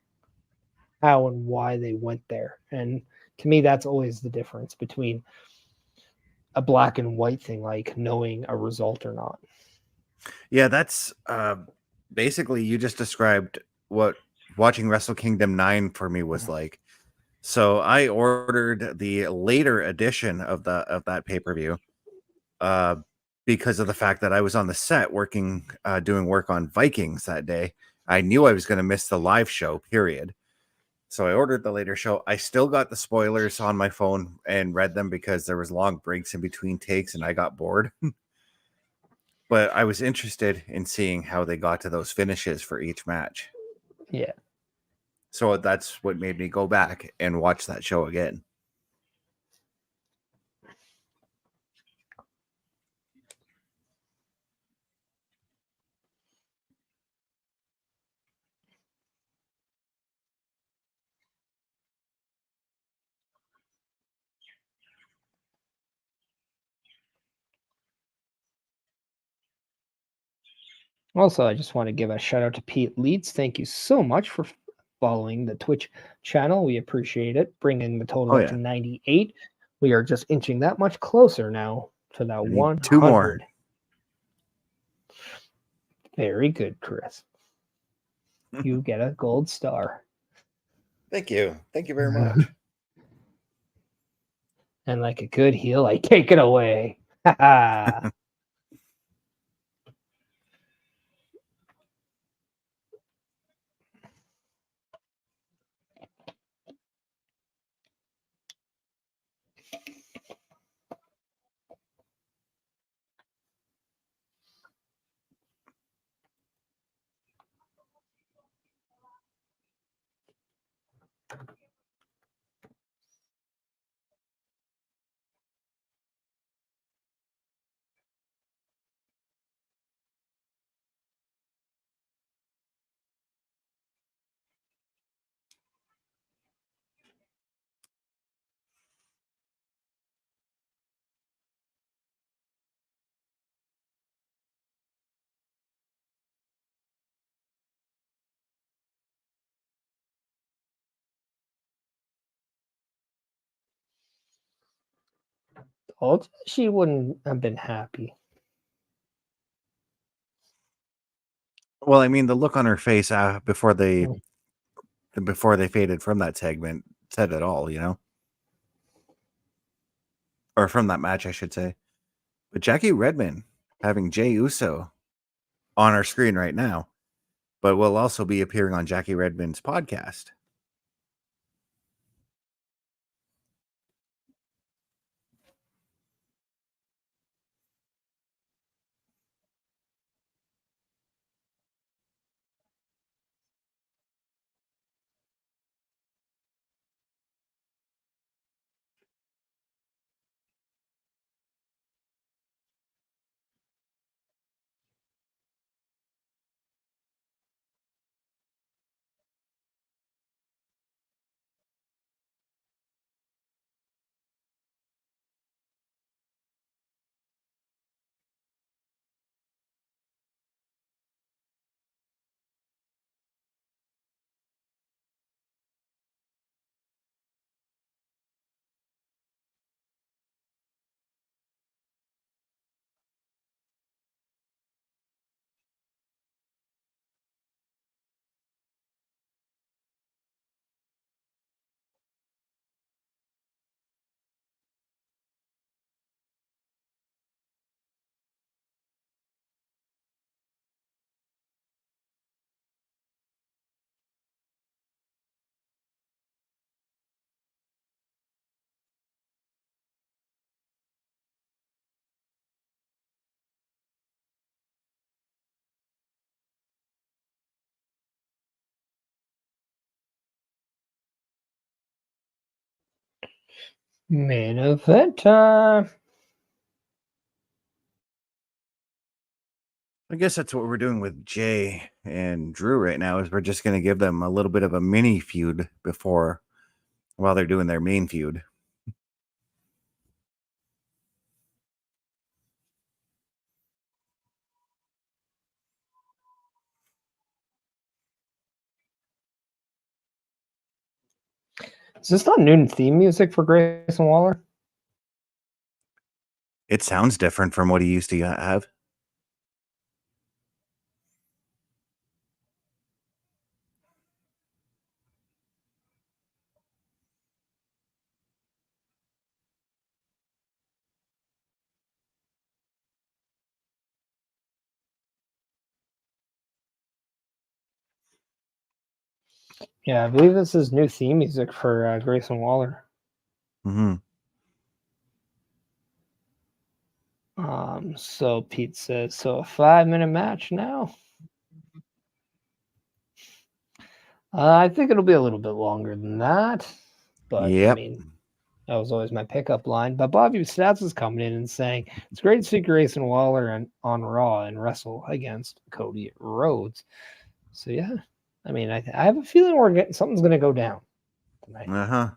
how and why they went there. And to me, that's always the difference between a black and white thing, like knowing a result or not. Yeah, that's basically you just described what watching Wrestle Kingdom 9 for me was like. So I ordered the later edition of that pay-per-view because of the fact that I was on the set working doing work on Vikings that day. I knew I was going to miss the live show, period. So I ordered the later show. I still got the spoilers on my phone and read them because there was long breaks in between takes and I got bored. But I was interested in seeing how they got to those finishes for each match. Yeah. So that's what made me go back and watch that show again. Also, I just want to give a shout out to Pete Leeds. Thank you so much for following the Twitch channel. We appreciate it. Bringing the total up to 98. We are just inching that much closer now to that 100. 2 more. Very good, Chris. You get a gold star. Thank you. Thank you very much. And like a good heel, I take it away. Ha ha. Told you she wouldn't have been happy. Well, I mean, the look on her face before they faded from that segment said it all, you know, or from that match, I should say. But Jackie Redmond having Jey Uso on our screen right now, but will also be appearing on Jackie Redmond's podcast. Main event time. I guess that's what we're doing with Jay and Drew right now. Is we're just going to give them a little bit of a mini feud while they're doing their main feud. Is this not new theme music for Grayson Waller? It sounds different from what he used to have. Yeah, I believe this is new theme music for Grayson Waller. Mm-hmm. So Pete says, so a 5-minute match now. I think it'll be a little bit longer than that, but Yep. I mean, that was always my pickup line. But Bobby Stats is coming in and saying it's great to see Grayson Waller on Raw and wrestle against Cody Rhodes. So yeah, I mean, I have a feeling something's going to go down tonight. Uh-huh.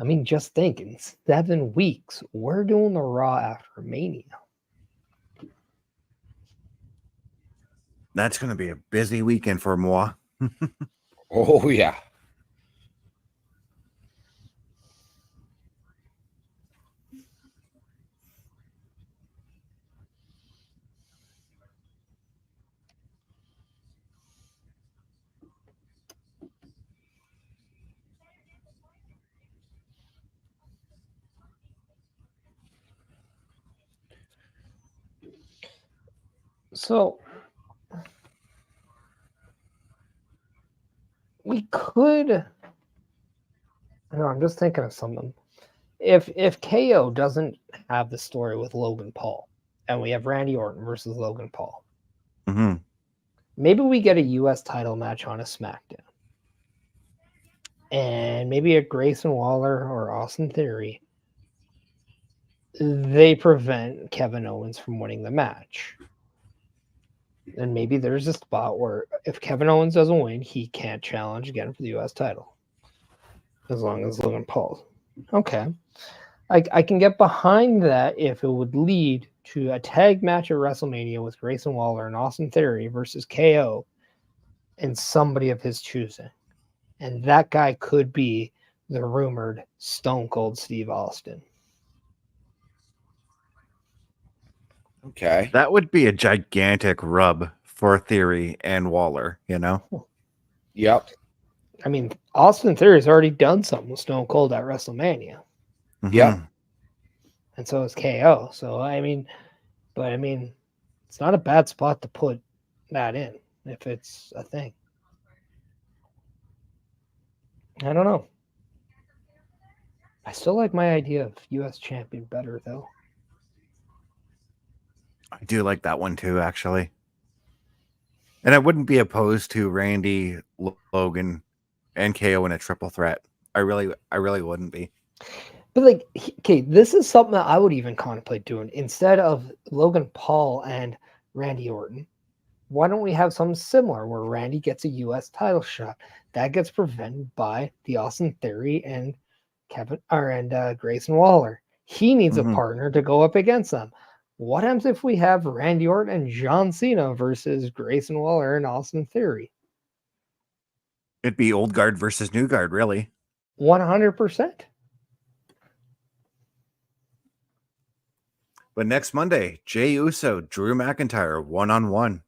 I mean, just think, in 7 weeks, we're doing the Raw after Mania. That's going to be a busy weekend for moi. Oh, yeah. So we could. I'm just thinking of something. If KO doesn't have the story with Logan Paul, and we have Randy Orton versus Logan Paul, Mm-hmm. maybe we get a U.S. title match on a SmackDown, and maybe a Grayson Waller or Austin Theory. They prevent Kevin Owens from winning the match. And maybe there's a spot where if Kevin Owens doesn't win, he can't challenge again for the U.S. title. As long as Logan Paul. Okay. I can get behind that if it would lead to a tag match at WrestleMania with Grayson Waller and Austin Theory versus KO and somebody of his choosing. And that guy could be the rumored Stone Cold Steve Austin. Okay. That would be a gigantic rub for Theory and Waller, you know? Yep. I mean, Austin Theory's already done something with Stone Cold at WrestleMania. Mm-hmm. Yep. And so is KO. So, I mean, it's not a bad spot to put that in if it's a thing. I don't know. I still like my idea of U.S. champion better, though. I do like that one too, actually. And I wouldn't be opposed to Randy, Logan, and KO in a triple threat. I really wouldn't be. But like, okay, this is something that I would even contemplate doing instead of Logan Paul and Randy Orton. Why don't we have something similar where Randy gets a U.S. title shot that gets prevented by the Austin Theory and Grayson Waller? He needs a partner to go up against them. What happens if we have Randy Orton and John Cena versus Grayson Waller and Austin Theory? It'd be old guard versus new guard, really. 100%. But next Monday, Jey Uso, Drew McIntyre, 1-on-1.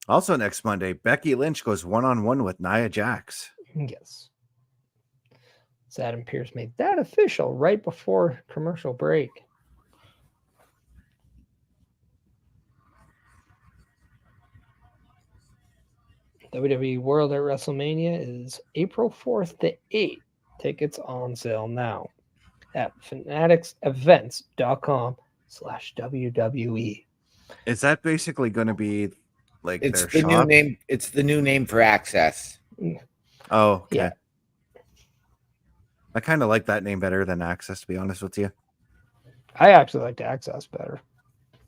Also next Monday, Becky Lynch goes 1-on-1 with Nia Jax. Yes. Adam Pearce made that official right before commercial break. WWE World at WrestleMania is April 4th to 8th. Tickets on sale now at fanaticsevents.com/WWE. Is that basically going to be like It's their the shop? new name. It's the new name for Access. Oh, okay. Yeah. I kind of like that name better than Access, to be honest with you. I actually like Access better.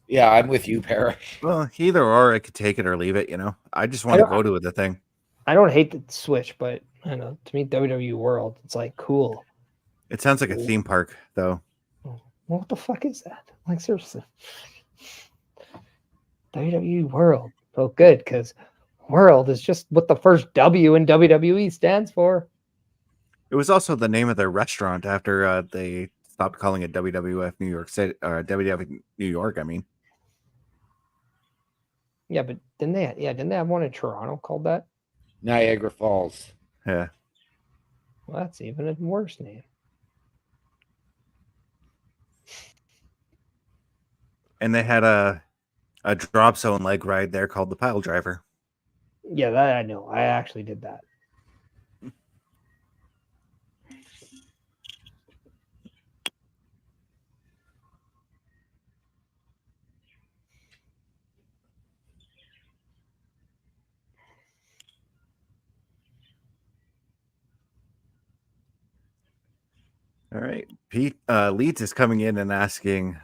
Yeah, I'm with you, Parrish. Well, either or, I could take it or leave it. I just want to go to the thing. I don't hate the switch, but I don't know, to me, WWE World, it's like cool. It sounds like a theme park, though. What the fuck is that? Like, seriously. WWE World. Oh, good, because World is just what the first W in WWE stands for. It was also the name of their restaurant after they stopped calling it WWF New York City or WWF New York. I mean, Yeah, but didn't they have one in Toronto called that? Niagara Falls. yeah. Well, that's even a worse name. And they had a drop zone leg ride there called the Pile Driver. Yeah, that I know. I actually did that. All right. Pete Leeds is coming in and asking,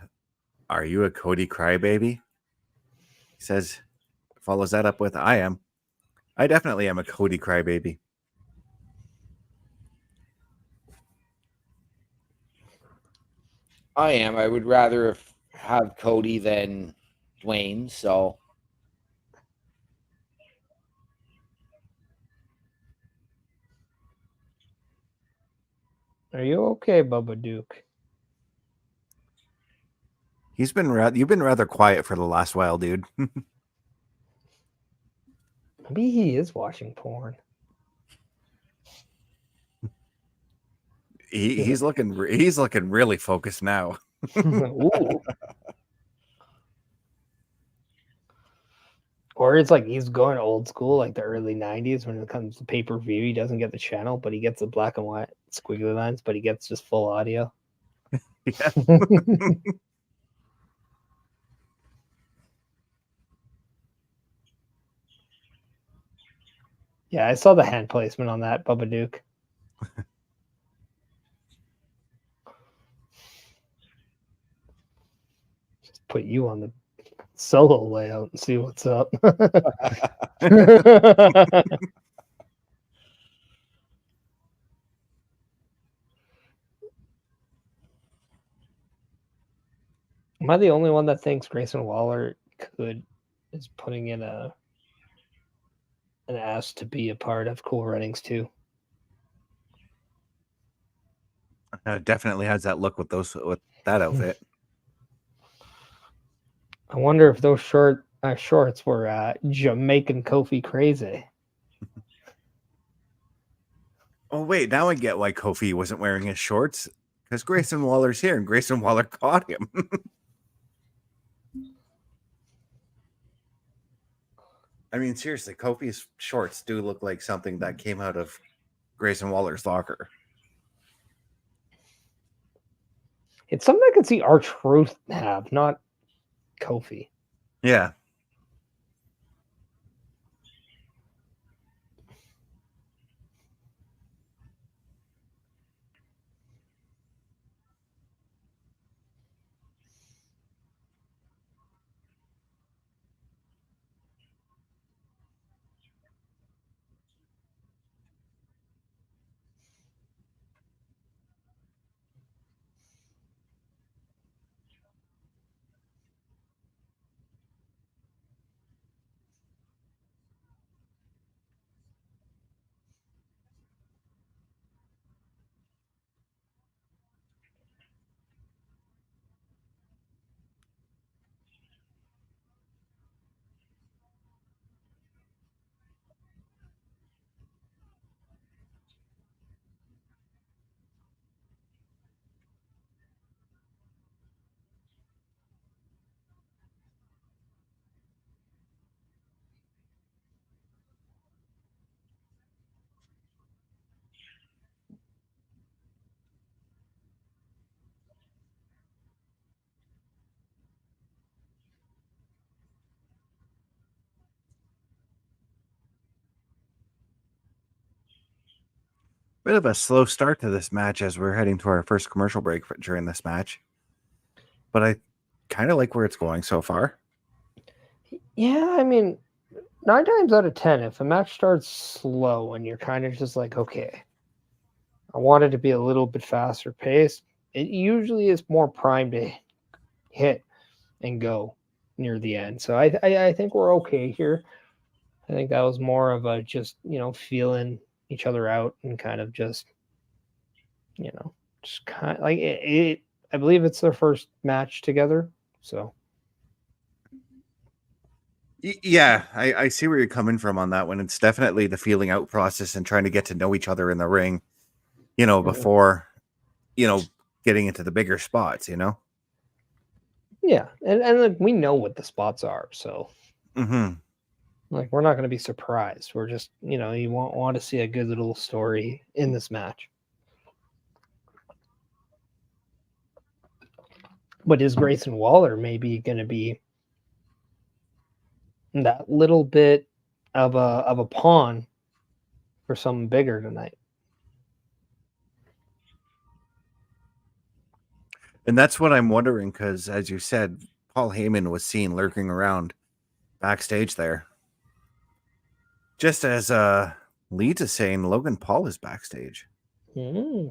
"Are you a Cody crybaby?" He says, follows that up with, "I am. I definitely am a Cody crybaby." I am. I would rather have Cody than Dwayne. So Are you okay, Bubba Duke? You've been rather quiet for the last while, dude. Maybe he is watching porn. He's looking really focused now. Ooh. Or it's like he's going old school, like the early 90s when it comes to pay-per-view. He doesn't get the channel, but he gets the black and white squiggly lines, but he gets just full audio. Yeah. Yeah, I saw the hand placement on that, Bubba Duke. Just put you on the solo layout and see what's up. Am I the only one that thinks Grayson Waller is putting in an ass to be a part of Cool Runnings too? Definitely has that look with that outfit. I wonder if those shorts were Jamaican Kofi crazy. Oh wait, now I get why Kofi wasn't wearing his shorts, because Grayson Waller's here and Grayson Waller caught him. I mean, seriously, Kofi's shorts do look like something that came out of Grayson Waller's locker. It's something I could see R-Truth have, not Kofi. Yeah. Bit of a slow start to this match as we're heading to our first commercial break during this match. But I kind of like where it's going so far. Yeah, I mean, 9 times out of 10, if a match starts slow and you're kind of just like, okay, I want it to be a little bit faster paced, it usually is more primed to hit and go near the end. So I think we're okay here. I think that was more of a just, feeling each other out and kind of just, just kind of like it I believe it's their first match together. So Yeah, I see where you're coming from on that one. It's definitely the feeling out process and trying to get to know each other in the ring, before, getting into the bigger spots, yeah, and like, we know what the spots are, so Mm-hmm. like we're not going to be surprised. We're just, you want to see a good little story in this match. But is Grayson Waller maybe going to be that little bit of a pawn for something bigger tonight? And that's what I'm wondering, because as you said, Paul Heyman was seen lurking around backstage there. Just as Leeds is saying, Logan Paul is backstage. Hmm.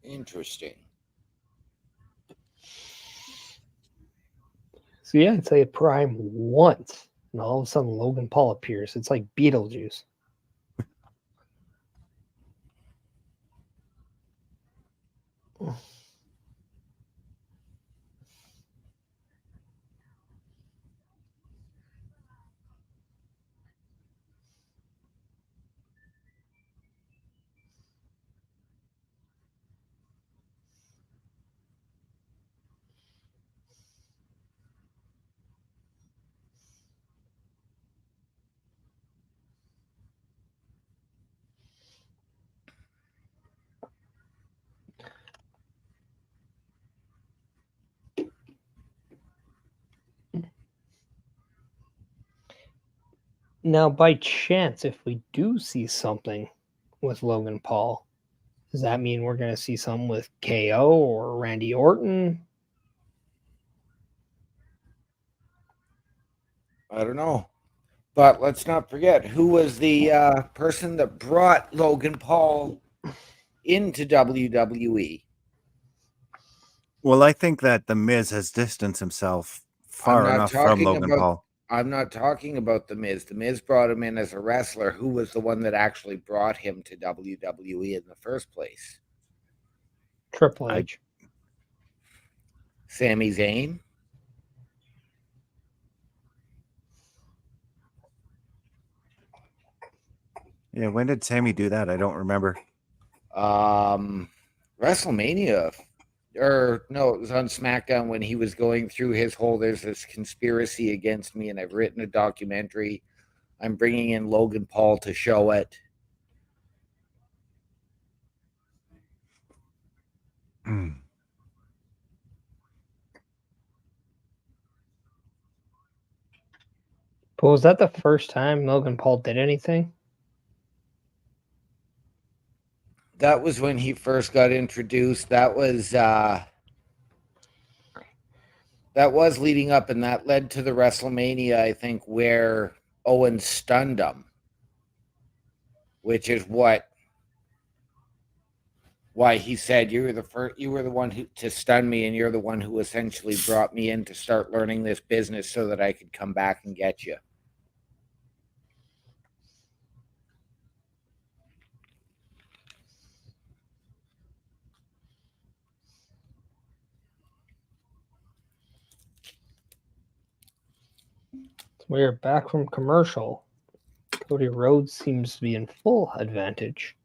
Interesting. So yeah, I'd say Prime once, and all of a sudden Logan Paul appears. It's like Beetlejuice. Now, by chance, if we do see something with Logan Paul, does that mean we're going to see something with KO or Randy Orton? I don't know. But let's not forget who was the person that brought Logan Paul into WWE. Well, I think that The Miz has distanced himself far enough from Logan Paul. I'm not talking about The Miz. The Miz brought him in as a wrestler. Who was the one that actually brought him to WWE in the first place? Triple H. Sami Zayn? Yeah, when did Sammy do that? I don't remember. WrestleMania. Or no, it was on SmackDown when he was going through his whole there's this conspiracy against me, and I've written a documentary. I'm bringing in Logan Paul to show it. But was that the first time Logan Paul did anything? That was when he first got introduced. That was leading up, and that led to the WrestleMania, I think, where Owens stunned him, which is why he said you were the one to stun me, and you're the one who essentially brought me in to start learning this business so that I could come back and get you. We're back from commercial. Cody Rhodes seems to be in full advantage.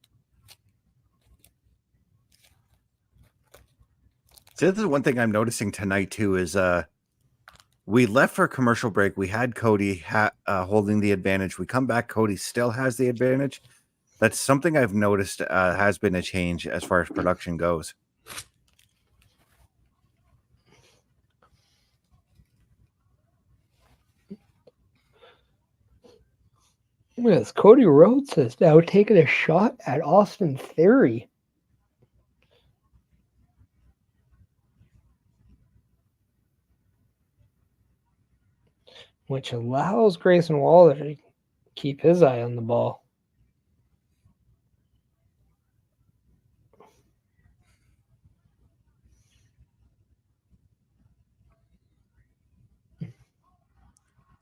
So this is one thing I'm noticing tonight too is we left for a commercial break. We had Cody holding the advantage. We come back, Cody still has the advantage. That's something I've noticed has been a change as far as production goes. Yes, Cody Rhodes has now taken a shot at Austin Theory. Which allows Grayson Waller to keep his eye on the ball.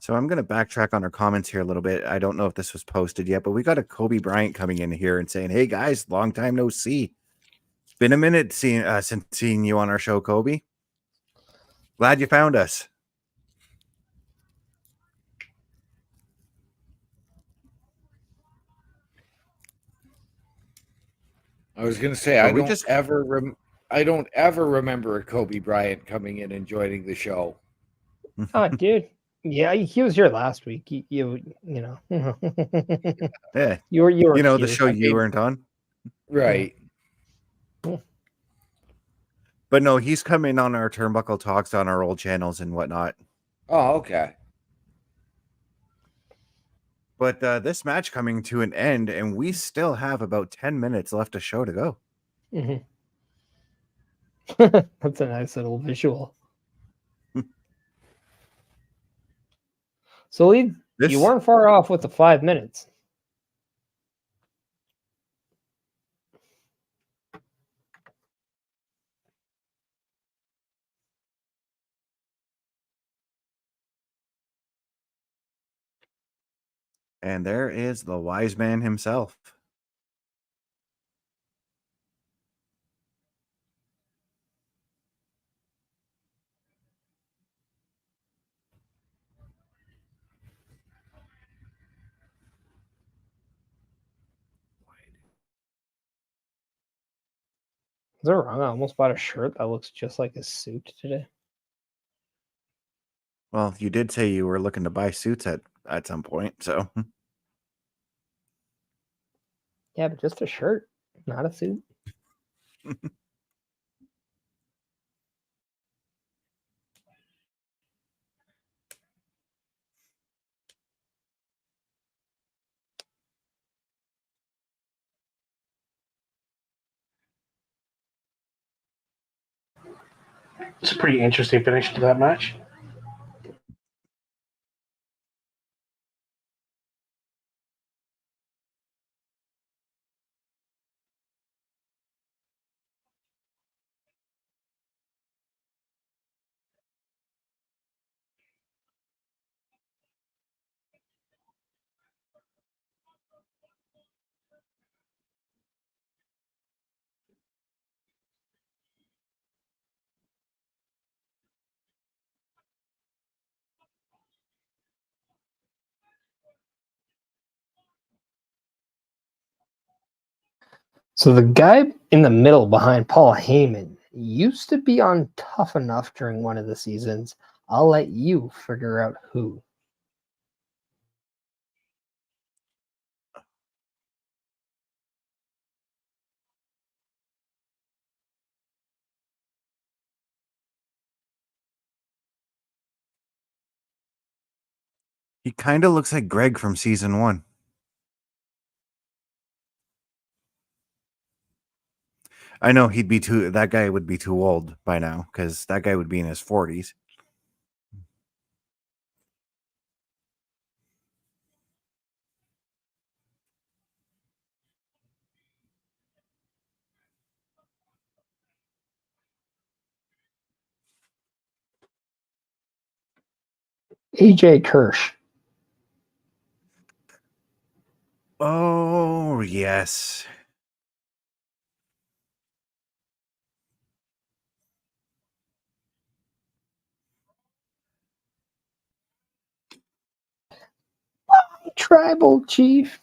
So I'm going to backtrack on our comments here a little bit. I don't know if this was posted yet, but we got a Kobe Bryant coming in here and saying, "Hey guys, long time no see. It's been a minute since seeing you on our show, Kobe. Glad you found us." I was going to say But I we don't just ever remember a Kobe Bryant coming in and joining the show. Oh, dude. Yeah, he was here last week. You know. yeah, you were you know the cute. show I you mean- weren't on. Right. But no, he's coming on our Turnbuckle Talks on our old channels and whatnot. Oh, okay. But this match coming to an end, and we still have about 10 minutes left of show to go. Mhm. That's a nice little visual. So Lee, you weren't far off with the 5 minutes. And there is the wise man himself. Is that wrong? I almost bought a shirt that looks just like his suit today. Well, you did say you were looking to buy suits at some point, so Yeah, but just a shirt, not a suit. It's a pretty interesting finish to that match. So the guy in the middle behind Paul Heyman used to be on Tough Enough during one of the seasons. I'll let you figure out who. he kind of looks like Greg from season 1. I know that guy would be too old by now because that guy would be in his 40s. AJ Kirsch. Oh, yes. Tribal Chief.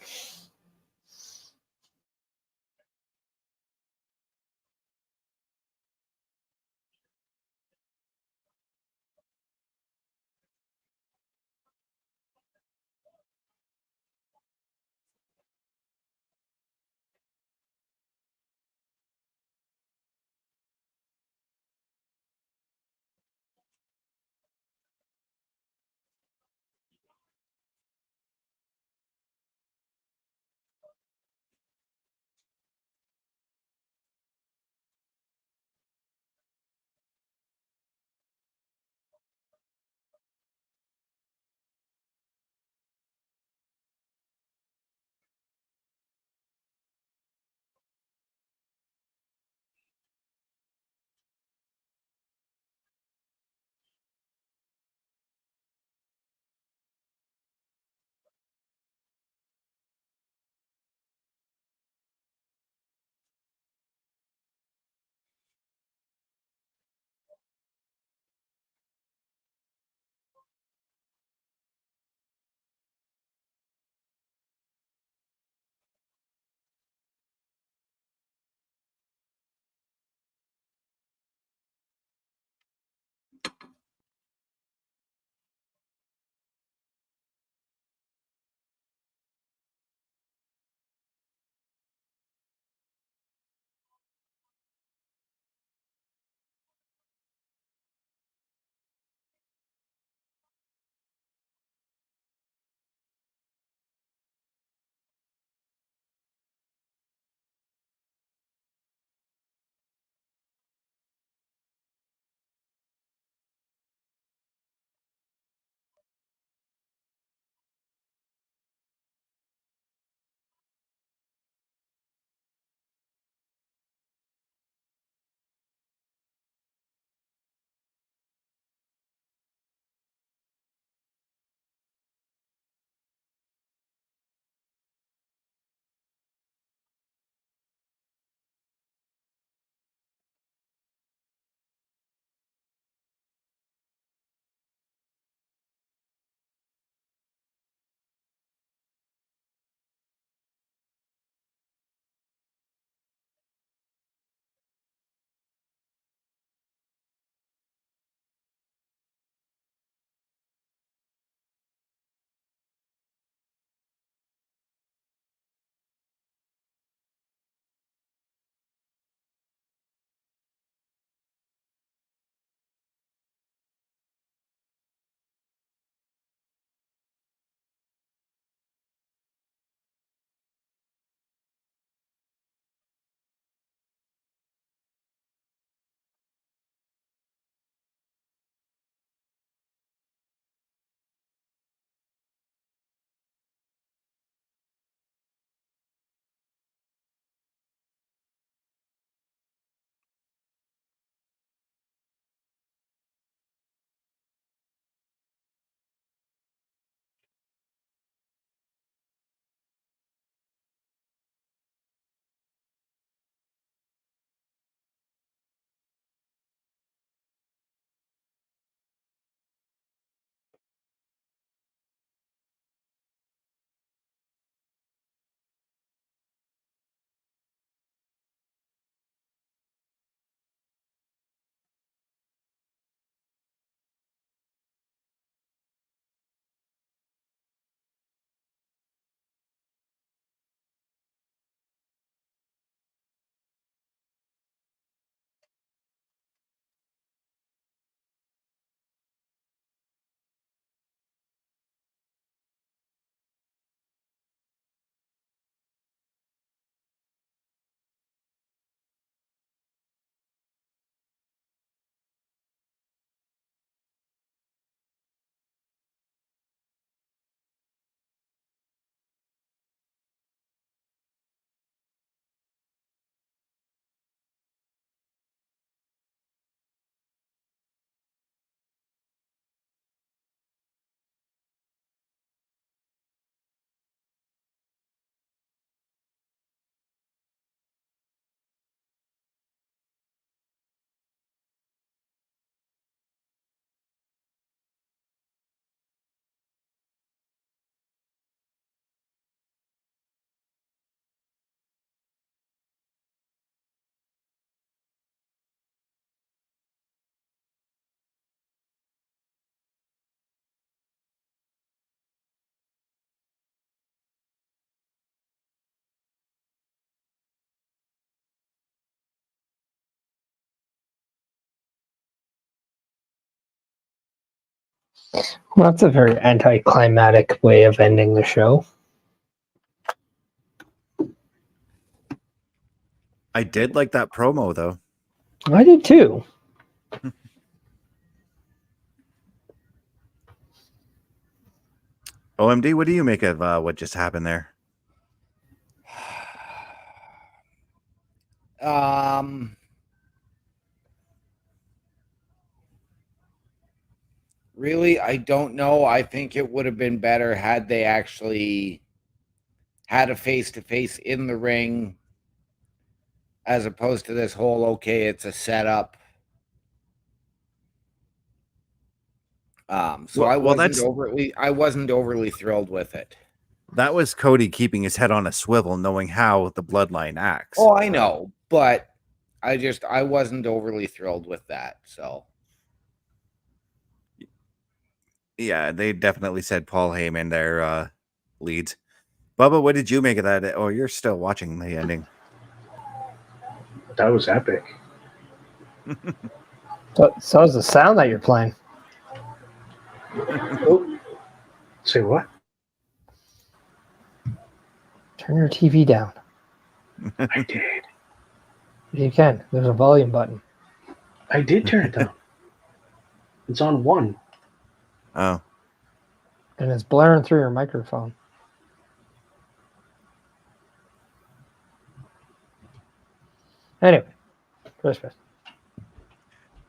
Well, that's a very anticlimactic way of ending the show. I did like that promo though. I did too. OMD, what do you make of what just happened there? Really, I don't know. I think it would have been better had they actually had a face-to-face in the ring, as opposed to this whole, okay, it's a setup. So I wasn't overly thrilled with it. That was Cody keeping his head on a swivel, knowing how the bloodline acts. Oh, I know, but I wasn't overly thrilled with that. So yeah, they definitely said Paul Heyman their leads. Bubba, what did you make of that? Oh, you're still watching the ending. That was epic. So is the sound that you're playing. Oh. Say what? Turn your TV down. I did. You can. There's a volume button. I did turn it down. It's on 1. Oh. And it's blaring through your microphone. Anyway, Christmas.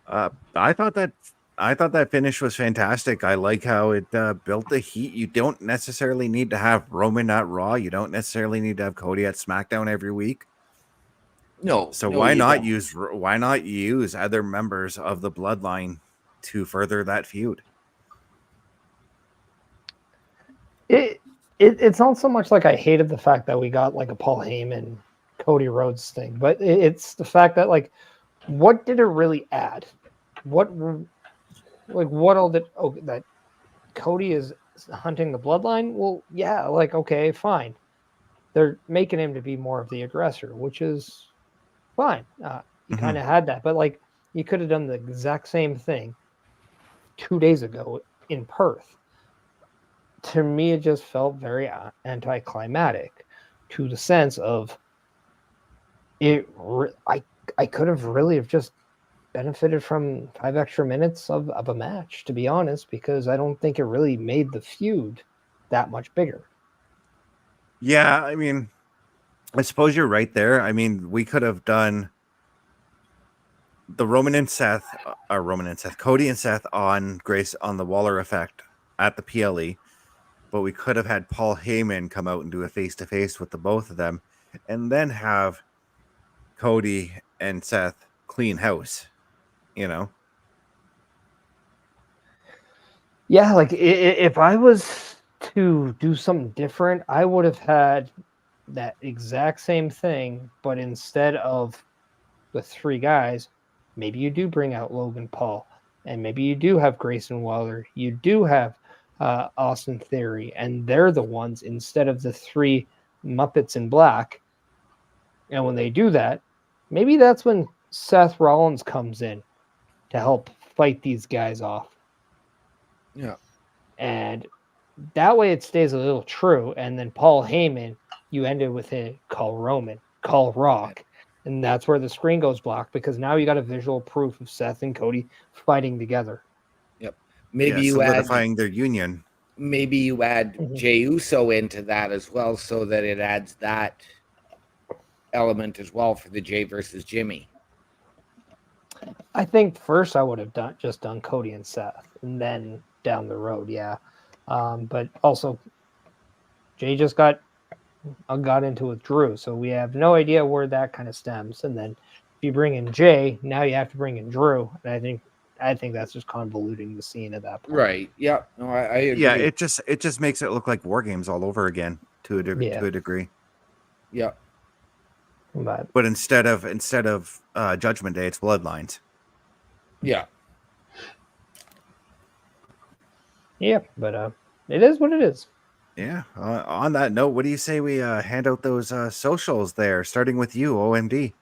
I thought that finish was fantastic. I like how it built the heat. You don't necessarily need to have Roman at Raw. You don't necessarily need to have Cody at SmackDown every week. no. So no, why you not don't. use other members of the bloodline to further that feud? It's not so much like I hated the fact that we got like a Paul Heyman, Cody Rhodes thing, but it's the fact that like, what did it really add? What all did that Cody is hunting the bloodline? Well, yeah, like okay, fine. They're making him to be more of the aggressor, which is fine. You kind of had that, but like you could have done the exact same thing 2 days ago in Perth. To me, it just felt very anticlimactic, to the sense of it. I could have really have just benefited from 5 extra minutes of a match, to be honest, because I don't think it really made the feud that much bigger. Yeah, I mean, I suppose you're right there. I mean, we could have done the Cody and Seth on Grace on the Waller effect at the PLE, but we could have had Paul Heyman come out and do a face-to-face with the both of them, and then have Cody and Seth clean house, you know? Yeah, like if I was to do something different, I would have had that exact same thing, but instead of the 3 guys, maybe you do bring out Logan Paul, and maybe you do have Grayson Waller, you do have Austin Theory, and they're the ones instead of the 3 Muppets in black. And when they do that, maybe that's when Seth Rollins comes in to help fight these guys off. Yeah. And that way it stays a little true. And then Paul Heyman, you ended with him, call Roman, call Rock. And that's where the screen goes black, because now you got a visual proof of Seth and Cody fighting together. Yep. Maybe you solidifying their union. Maybe you add Jey Uso into that as well, so that it adds that element as well for the Jey versus Jimmy. I think first I would have done Cody and Seth, and then down the road, yeah. But also, Jey just got into with Drew, so we have no idea where that kind of stems. And then if you bring in Jey, now you have to bring in Drew, and I think that's just convoluting the scene at that point. Right. Yeah. No, I agree. Yeah, it just makes it look like War Games all over again to a degree. Yeah. But instead of Judgment Day, it's Bloodlines. Yeah. Yeah, but it is what it is. Yeah. On that note, what do you say we hand out those socials there, starting with you, OMD?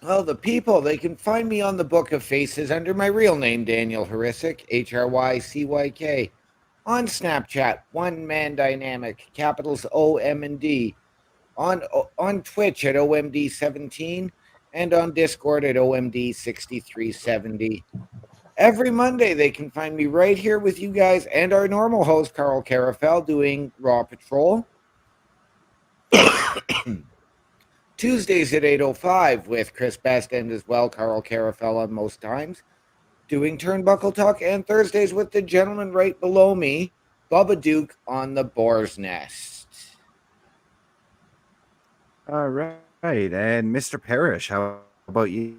Well, the people, they can find me on the Book of Faces under my real name, Daniel Hrycyk, Hrycyk. On Snapchat, One Man Dynamic, capitals OM and D. On Twitch at OMD17, and on Discord at OMD6370. Every Monday, they can find me right here with you guys and our normal host, Carl Carafel, doing Raw Patrol. Tuesdays at 8:05 with Chris Best and as well Carl Carafel on most times, doing Turnbuckle Talk, and Thursdays with the gentleman right below me, Bubba Duke, on the Boar's Nest. All right. And Mr. Parrish, how about you?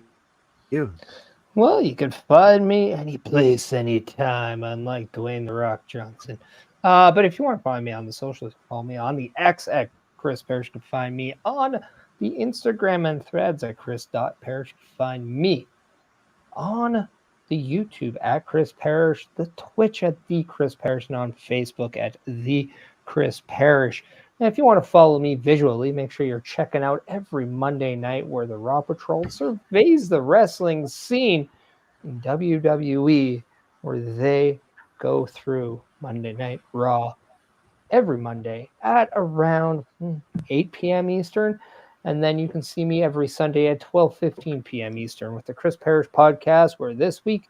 Well, you can find me any place, anytime, unlike Dwayne The Rock Johnson. But if you want to find me on the socials, call me on the X at Chris Parrish. You can find me on the Instagram and Threads at Chris.Parrish. You can find me on the YouTube at Chris Parrish, the Twitch at The Chris Parrish, and on Facebook at The Chris Parrish. And if you want to follow me visually, make sure you're checking out every Monday night where the Raw Patrol surveys the wrestling scene in WWE, where they go through Monday Night Raw every Monday at around 8 p.m. Eastern. And then you can see me every Sunday at 12:15 p.m. Eastern with the Chris Parrish podcast, where this week,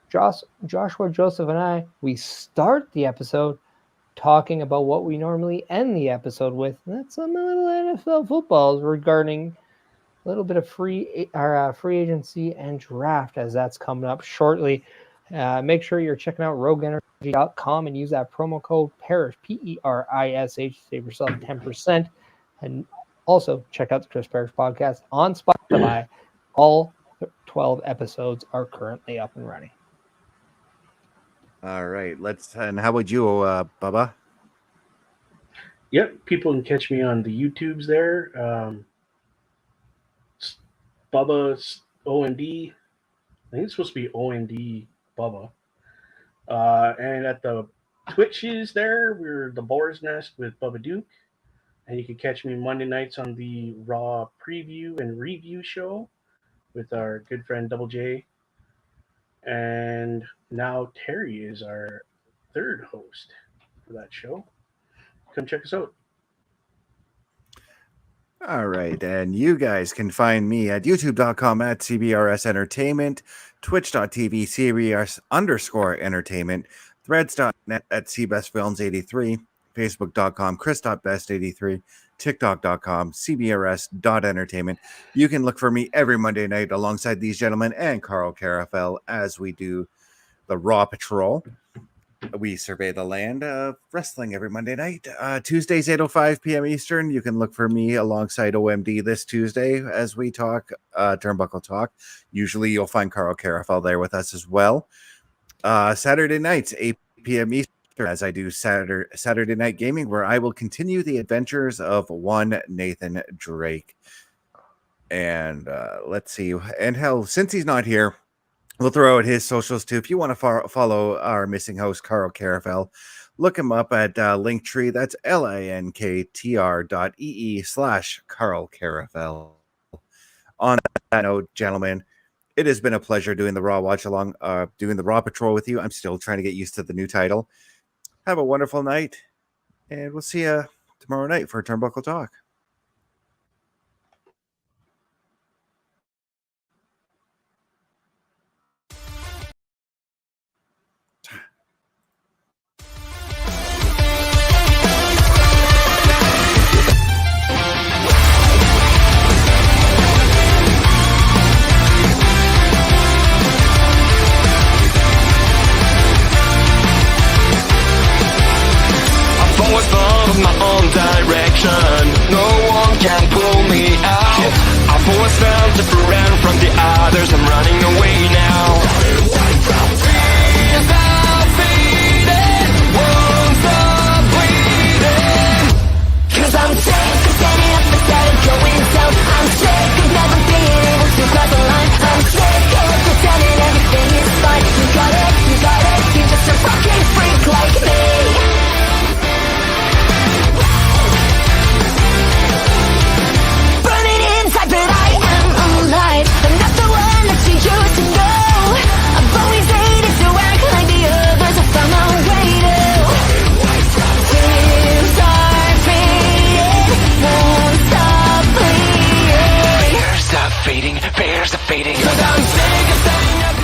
Joshua, Joseph, and I, we start the episode talking about what we normally end the episode with. And that's some little NFL footballs regarding a little bit of free agency and draft, as that's coming up shortly. Make sure you're checking out rogueenergy.com and use that promo code PARISH, PERISH, to save yourself 10%. And also check out the Chris Parrish podcast on Spotify. All 12 episodes are currently up and running. All right. And how about you, Bubba? Yep, people can catch me on the YouTubes there. Bubba's OMD. I think it's supposed to be OMD Bubba. And at the Twitches there, we're the Boar's Nest with Bubba Duke. And you can catch me Monday nights on the Raw preview and review show with our good friend Double J. And now Terry is our third host for that show. Come check us out. All right. And you guys can find me at youtube.com at CBRS Entertainment, twitch.tv CBRS_entertainment, threads.net at CBestFilms83, facebook.com Chris.Best83, tiktok.com CBRS.entertainment. You can look for me every Monday night alongside these gentlemen and Carl Carafel as we do the Raw Patrol. We survey the land of wrestling every Monday night. Tuesdays, 8:05 p.m. Eastern. You can look for me alongside OMD this Tuesday as we talk Turnbuckle Talk. Usually you'll find Carl Carafel there with us as well. Saturday nights, 8 p.m. Eastern, as I do Saturday Night Gaming, where I will continue the adventures of one Nathan Drake. And let's see. And hell, since he's not here, we'll throw out his socials too. If you want to follow our missing host, Carl Carafel, look him up at Linktree. That's linktr.ee/Carl Carafel. On that note, gentlemen, it has been a pleasure doing the Raw Watch Along, doing the Raw Patrol with you. I'm still trying to get used to the new title. Have a wonderful night, and we'll see you tomorrow night for Turnbuckle Talk. Always found my own direction. No one can pull me out. I've always felt different from the others. I'm running away